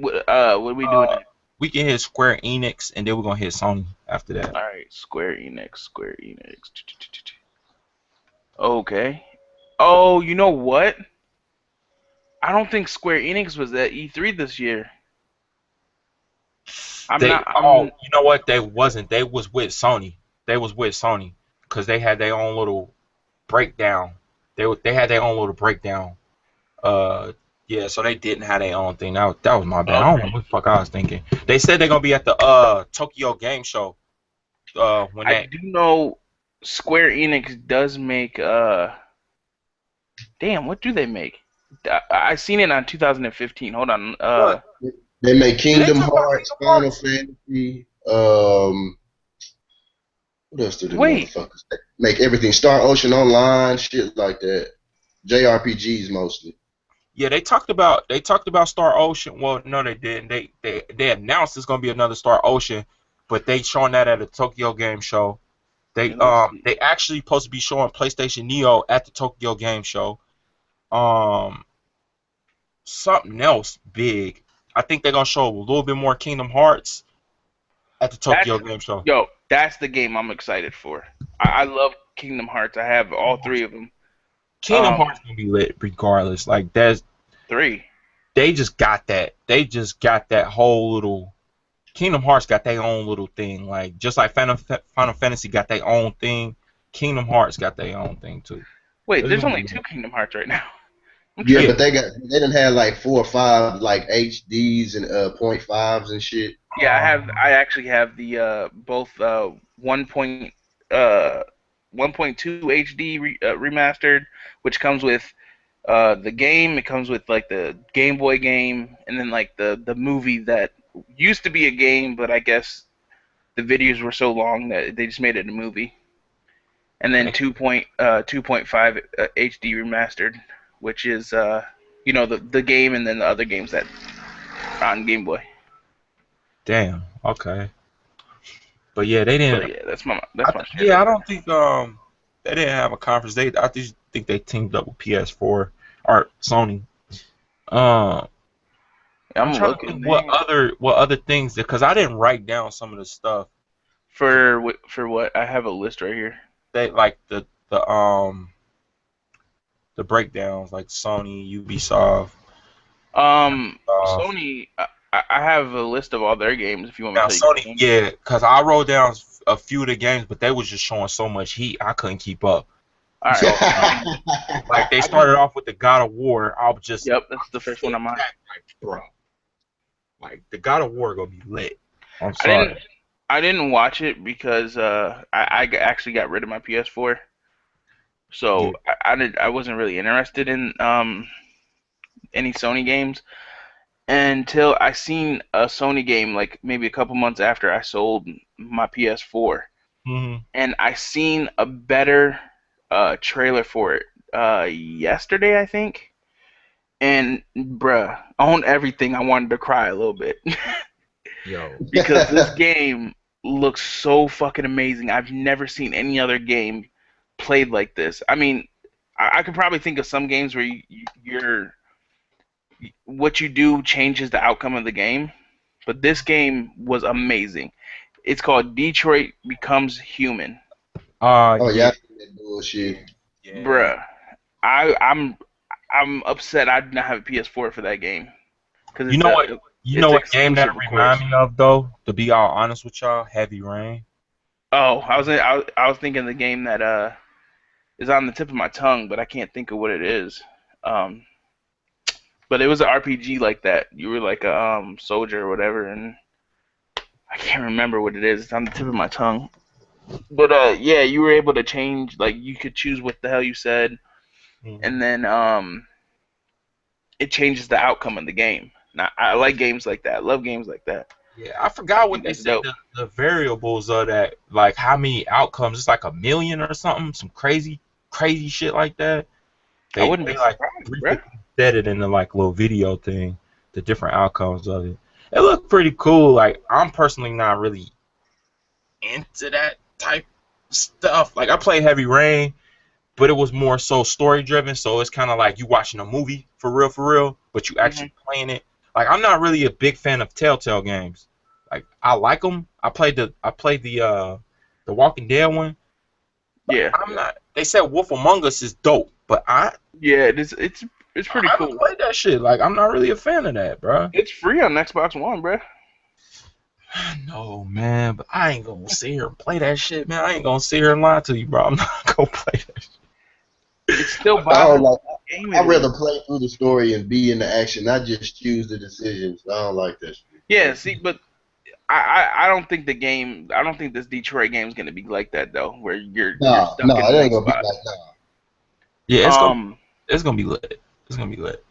doing Uh, next? we can hit Square Enix, and then we're gonna hit Sony after that. Alright, Square Enix, Square Enix. Okay. Oh, you know what? I don't think Square Enix was at E3 this year. I'm They not. oh, I'm. you know what? They wasn't. They was with Sony. They was with Sony because they had their own little breakdown. They had their own little breakdown. Uh, yeah, so they didn't have their own thing. That was my bad. I don't know Okay. what the fuck I was thinking. They said they're gonna be at the Tokyo Game Show. When I that do know Square Enix does make. Damn, what do they make? I seen it on 2015. Hold on. what they make did they Kingdom talk about Hearts, Kingdom Final Hearts? Fantasy. What else do the Wait. motherfuckers make? Everything. Star Ocean Online, shit like that. JRPGs mostly. Yeah, they talked about Star Ocean. Well, no, they didn't. They announced it's gonna be another Star Ocean, but they showing that at a Tokyo Game Show. They Yeah, let's see. they actually supposed to be showing PlayStation Neo at the Tokyo Game Show. Um, something else big. I think they're gonna show a little bit more Kingdom Hearts at the That's Tokyo Game Show. that's the game I'm excited for. I love Kingdom Hearts. I have all three of them. Kingdom Um, Hearts gonna be lit regardless. Like that's three. they just got that. They just got that whole little. Kingdom Hearts got their own little thing. Like just like Final Fantasy got their own thing. Kingdom Hearts got their own thing too. Wait, It's there's gonna only be two lit. Kingdom Hearts right now. I'm Yeah, Yeah, but tripping. they didn't have like 4 or 5 like HDs and point fives and shit. Yeah, I actually have the both 1. Uh 1.2 HD remastered, which comes with the game. It comes with like the Game Boy game, and then like the movie that used to be a game, but I guess the videos were so long that they just made it a movie. And then 2.5 HD remastered, which is You know, the game and then the other games that are on Game Boy. Damn. Okay. But yeah, they didn't. But yeah, that's my shit Yeah, right I there. don't think they didn't have a conference. I just think they teamed up with PS4 or Sony. Um, I'm I'm trying to looking, think man. what other things, because I didn't write down some of the stuff. For what? I have a list right here. They like the breakdowns, like Sony, Ubisoft. Sony. I have a list of all their games. If you want me Now to tell you Sony, the names. yeah, because I wrote down a few of the games, but they was just showing so much heat, I couldn't keep up. All So right. like they started off with the God of War. I was just, Yep, that's the first one I'm on. like, bro, like the God of War gonna be lit. I'm I didn't sorry. I didn't watch it because actually got rid of my PS4, Yeah. so I wasn't really interested in any Sony games until I seen a Sony game like maybe a couple months after I sold my PS4, Hmm. and I seen a better trailer for it yesterday, I think. And bruh, on everything, I wanted to cry a little bit Yo. because this game looks so fucking amazing. I've never seen any other game played like this. I mean, I could probably think of some games where you're what you do changes the outcome of the game, but this game was amazing. It's called Detroit Becomes Human. Oh Yeah, yeah, that bullshit. yeah. Bruh, I'm upset I did not have a PS4 for that game because You know what? You know it's what game that exclusive, of remind course. me of though? To be all honest with y'all, Heavy Rain. Oh, I was thinking the game that is on the tip of my tongue, but I can't think of what it is. Um, but it was an RPG like that. You were like a soldier or whatever, and I can't remember what it is. It's on the tip of my tongue. But yeah, you were able to change. Like you could choose what the hell you said, and Hmm. then it changes the outcome of the game. Now I like games like that. I love games like that. Yeah, I I forgot what think they that's said dope. the variables of that, like how many outcomes. It's like a million or something, some crazy shit like that. I They wouldn't be they like surprised, bruh. briefly said it in the like little video thing, the different outcomes of it. It looked pretty cool. Like I'm personally not really into that type of stuff. Like I played Heavy Rain, but it was more so story driven. So it's kind of like you watching a movie for real, but you Hmm. actually playing it. Like I'm not really a big fan of Telltale games. Like I like them. I played the Walking Dead one, but Yeah, I'm not. They said Wolf Among Us is dope, but yeah. It's pretty I haven't cool. played that shit. Like I'm not really a fan of that, bro. It's free on Xbox One, bruh. No, man, but I ain't gonna sit here and play that shit, man. I ain't gonna sit here and lie to you, bro. I'm not gonna play that shit. It still I bothers don't me like. what game I'd it is. rather play through the story and be in the action, not just choose the decisions. I don't like that shit. Yeah, see, but I don't think the game. I don't think this Detroit game is gonna be like that though, where you're No, stuck no, in it one ain't gonna be spot. like that. Yeah, Um, it's gonna be lit. It's gonna be lit.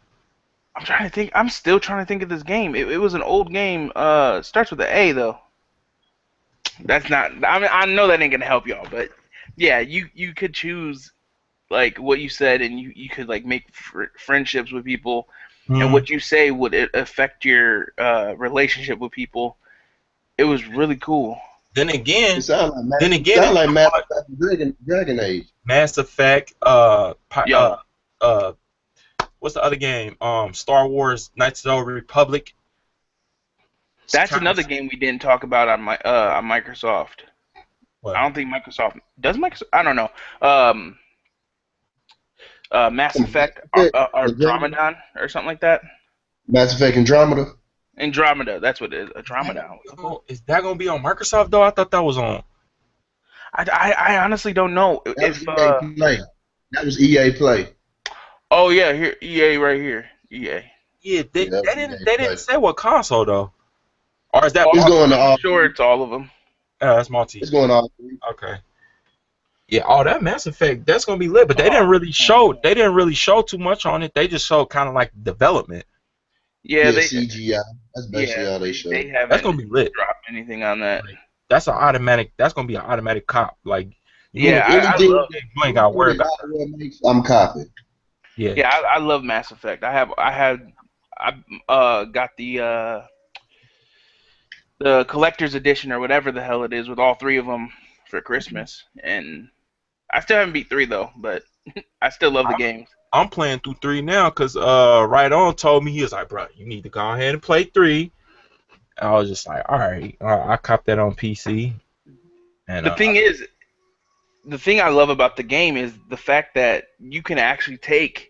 I'm trying to think. I'm still trying to think of this game. It was an old game. Starts with an A though. That's not. I mean, I know that ain't gonna help y'all, but yeah, you could choose like what you said, and you could like make friendships with people, and Hmm. what you say would affect your relationship with people. It was really cool. Then It again, sounds like then it again, sound if like you Mass want Effect and Dragon Age. Mass Effect, Yo, uh, what's the other game? Star Wars Knights of the Old Republic. It's that's kind of another game we didn't talk about on Microsoft. I what? don't think Microsoft does Microsoft. I don't know. Mass Mass Effect Effect, or Andromeda. Andromeda or something like that. Mass Effect Andromeda. Andromeda, that's what it is. Andromeda. Is that gonna be on Microsoft though? I thought that was on. I honestly don't know That was if EA Play. That was EA Play. oh yeah, here EA right here. EA. Yeah, Yeah, that was EA they Play. didn't say what console though. Or is that Oh, It's multi? going to I'm all sure three. it's all of them. That's multi. It's going to all three. Okay. Yeah, all that Mass Effect, that's gonna be lit. But Oh, man. they didn't really show too much on it. They just showed kind of like development. Yeah, Yeah, they CGI. That's basically yeah all they they showed. That's haven't gonna be lit. dropped anything on that. Like that's an automatic. That's gonna be an automatic cop. Like you Yeah, ain't Anything I love that you ain't got to worry that about. hardware makes, I'm copying. Yeah. Yeah, I love Mass Effect. I got the collector's edition or whatever the hell it is with all three of them for Christmas, and I still haven't beat 3 though, but I still love the games. I'm playing through 3 now because Right On told me, he was like, bro, you need to go ahead and play 3. I was just like, all right, I copped that on PC. And The thing is, the thing I love about the game is the fact that you can actually take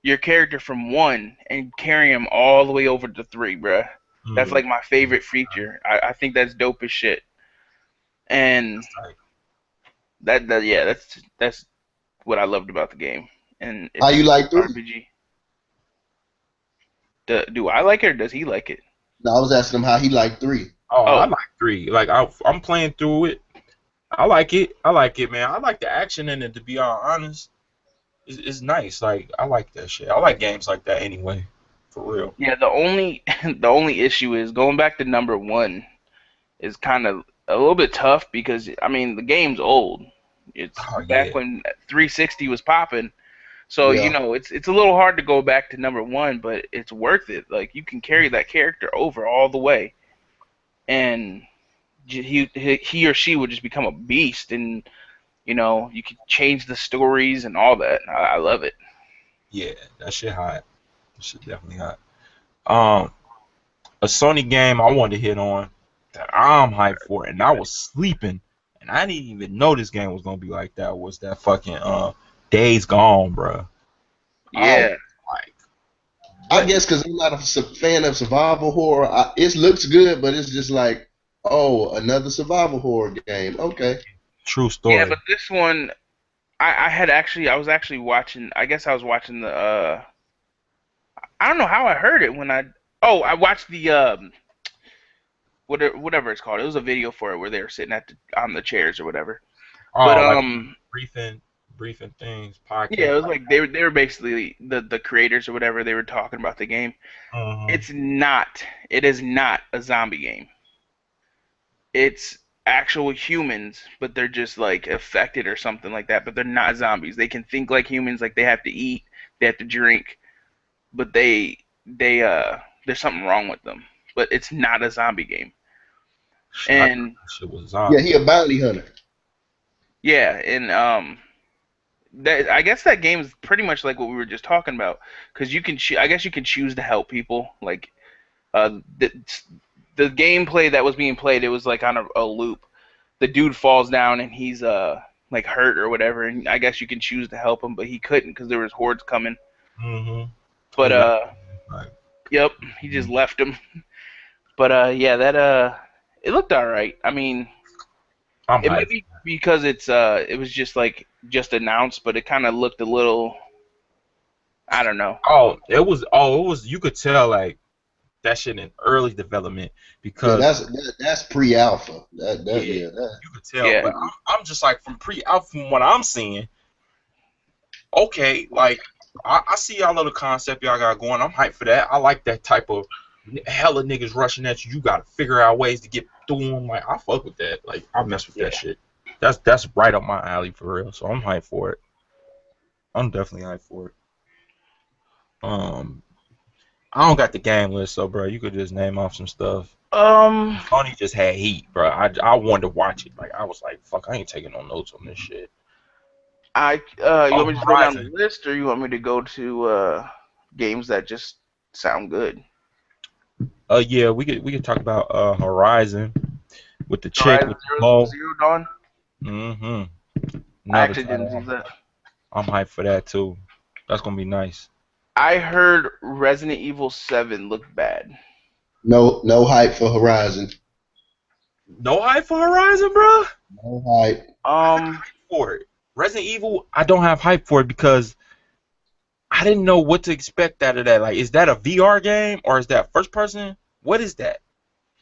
your character from 1 and carry him all the way over to 3, bruh. That's like my favorite feature. I think that's dope as shit. And yeah, that's what I loved about the game. And How you it's like 3? RPG. Do I like it or does he like it? No, I was asking him how he liked 3. Oh, I like 3. Like I'm playing through it. I like it. I like it, man. I like the action in it. To be all honest, it's nice. Like I like that shit. I like games like that anyway. For real. Yeah. The only the only issue is going back to number 1 is kind of a little bit tough because I mean the game's old. It's back when 360 was popping. So you know it's a little hard to go back to number 1, but it's worth it. Like you can carry that character over all the way, and he or she would just become a beast, and you know you could change the stories and all that. I love it. Yeah, that shit hot. That shit definitely hot. A Sony game I wanted to hit on that I'm hyped for, and I was sleeping, and I didn't even know this game was gonna be like that. Was that fucking Days Gone, bro? Yeah. I guess because I'm not a fan of survival horror. It looks good, but it's just like, oh, another survival horror game. Okay. True story. Yeah, but this one, I was actually watching. I guess I was watching the. I don't know how I heard it when I watched the whatever it's called. It was a video for it where they were sitting on the chairs or whatever. Oh, But like briefing things, podcast. yeah, it was like they were basically the creators or whatever. They were talking about the game. It is not a zombie game. It's actual humans, but they're just like affected or something like that. But they're not zombies. They can think like humans, like they have to eat, they have to drink, but there's something wrong with them. But it's not a zombie game. And shit was zombie. Yeah, he a bounty hunter. yeah, and I guess that game is pretty much like what we were just talking about, because you can I guess you can choose to help people. Like the gameplay that was being played, it was like on a loop. The dude falls down and he's like hurt or whatever, and I guess you can choose to help him, but he couldn't because there was hordes coming. But yep, he just left him. But yeah, that it looked alright. I mean, it might be because it was just announced, but it kind of looked a little, I don't know. It was you could tell like that shit in early development because that's pre-alpha. You could tell. Yeah. But I'm just like from pre-alpha, from what I'm seeing. Okay, like I see y'all little concept y'all got going. I'm hyped for that. I like that type of hella niggas rushing at you. You gotta figure out ways to get through them. Like I fuck with that. Like I mess with that shit. That's right up my alley for real. So I'm hyped for it. I'm definitely hyped for it. I don't got the game list, so bro, you could just name off some stuff. Tony just had heat, bro. I wanted to watch it. Like I was like, fuck, I ain't taking no notes on this shit. You want me to go down the list, or you want me to go to games that just sound good? Yeah, we could talk about Horizon with the chick with Zero Dawn. I actually didn't see that. I'm hyped for that too. That's gonna be nice. I heard Resident Evil 7 looked bad. No hype for Horizon. No hype for Horizon, bro. No hype. For it. Resident Evil, I don't have hype for it because I didn't know what to expect out of that. Like, is that a VR game or is that first person? What is that?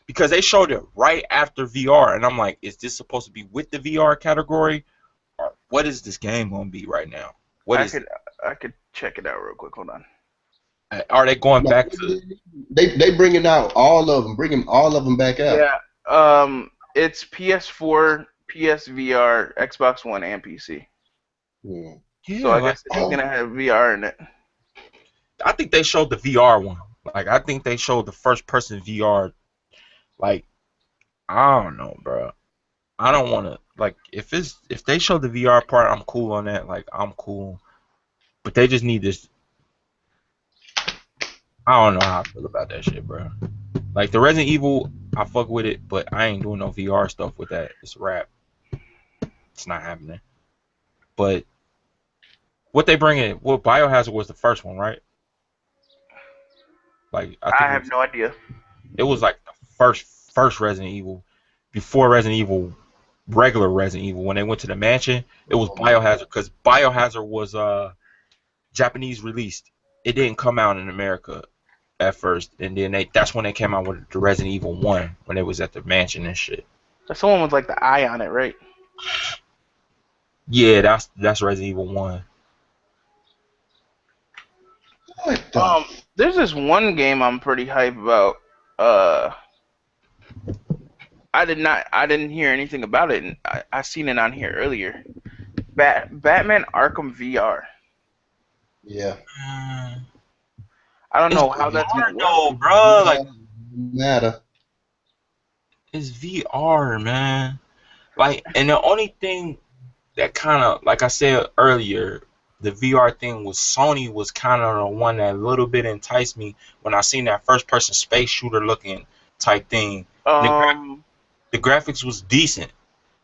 Because they showed it right after VR, and I'm like, is this supposed to be with the VR category, or what is this game gonna be right now? I could check it out real quick. Hold on. Are they going back to? They bringing out all of them. Bringing all of them back out. Yeah. It's PS4, PSVR, Xbox One, and PC. Yeah. So I guess it's gonna have VR in it. I think they showed the VR one. Like, I think they showed the first person VR. Like, I don't know, bro. I don't want to, like, if they show the VR part, I'm cool on that. Like, I'm cool. But they just need this. I don't know how I feel about that shit, bro. Like, the Resident Evil, I fuck with it, but I ain't doing no VR stuff with that. It's a wrap. It's not happening. But what they bring in, well, Biohazard was the first one, right? Like, I think I have no idea. it was like the first Resident Evil before Resident Evil, regular Resident Evil. When they went to the mansion, it was Biohazard, because Biohazard was Japanese released. It didn't come out in America at first, and then that's when they came out with the Resident Evil 1 when it was at the mansion and shit. That's the one with like the eye on it, right? Yeah, that's Resident Evil 1. There's this one game I'm pretty hype about. I didn't hear anything about it, and I seen it on here earlier. Batman Arkham VR. Yeah. I don't know how that's gonna work. No, bro. Like, matter. It's VR, man. Like, and the only thing that kind of, like I said earlier, the VR thing was Sony was kind of the one that a little bit enticed me when I seen that first person space shooter looking type thing. The graphics was decent.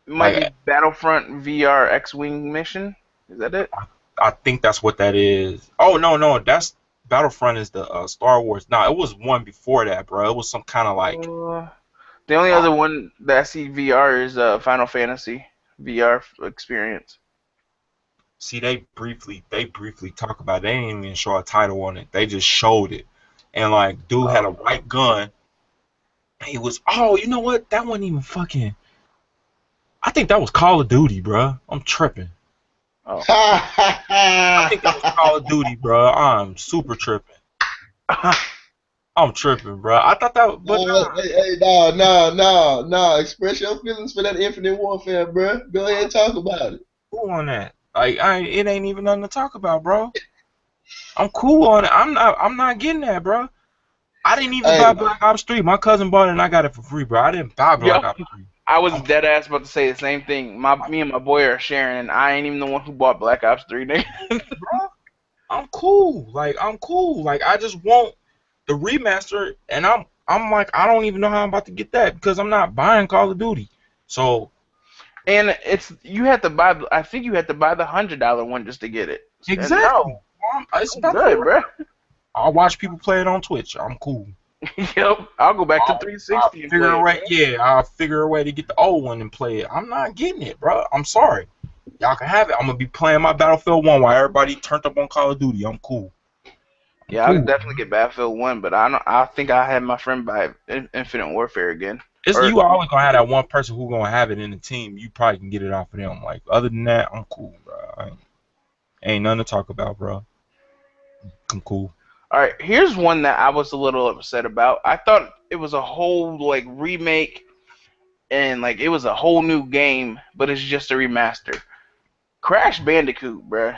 It might be Battlefront VR X-Wing mission. Is that it? I think that's what that is. Oh, no, that's Battlefront is the Star Wars. No, it was one before that, bro. It was some kind of like. The only other one that I see VR is Final Fantasy VR experience. See, they briefly talk about it. They didn't even show a title on it. They just showed it. And like, dude had a white gun. He was, oh, you know what? That wasn't even fucking. I think that was Call of Duty, bro. I'm tripping. Oh. I think that was Call of Duty, bro. I'm super tripping. I'm tripping, bro. I thought that, but no. Express your feelings for that Infinite Warfare, bro. Go ahead and talk about it. Cool on that. Like, it ain't even nothing to talk about, bro. I'm cool on it. I'm not getting that, bro. I didn't even buy Black Ops 3. My cousin bought it and I got it for free, bro. I didn't buy Black Ops 3. I was dead ass about to say the same thing. Me and my boy are sharing, and I ain't even the one who bought Black Ops 3, nigga. Bro, I'm cool. Like, I'm cool. Like, I just want the remaster, and I'm like, I don't even know how I'm about to get that because I'm not buying Call of Duty. So, and you have to buy. I think you have to buy the $100 one just to get it. Exactly. It's good, bro. I'll watch people play it on Twitch. I'm cool. Yep, I'll go back to 360 and play it. I'll figure a way to get the old one and play it. I'm not getting it, bro. I'm sorry. Y'all can have it. I'm gonna be playing my Battlefield 1 while everybody turned up on Call of Duty. I'm cool. Yeah, I could definitely get Battlefield 1, but I think I had my friend buy Infinite Warfare again. You always gonna have that one person who gonna have it in the team. You probably can get it off of them. Like, other than that, I'm cool, bro. Ain't nothing to talk about, bro. I'm cool. All right, here's one that I was a little upset about. I thought it was a whole like remake, and like it was a whole new game, but it's just a remaster. Crash Bandicoot, bruh.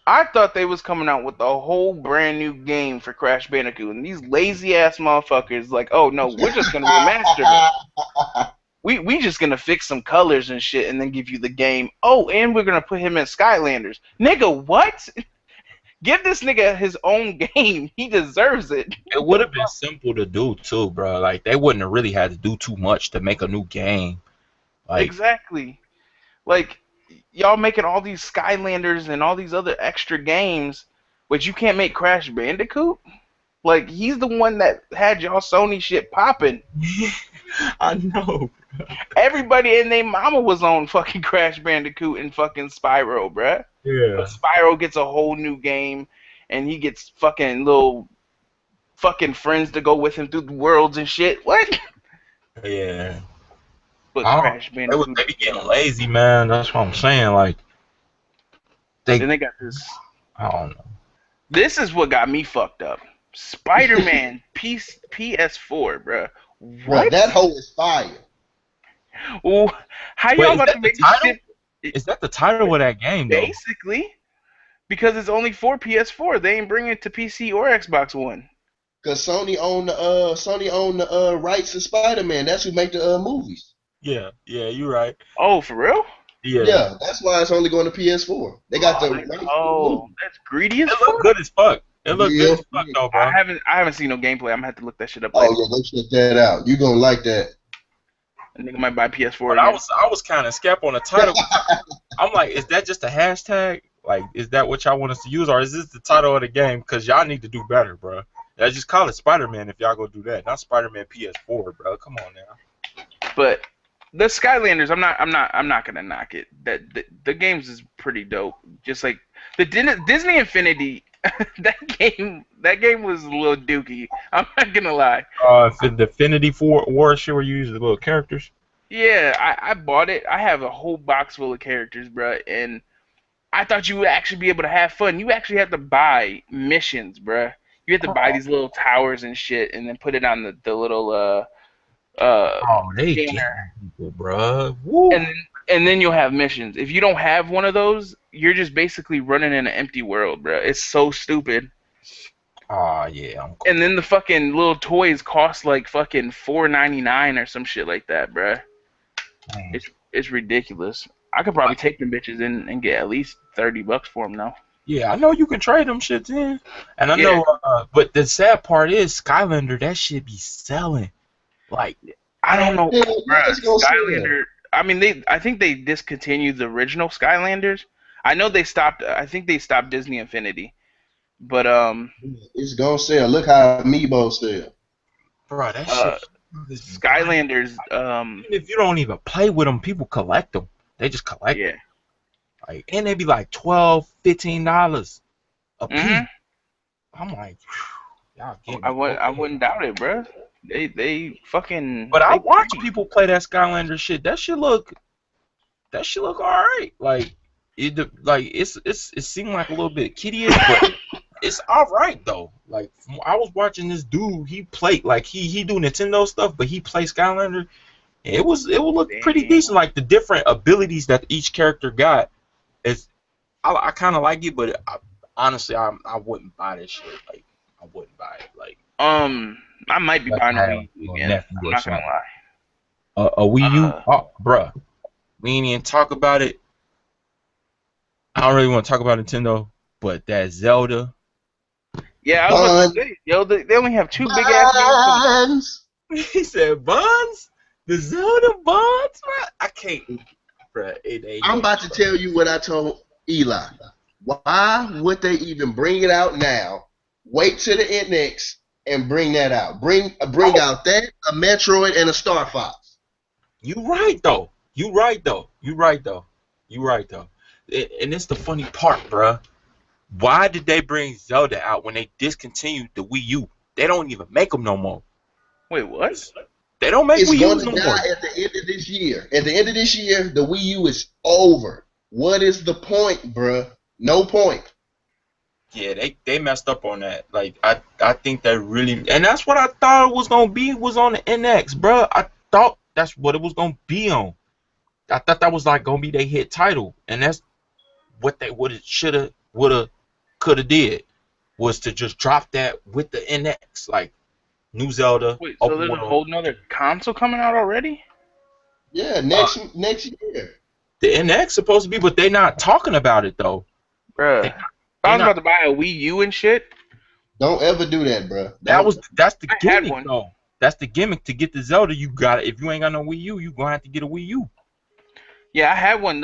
I thought they was coming out with a whole brand new game for Crash Bandicoot, and these lazy ass motherfuckers like, oh no, we're just gonna remaster it. We just gonna fix some colors and shit, and then give you the game. Oh, and we're gonna put him in Skylanders, nigga. What? Give this nigga his own game. He deserves it. It would have been simple to do too, bro. Like, they wouldn't have really had to do too much to make a new game. Like, exactly. Like, y'all making all these Skylanders and all these other extra games, but you can't make Crash Bandicoot? Like, he's the one that had y'all Sony shit popping. I know. Everybody and their mama was on fucking Crash Bandicoot and fucking Spyro, bruh. Yeah. But Spyro gets a whole new game, and he gets fucking little fucking friends to go with him through the worlds and shit. What? Yeah. But Crash Bandicoot. They be getting lazy, man. That's what I'm saying. Like, then they got this. I don't know. This is what got me fucked up. Spider-Man PS4, bruh. What? Bruh, that hoe is fire. Well, how y'all about to make this shit? Is that the title of that game, though? Basically. Because it's only for PS4. They ain't bringing it to PC or Xbox One. Cause Sony own the rights to Spider-Man. That's who make the movies. Yeah, you're right. Oh, for real? Yeah, that's why it's only going to PS4. They got the rights to the movie. That's greedy as It fuck. look good as fuck. It look good as fuck though, bro. I haven't seen no gameplay. I'm gonna have to look that shit up Oh later. yeah, go check that out. You gonna like that. A nigga might buy PS4 But again. I was kind of skeptical on the title. I'm like, is that just a hashtag? Like, is that what y'all want us to use, or is this the title of the game? Because y'all need to do better, bro. Yeah, just call it Spider-Man if y'all go do that. Not Spider-Man PS4, bro. Come on now. But the Skylanders, I'm not gonna knock it. The games is pretty dope. Just like the Disney Infinity, that game was a little dookie. I'm not gonna lie. The Infinity War shit where you use the little characters. Yeah, I bought it. I have a whole box full of characters, bro, and I thought you would actually be able to have fun. You actually have to buy missions, bro. You have to buy these little towers and shit, and then put it on the little they scanner. people, bro. Woo. And then you'll have missions. If you don't have one of those, you're just basically running in an empty world, bro. It's so stupid. Oh yeah. And then the fucking little toys cost like fucking $4.99 or some shit like that, bro. It's ridiculous. I could probably take them bitches and get at least $30 for them now. Yeah, I know you can trade them shits in, and I know. But the sad part is Skylander. That shit be selling. Like, I don't know, Yeah, bro. Skylander. I mean, I think they discontinued the original Skylanders. I know they stopped. I think they stopped Disney Infinity. But it's gonna sell. Look how Amiibo sell. bro, that shit. Skylanders. Even if you don't even play with them, people collect them. They just collect them. Like, and they be like $12, $15 a piece. I'm like, y'all get. I wouldn't doubt it, bro. They fucking. But I watch people play that Skylander shit. That shit look alright. Like it seemed like a little bit kiddie-ish, but it's alright though. Like I was watching this dude. He played like he do Nintendo stuff, but he played Skylander. And it would look pretty decent. Like the different abilities that each character got. I kind of like it, but honestly, I wouldn't buy this shit. Like, I wouldn't buy it. Like, I might be buying a Wii U again. I'm not gonna lie. A Wii U, bruh. We ain't even talk about it. I don't really want to talk about Nintendo, but that Zelda. Yeah, I was about to say, yo, they only have two big ass games. He said buns. The Zelda buns, bro. I can't. Bruh, I'm about to tell you what I told Eli. Why would they even bring it out now? Wait till the NX and bring that out. Bring out that, a Metroid, and a Star Fox. You right though. And it's the funny part, bruh. Why did they bring Zelda out when they discontinued the Wii U? They don't even make them no more. Wait, what? They don't make Wii U's no more. It's going to die at the end of this year. At the end of this year, the Wii U is over. What is the point, bruh? No point. Yeah, they messed up on that. Like I think that really, and that's what I thought it was gonna be, was on the NX, bruh. I thought that's what it was gonna be on. I thought that was like gonna be their hit title, and that's what they shoulda, woulda, coulda did, was to just drop that with the NX, like new Zelda. Wait, so there's a whole nother console coming out already? Yeah, next year. The NX supposed to be, but they not talking about it though. Bruh. I was about to buy a Wii U and shit. Don't ever do that, bruh. That's the gimmick though. That's the gimmick to get the Zelda. You got it. If you ain't got no Wii U, you gonna have to get a Wii U. Yeah, I had one.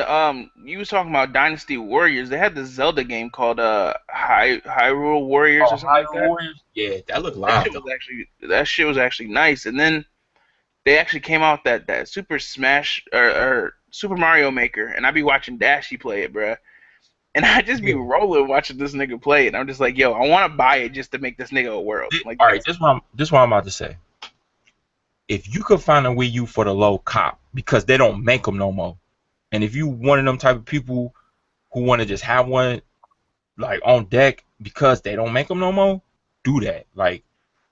You was talking about Dynasty Warriors. They had this Zelda game called Hyrule Warriors or something like that. Warriors? Yeah, that looked loud. That shit was actually nice. And then they actually came out that Super Smash or Super Mario Maker, and I be watching Dashy play it, bruh. And I just be rolling watching this nigga play it. And I'm just like, yo, I want to buy it just to make this nigga a world. Like, all right, this what I'm about to say. If you could find a Wii U for the low cop, because they don't make them no more, and if you one of them type of people who want to just have one like on deck because they don't make them no more, do that. Like,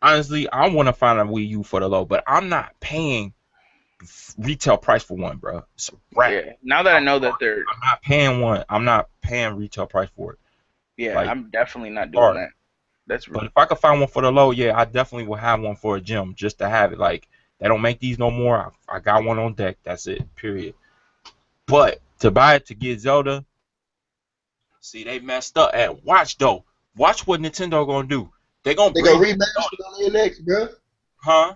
honestly, I want to find a Wii U for the low, but I'm not paying retail price for one, bro. It's a wrap. Yeah. Now that I know that I'm not paying one. I'm not paying retail price for it. Yeah, Like I'm definitely not doing hard. that. That's But if I could find one for the low, yeah, I definitely will have one for a gym just to have it. Like they don't make these no more. I got one on deck. That's it. Period. But to buy it to get Zelda, see they messed up at watch though. Watch what Nintendo gonna do. They gonna They gonna bring remaster it on the NX, bro. huh?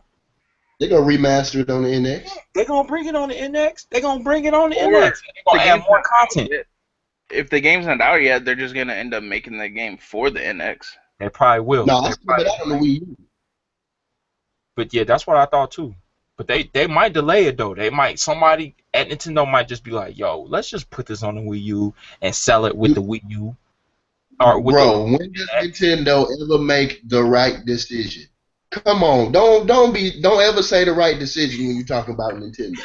They gonna remaster it on the NX. They gonna bring it on the NX. They gonna bring it on the or NX. They the gonna add game's more not out content. yet. If the game's not out yet, they're just gonna end up making the game for the NX. They probably will. No, They I still bet probably out on the Wii U. But yeah, that's what I thought too. But they might delay it though. They might somebody at Nintendo might just be like, "Yo, let's just put this on the Wii U and sell it with the Wii U or with Bro, the when does Nintendo ever make the right decision? Come on, don't ever say the right decision when you're talking about Nintendo.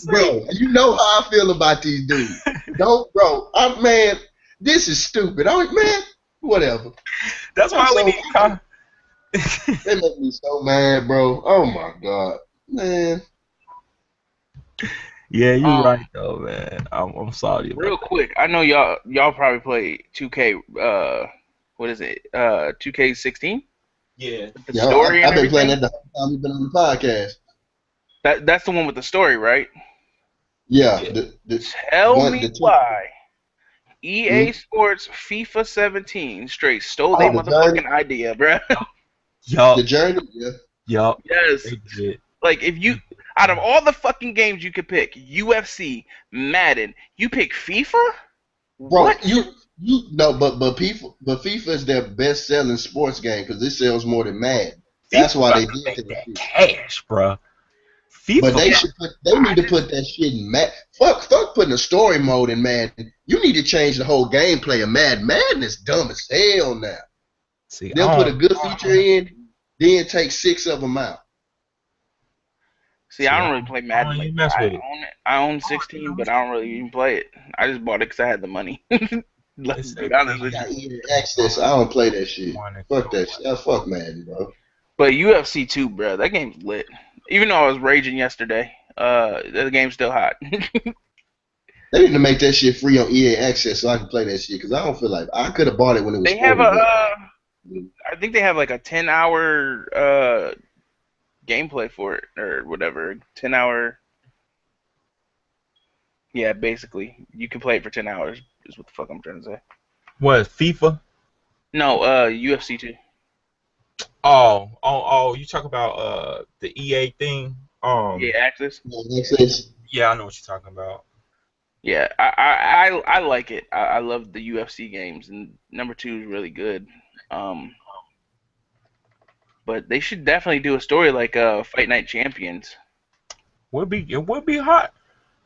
Bro, you know how I feel about these dudes. Man, this is stupid. Man, whatever. That's why we need. They make me so mad, bro. Oh my god, man. Yeah, you're right though, man. I'm sorry about Real that. quick, I know y'all probably play 2K. What is it? 2K16. Yeah. The story I've and been playing everything. that the whole time we've been on the podcast. That's the one with the story, right? Yeah, Yeah. Tell me two. why EA Hmm? Sports FIFA 17 straight stole their Oh, the journey, motherfucking idea, bruh. the journey. Yeah. Yup. Yes. They did. Like if you out of all the fucking games you could pick, UFC, Madden, you pick FIFA? Bro, What? you no, but FIFA is their best selling sports game because it sells more than Madden. That's why they did that shit. Cash, bro. FIFA. But they need to put that shit in Madden. Fuck putting a story mode in Madden. You need to change the whole gameplay of Madden. Madden is dumb as hell now. See, They'll put a good feature in, then take 6 of them out. See, I don't really play Madden. even Like, mess I with it. own it. I own 16, but I don't really even play it. I just bought it because I had the money. Let's be honest with Got you. EA access. I don't play that shit. Fuck that shit. Fuck Madden, bro. But UFC 2, bro, that game's lit. Even though I was raging yesterday, the game's still hot. They need to make that shit free on EA access so I can play that shit because I don't feel like I could have bought it when it was. They have $40. I think they have like a 10-hour gameplay for it or whatever. 10-hour. Yeah, basically, you can play it for 10 hours. Is what the fuck I'm trying to say. What, FIFA? No, UFC 2. Oh, you talk about the EA thing? Yeah, Access. Yeah, I know what you're talking about. Yeah, I like it. I love the UFC games, and number 2 is really good. But they should definitely do a story like Fight Night Champions. It would be hot.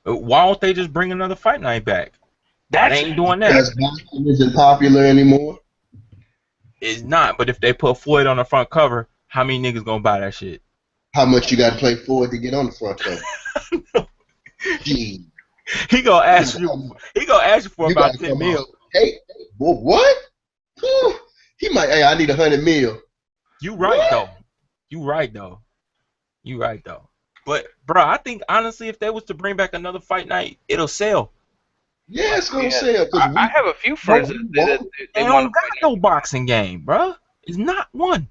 Why don't they just bring another Fight Night back? They ain't doing that. Because boxing isn't popular anymore. It's not, but if they put Floyd on the front cover, how many niggas gonna buy that shit? How much you got to play for it to get on the front cover? Gee. He gonna ask you. He gonna ask you for about 10 mil. Hey, what? He might. Hey, I need 100 mil. You right though. You right though. But bro, I think honestly, if they was to bring back another Fight Night, it'll sell. Yeah, it's gonna sell. I have a few friends that they don't got no boxing game, bro. It's not one.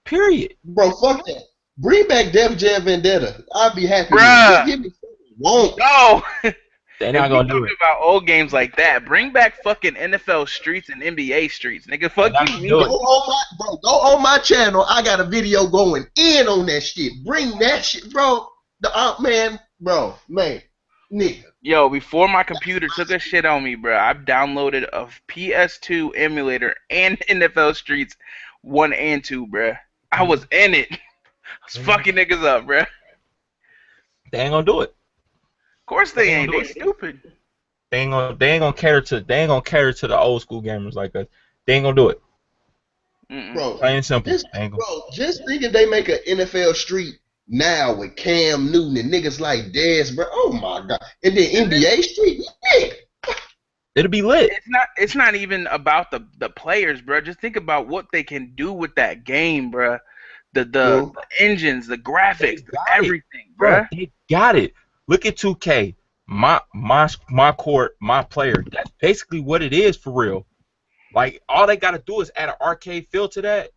Period. Bro, fuck that. Bring back Def Jam Vendetta. I'll be happy. Bruh. Give me won't. No. They're not gonna do it. About old games like that. Bring back fucking NFL Streets and NBA Streets, nigga. Fuck you. Go on my channel. I got a video going in on that shit. Bring that shit, bro. Man, nigga. Yo, before my computer took a shit on me, bro, I've downloaded a PS2 emulator and NFL Streets 1 and 2, bro. I was in it. I was fucking niggas up, bro. They ain't gonna do it. Of course they ain't. They stupid. They ain't gonna cater to the old school gamers like us. They ain't gonna do it. Bro, plain and simple. Just thinking they make an NFL Street now with Cam Newton and niggas like Dez, bro. Oh my god. And then NBA Street, nigga. It'll be lit. It's not even about the players, bro. Just think about what they can do with that game, bro. The engines, the graphics, everything, bro. They got it. Look at 2K. My court, my player. That's basically what it is for real. Like all they gotta do is add an arcade feel to that.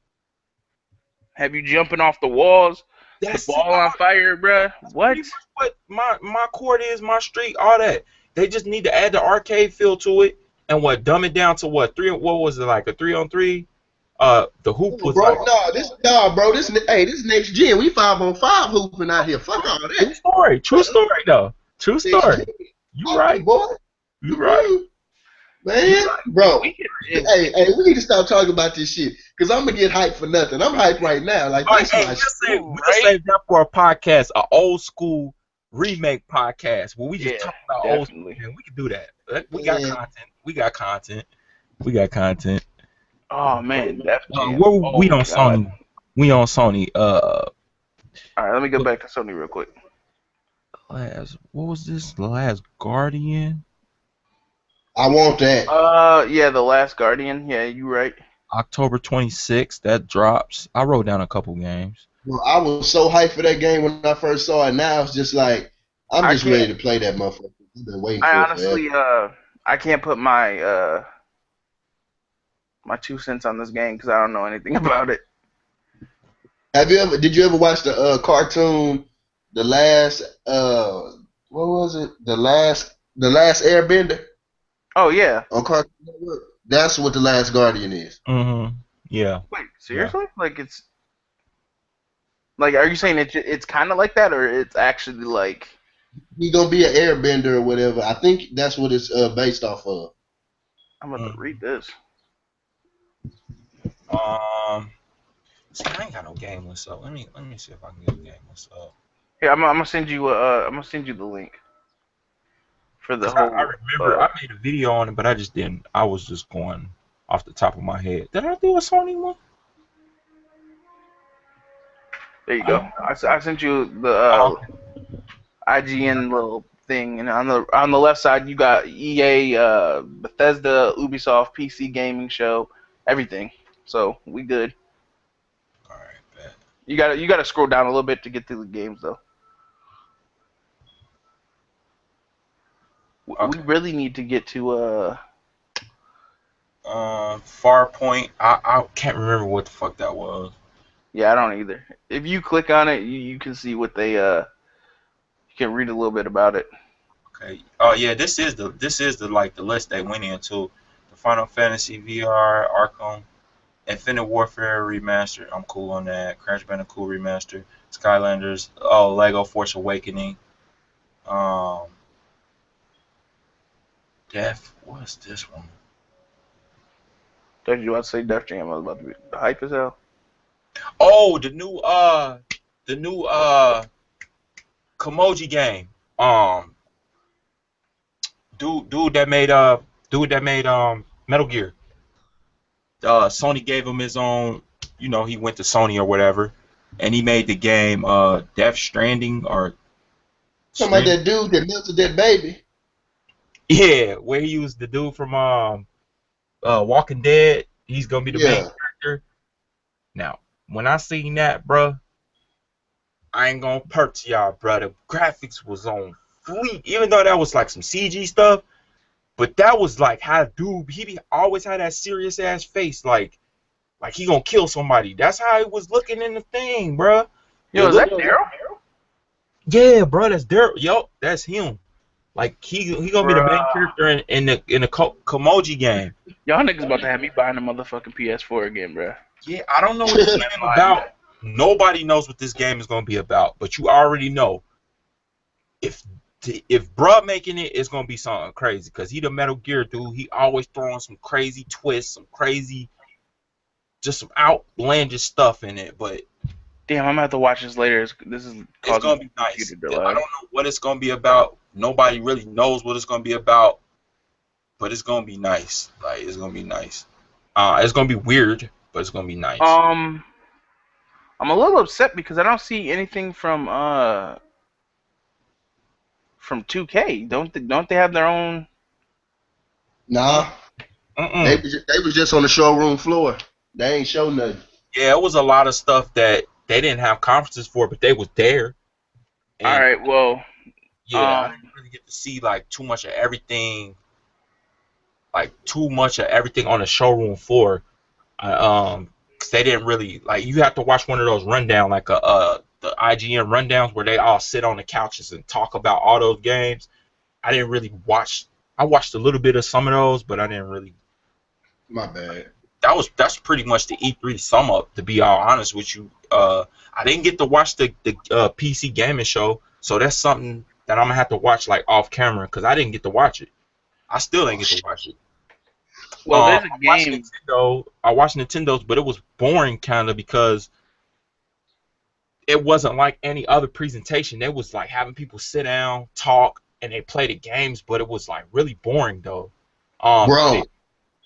Have you jumping off the walls, the That's ball on fire, bruh? What? pretty much what my court is, my street, all that. They just need to add the arcade feel to it and dumb it down to what was it, like a 3-on-3? The hoop Oh, was bro, like bro. This next gen. We 5-on-5 hooping out here. Fuck all true that. story. True story though. True story. You right. boy. You right. Man, bro. We Hey, we need to stop talking about this shit because I'm gonna get hyped for nothing. I'm hyped right now. Like All this right, my hey, we'll save that for a podcast, an old school remake podcast where we just talk about old school. Man, we can do that. We got content. We got content. We got content. Oh man, Def Jam. We on Sony. We on Sony. All right, let me go back to Sony real quick. What was this? The Last Guardian. I want that. Yeah, The Last Guardian. Yeah, you right. October 26th, that drops. I wrote down a couple games. Well, I was so hyped for that game when I first saw it. Now it's just like I'm just ready to play that motherfucker. I've been waiting for it. I honestly, I can't put my my 2 cents on this game because I don't know anything about it. Did you ever watch the cartoon, The Last what was it? The Last Airbender? Oh yeah. On Cartoon Network. That's what The Last Guardian is. Mm-hmm. Yeah. Wait, seriously? Yeah. Like it's like, are you saying it's kind of like that, or it's actually like he gonna be an airbender or whatever? I think that's what it's based off of. I'm about to read this. See, I ain't got no game list up. Let me see if I can get a game list up. Yeah, I'm gonna send you the link for the whole. I remember I made a video on it, but I just didn't. I was just going off the top of my head. Did I do a Sony one? There you go. I sent you the IGN little thing, and on the left side you got EA, Bethesda, Ubisoft, PC gaming show, everything. So we good. All right, bet. You gotta scroll down a little bit to get to the games though. Okay. We really need to get to Farpoint. I can't remember what the fuck that was. Yeah, I don't either. If you click on it, you can see what they you can read a little bit about it. Okay. Oh yeah, this is the like the list they went into. The Final Fantasy VR, Arkham, Infinite Warfare Remastered. I'm cool on that. Crash Bandicoot Remastered, Skylanders. Oh, Lego Force Awakening. What's this one? Did you want to say Def Jam? I was about to be hype as hell. Oh, the new Komoji game. Dude that made Metal Gear. Sony gave him his own, he went to Sony or whatever, and he made the game Death Stranding or something like that dude that melted that baby. Yeah, where he was the dude from Walking Dead. He's gonna be the main character. Now, when I seen that, bruh, I ain't gonna perk to y'all, bruh. The graphics was on fleek, even though that was like some CG stuff. But that was like how dude, he always had that serious ass face, like he gonna kill somebody. That's how it was looking in the thing, bruh. Yo, is that Daryl? Yeah, bruh, that's Daryl. Yo, that's him. Like he gonna be the main character in the Komoji game. Y'all niggas about to have me buying a motherfucking PS4 again, bruh. Yeah, I don't know what this game is about. Nobody knows what this game is gonna be about, but you already know. If bruh making it, it's gonna be something crazy. Cause he the Metal Gear dude. He always throwing some crazy twists, some crazy, just some outlandish stuff in it. But damn, I'm gonna have to watch this later. It's gonna be nice. I don't know what it's gonna be about. Nobody really knows what it's gonna be about, but it's gonna be nice. Like it's gonna be nice. It's gonna be weird, but it's gonna be nice. I'm a little upset because I don't see anything from 2K. Don't they have their own? Nah. They was just on the showroom floor. They ain't show nothing. Yeah, it was a lot of stuff that they didn't have conferences for, but they was there. And all right, well, yeah, I didn't really get to see like too much of everything. like too much of everything on the showroom floor. 'Cause they didn't really like. You have to watch one of those rundown, like the IGN rundowns where they all sit on the couches and talk about all those games. I didn't really watch. I watched a little bit of some of those, but I didn't really. My bad. That's pretty much the E3 sum up. To be all honest with you, I didn't get to watch the PC gaming show, so that's something that I'm gonna have to watch like off camera because I didn't get to watch it. I still didn't get to watch it. Well, there's a game. I watched Nintendo's, but it was boring kind of because it wasn't like any other presentation. They was like having people sit down, talk, and they play the games, but it was like really boring though. Bro,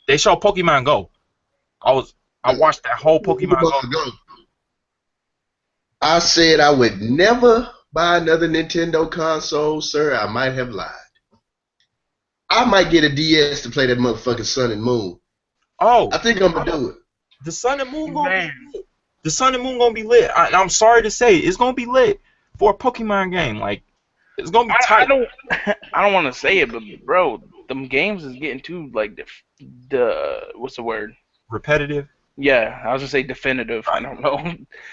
they showed Pokemon Go. I watched that whole Pokemon Go. I said I would never buy another Nintendo console, sir. I might have lied. I might get a DS to play that motherfucking Sun and Moon. Oh, I think I'm gonna do it. The Sun and Moon gonna be lit. The Sun and Moon gonna be lit. I'm sorry to say, it's gonna be lit for a Pokemon game. Like, it's gonna be tight. I don't want to say it, but bro, them games is getting too like the what's the word? Repetitive. Yeah, I was gonna say definitive. I don't know.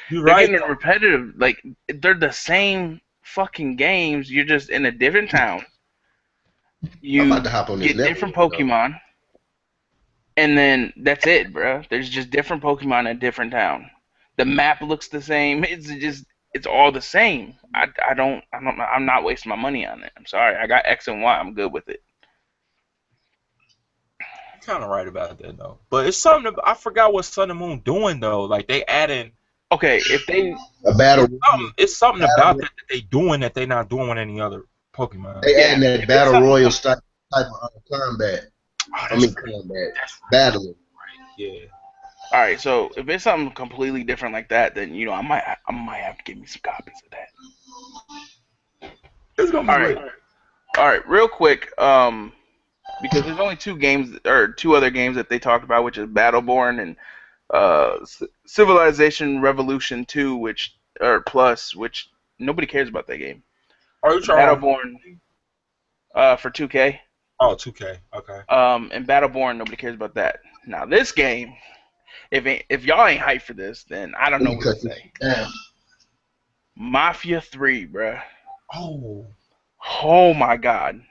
You're They're right. getting repetitive. Like they're the same fucking games. You're just in a different town. You I'm about to hop on this get different Pokemon, and then that's it, bro. There's just different Pokemon in a different town. The map looks the same. It's all the same. I'm not wasting my money on it. I'm sorry. I got X and Y. I'm good with it. You're kind of right about that though. But it's something I forgot what Sun and Moon doing though. Like they adding. Okay, if they a battle, it's something about that they doing that they not doing with any other Pokemon. They adding that battle royal type of combat. Combat battling. Right. Yeah. All right, so if it's something completely different like that, then I might have to get me some copies of that. It's gonna be all right, real quick, because there's only two other games that they talked about, which is Battleborn and Civilization Revolution 2, which nobody cares about that game. Are you trying Battleborn for 2K? Oh, 2K. Okay. And Battleborn, nobody cares about that. Now this game, if y'all ain't hyped for this, then I don't know what to say. Mafia 3, bruh. Oh my God.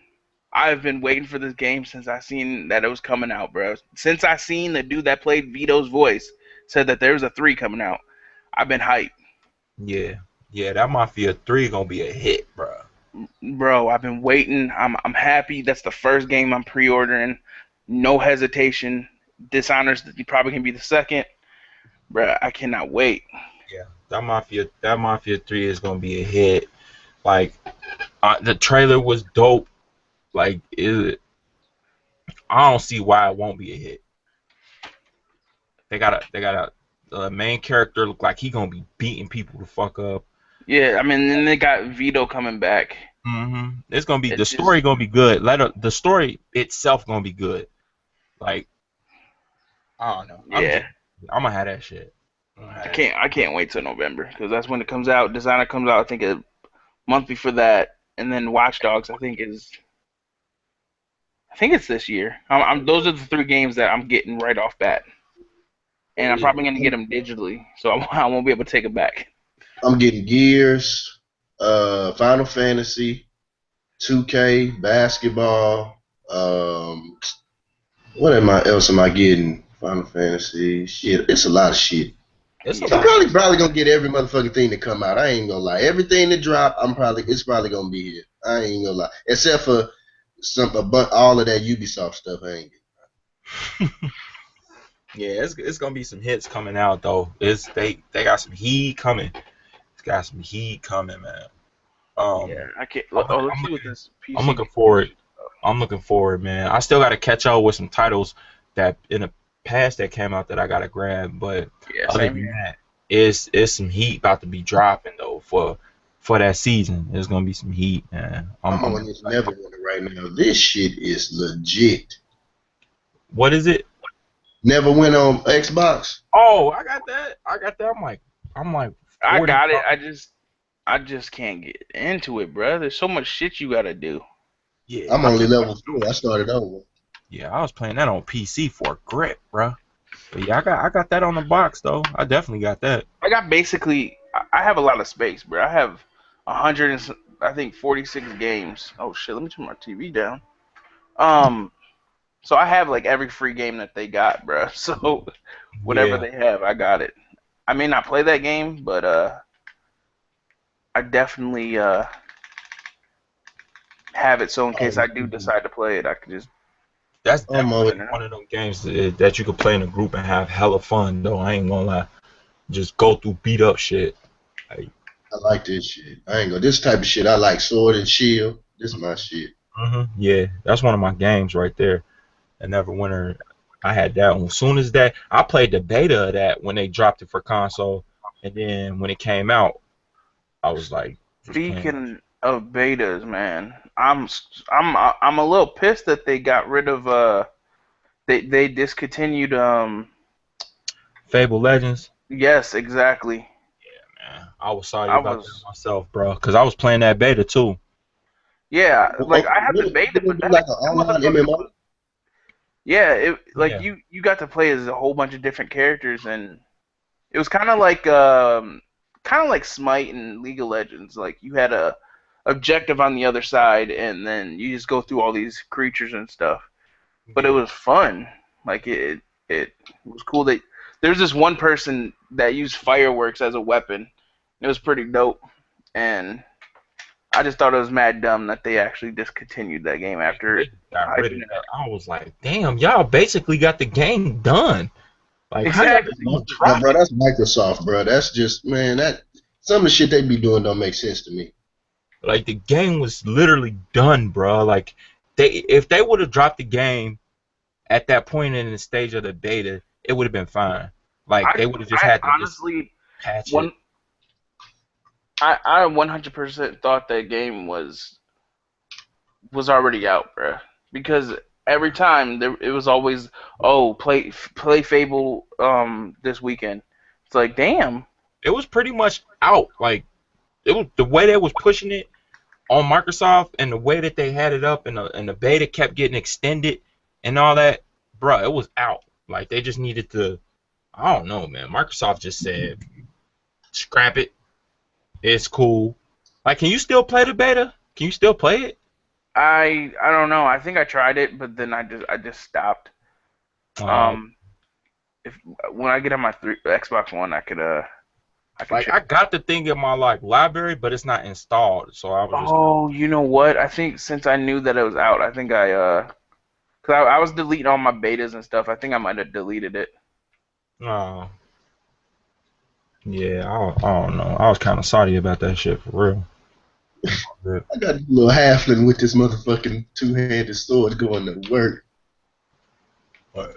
I've been waiting for this game since I seen that it was coming out, bro. Since I seen the dude that played Vito's voice said that there's a 3 coming out, I've been hyped. Yeah, that Mafia 3 gonna be a hit, bro. Bro, I've been waiting. I'm happy. That's the first game I'm pre-ordering. No hesitation. Dishonored's probably gonna be the second, bro. I cannot wait. Yeah, that Mafia 3 is gonna be a hit. Like, the trailer was dope. Like, I don't see why it won't be a hit. They got a main character look like he gonna be beating people the fuck up. Yeah, I mean, then they got Vito coming back. It's gonna be story gonna be good. The story itself gonna be good. Like, I don't know. I'm gonna have that shit. I can't wait till November because that's when it comes out. Dishonored comes out, I think, a month before that, and then Watch Dogs, I think it's this year. Those are the 3 games that I'm getting right off bat, and I'm probably gonna get them digitally, so I won't be able to take it back. I'm getting Gears, Final Fantasy, 2K, basketball. What else am I getting? Final Fantasy. Shit, it's a lot of shit. I'm probably gonna get every motherfucking thing that come out. I ain't gonna lie. Everything that drop, it's probably gonna be here. I ain't gonna lie, except for all of that Ubisoft stuff. I ain't getting. Yeah, it's gonna be some hits coming out though. They got some heat coming. It's got some heat coming, man. Yeah, I can't. Let's see what this PC. I'm looking forward, man. I still gotta catch up with some titles that in the past that came out that I gotta grab, but other than that, it's some heat about to be dropping though for that season. There's gonna be some heat, man. I'm on this Neverwinter right now. This shit is legit. What is it? Neverwinter on Xbox. Oh, I got that. I'm like. I got it. I just can't get into it, bro. There's so much shit you gotta do. Yeah. I'm only level 4. I started over. Yeah, I was playing that on PC for a grip, bro. But yeah, I got that on the box though. I definitely got that. I got basically. I have a lot of space, bro. I have 100 and I think 46 games. Oh shit! Let me turn my TV down. Um, so I have like every free game that they got, bro. So whatever Yeah. they have, I got it. I may not play that game, but I definitely have it. So in case I do decide to play it, I can just. That's I'm always, definitely one of them games that you could play in a group and have hella fun though. I ain't gonna lie. Just go through beat up shit. Like, I like this shit. I ain't gonna. This type of shit I like. Sword and Shield. This my shit. yeah, that's one of my games right there. And Neverwinter, I had that one. As soon as that, I played the beta of that when they dropped it for console, and then when it came out, I was like, just playing. Speaking of betas, man, I'm a little pissed that they got rid of they discontinued Fable Legends. yes, exactly. Man, I was sorry I about that was myself, bro, because I was playing that beta too. yeah, like Oh, I have the would beta, but it be like an that online motherfucker MMO? was yeah, it like Yeah. you got to play as a whole bunch of different characters and it was kind of like Smite and League of Legends. Like you had a objective on the other side and then you just go through all these creatures and stuff. But it Yeah. was fun. Like it was cool that there's this one person that used fireworks as a weapon. It was pretty dope, and I just thought it was mad dumb that they actually discontinued that game after They got rid hyping of it that. up. I was like, damn, y'all basically got the game done. Like, how y'all just Exactly. gonna But drop bro, it? that's Microsoft, bro. That's just man. That some of the shit they be doing don't make sense to me. Like, the game was literally done, bro. Like, if they would have dropped the game at that point in the stage of the beta, it would have been fine. Like, I they would have just I had to just honestly patch it. one I 100% thought that game was already out, bruh. Because every time it was always, oh, play Fable this weekend. It's like, damn. It was pretty much out. Like, it was the way they was pushing it on Microsoft and the way that they had it up and the beta kept getting extended and all that, bro, it was out. Like, they just needed to, I don't know, man. Microsoft just said, scrap it. It's cool. Like, can you still play the beta? Can you still play it? I don't know. I think I tried it, but then I just stopped. Uh, Um, if when I get on my Xbox One, I could like, check. I got the thing in my like library, but it's not installed. So I was just like, Oh, you know what? I think since I knew that it was out, I think cause I was deleting all my betas and stuff. I think I might have deleted it. oh, yeah, I don't know. I was kind of sorry about that shit for real. I got a little halfling with this motherfucking two-handed sword going to work. But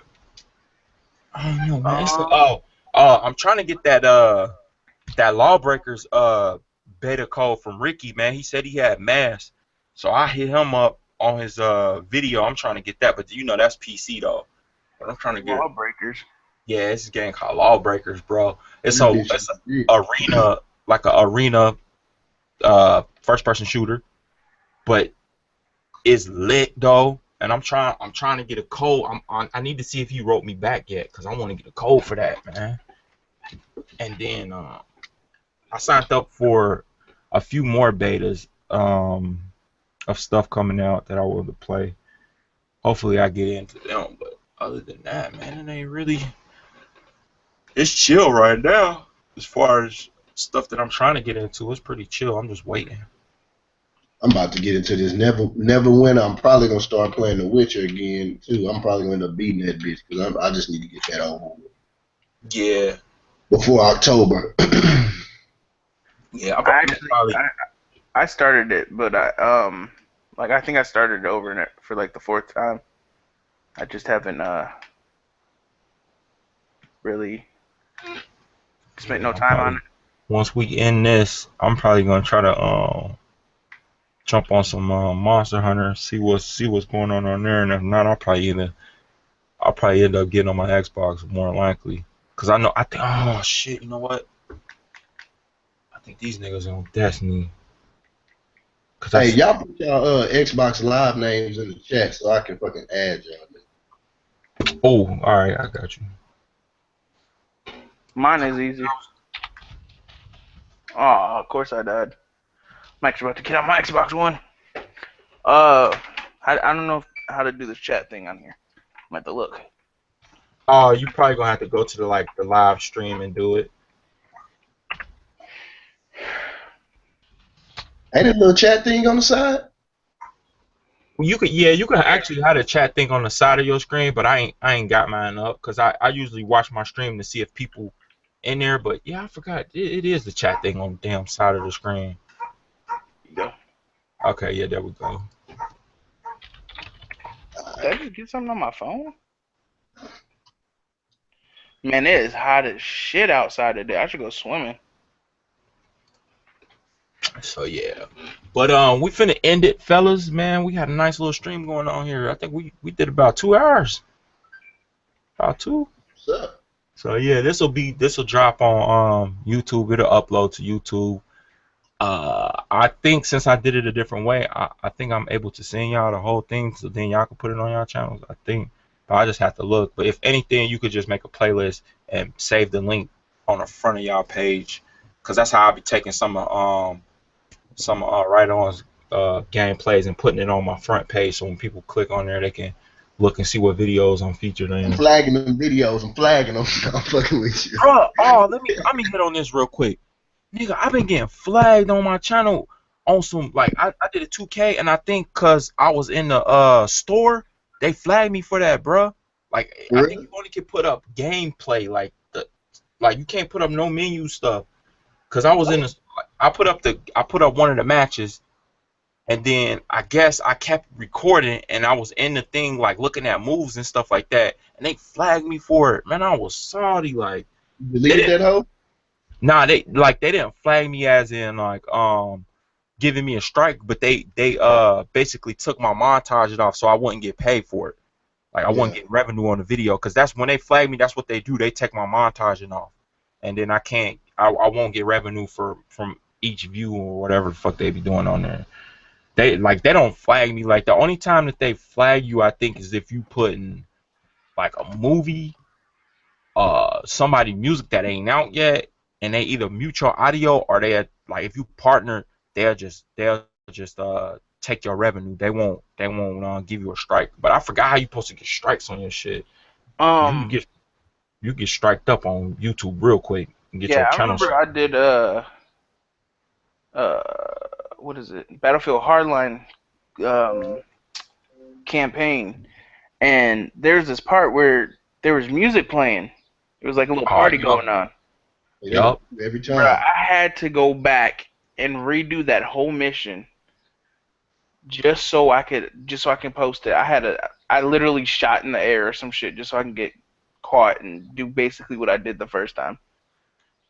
I don't know, man. It's Um, I'm trying to get that Lawbreakers beta code from Ricky, man. He said he had mass, so I hit him up on his video. I'm trying to get that, but you know that's PC though. But I'm trying to get Lawbreakers. yeah, it's a game called Lawbreakers, bro. That bitch It's is big. a arena like a arena first person shooter, but it's lit though. And I'm trying to get a code. I need to see if he wrote me back yet, cause I want to get a code for that, man. And then I signed up for a few more betas of stuff coming out that I want to play. Hopefully I get into them, but other than that, man, it ain't really. It's chill right now as far as stuff that I'm trying to get into. It's pretty chill. I'm just waiting. I'm about to get into this Neverwinter. I'm probably gonna start playing The Witcher again too. I'm probably gonna end up beating that bitch because I just need to get that over with Yeah, before October. yeah. I I'm actually probably. I started it, but like I think I started it over it for like the fourth time. I just haven't really spent Yeah, no I'm time on probably. it. Once we end this, I'm probably gonna try to jump on some Monster Hunter, see what's going on there, and if not, I'll probably end up getting on my Xbox more likely, cause I think oh shit, you know what? I think these niggas on Destiny, cause I Hey, see y'all put y'all Xbox Live names in the chat so I can fucking add y'all. Oh, all right, I got you. Mine is easy. Oh, of course I died. I'm actually about to get out my Xbox One. I don't know how to do this chat thing on here. I'm at the look. Oh, you probably gonna have to go to the live stream and do it. Ain't a little chat thing on the side? You could, yeah, you could actually have the chat thing on the side of your screen, but I ain't got mine up because I usually watch my stream to see if people in there. But yeah, I forgot it is the chat thing on the damn side of the screen. You go. Okay, yeah, there we go. Did I just get something on my phone? Man, it is hot as shit outside today. I should go swimming. So yeah, but we finna end it, fellas. Man, we had a nice little stream going on here. I think we did about 2 hours. About 2. What's up? So yeah, this'll drop on YouTube. It'll upload to YouTube. I think since I did it a different way, I think I'm able to send y'all the whole thing, so then y'all can put it on y'all channels. I think, but I just have to look. But if anything, you could just make a playlist and save the link on the front of y'all page, cause that's how I'll be taking some right on gameplays and putting it on my front page, so when people click on there, they can look and see what videos I'm featured in. I'm flagging them videos. I'm flagging them. I'm fucking with you. Bruh, let me hit on this real quick. Nigga, I've been getting flagged on my channel on some, like, I did a 2K, and I think because I was in the store, they flagged me for that, bruh. Like, I think you only can put up gameplay, like you can't put up no menu stuff. Cause I was in the, I put up one of the matches, and then I guess I kept recording, and I was in the thing like looking at moves and stuff like that, and they flagged me for it. Man, I was salty. Like, You deleted that hoe? nah, they didn't flag me as in like giving me a strike, but they basically took my montage off so I wouldn't get paid for it. Like, I wouldn't get revenue on the video, because that's when they flag me. That's what they do. They take my montaging off, and then I won't get revenue from each view or whatever the fuck they be doing on there. They don't flag me. Like, the only time that they flag you, I think, is if you put in like a movie, somebody music that ain't out yet, and they either mute your audio, or they like, if you partner, they'll just take your revenue. They won't give you a strike. But I forgot how you supposed to get strikes on your shit. You get striked up on YouTube real quick and get Yeah, your I channel. remember I did what is it? Battlefield Hardline campaign, and there's this part where there was music playing. It was like a little party going on. Yup. Every time. Bruh, I had to go back and redo that whole mission just so I can post it. I literally shot in the air or some shit just so I can get caught and do basically what I did the first time.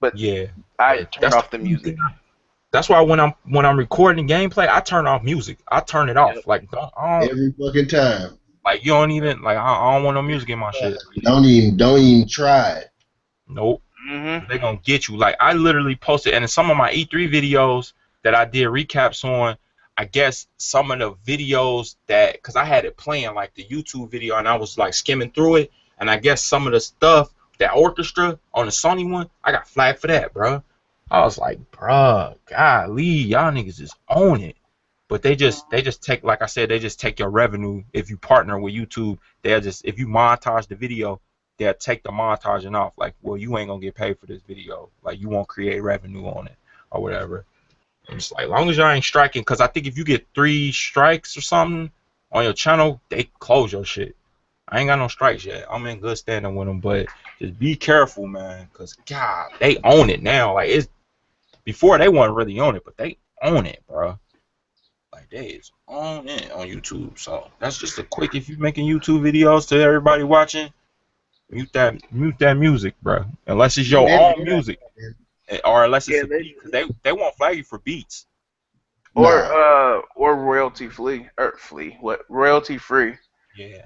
But yeah, I turned off the music. That's why when I'm recording gameplay, I turn off music. I turn it off. Like, every fucking time. Like, you don't even, like, I don't want no music in my shit. Don't even try it. Nope. They gonna get you. Like, I literally posted, and in some of my E3 videos that I did recaps on, I guess some of the videos that, because I had it playing like the YouTube video, and I was like skimming through it, and I guess some of the stuff, that orchestra on the Sony one, I got flagged for that, bro. I was like, bruh, golly, y'all niggas just own it. But they just take, like I said, they just take your revenue. If you partner with YouTube, if you montage the video, they'll take the montaging off. Like, well, you ain't gonna get paid for this video. Like, you won't create revenue on it or whatever. I'm just like, as long as y'all ain't striking, because I think if you get 3 strikes or something on your channel, they close your shit. I ain't got no strikes yet. I'm in good standing with them, but just be careful, man, because, God, they own it now. Like, it's before, they weren't really on it, but they own it, bro. Like, they is on it on YouTube. So that's just a quick, if you're making YouTube videos to everybody watching, mute that music, bro. Unless it's your own music, or unless it's a beat, because they won't flag you for beats. Or royalty royalty free. Yeah.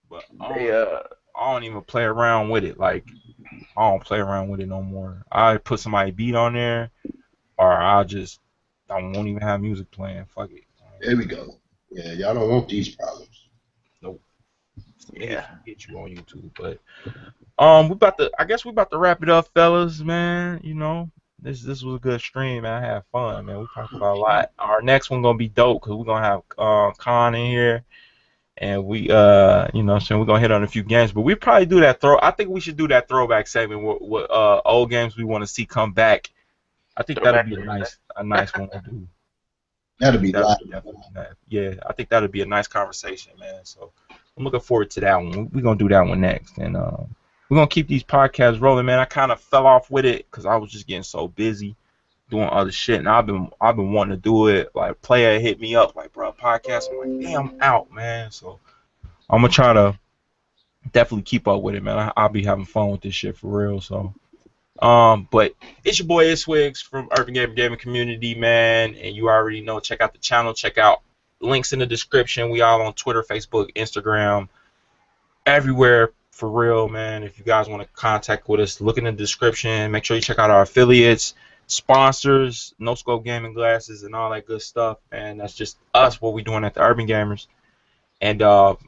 But I don't even play around with it. Like, I don't play around with it no more. I put somebody beat on there, or I won't even have music playing. Fuck it. There we go. Yeah, y'all don't want these problems. Nope. Yeah. can get you on YouTube. But I guess we about to wrap it up, fellas, man. You know, this was a good stream, man. I had fun, man. We talked about a lot. Our next one gonna be dope because we're gonna have Khan in here, and we you know, so we're gonna hit on a few games. But we probably do that I think we should do that throwback segment. What old games we want to see come back. I think that'd be a nice one to do. That'll be live. Yeah, I think that'd be a nice conversation, man. So I'm looking forward to that one. We're gonna do that one next, and we're gonna keep these podcasts rolling, man. I kind of fell off with it because I was just getting so busy doing other shit, and I've been wanting to do it. Like, player hit me up, like, bro, podcast. I'm like, damn, I'm out, man. So I'm gonna try to definitely keep up with it, man. I'll be having fun with this shit for real. So. But it's your boy itsswiggz from Urbangamers Gaming Community, man, and you already know. Check out the channel. Check out links in the description. We all on Twitter, Facebook, Instagram, everywhere for real, man. If you guys want to contact with us, look in the description. Make sure you check out our affiliates, sponsors, Noscope gaming glasses, and all that good stuff. And that's just us, what we doing at the Urban Gamers. And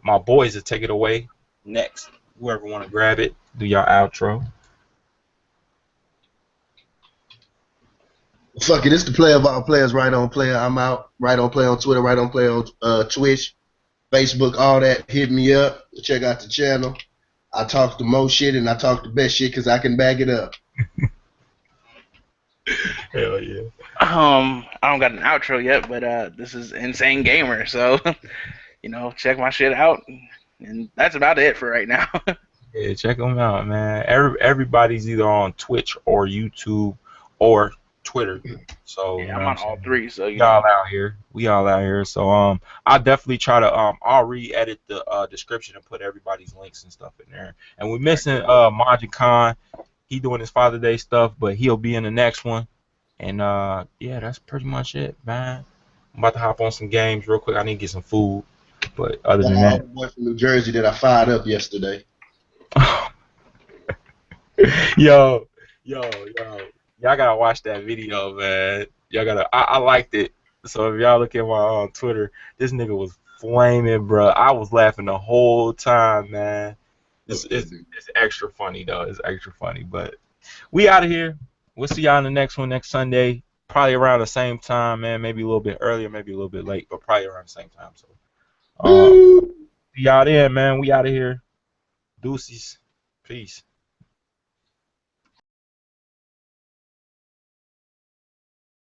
my boys will take it away next. Whoever want to grab it, do your outro. Fuck it, it's the player of all players, right on player. I'm out. Right on play on Twitter, right on play on Twitch, Facebook, all that. Hit me up. Check out the channel. I talk the most shit and I talk the best shit because I can back it up. Hell yeah. I don't got an outro yet, but this is Insane Gamer, so you know, check my shit out, and that's about it for right now. Yeah, check them out, man. Everybody's either on Twitch or YouTube or Twitter. So yeah, I'm on all three. So we all out here. We all out here. So I'll definitely try to I'll re-edit the description and put everybody's links and stuff in there. And we're missing Majin Khan. He doing his Father's Day stuff, but he'll be in the next one. And yeah, that's pretty much it, man. I'm about to hop on some games real quick. I need to get some food. But other than that, boy from New Jersey that I fired up yesterday. yo. Y'all gotta watch that video, man. Y'all gotta. I liked it. So if y'all look at my Twitter, this nigga was flaming, bro. I was laughing the whole time, man. It's extra funny though. It's extra funny. But we out of here. We'll see y'all in the next one next Sunday. Probably around the same time, man. Maybe a little bit earlier, maybe a little bit late, but probably around the same time. So see y'all there, man. We out of here. Deuces. Peace.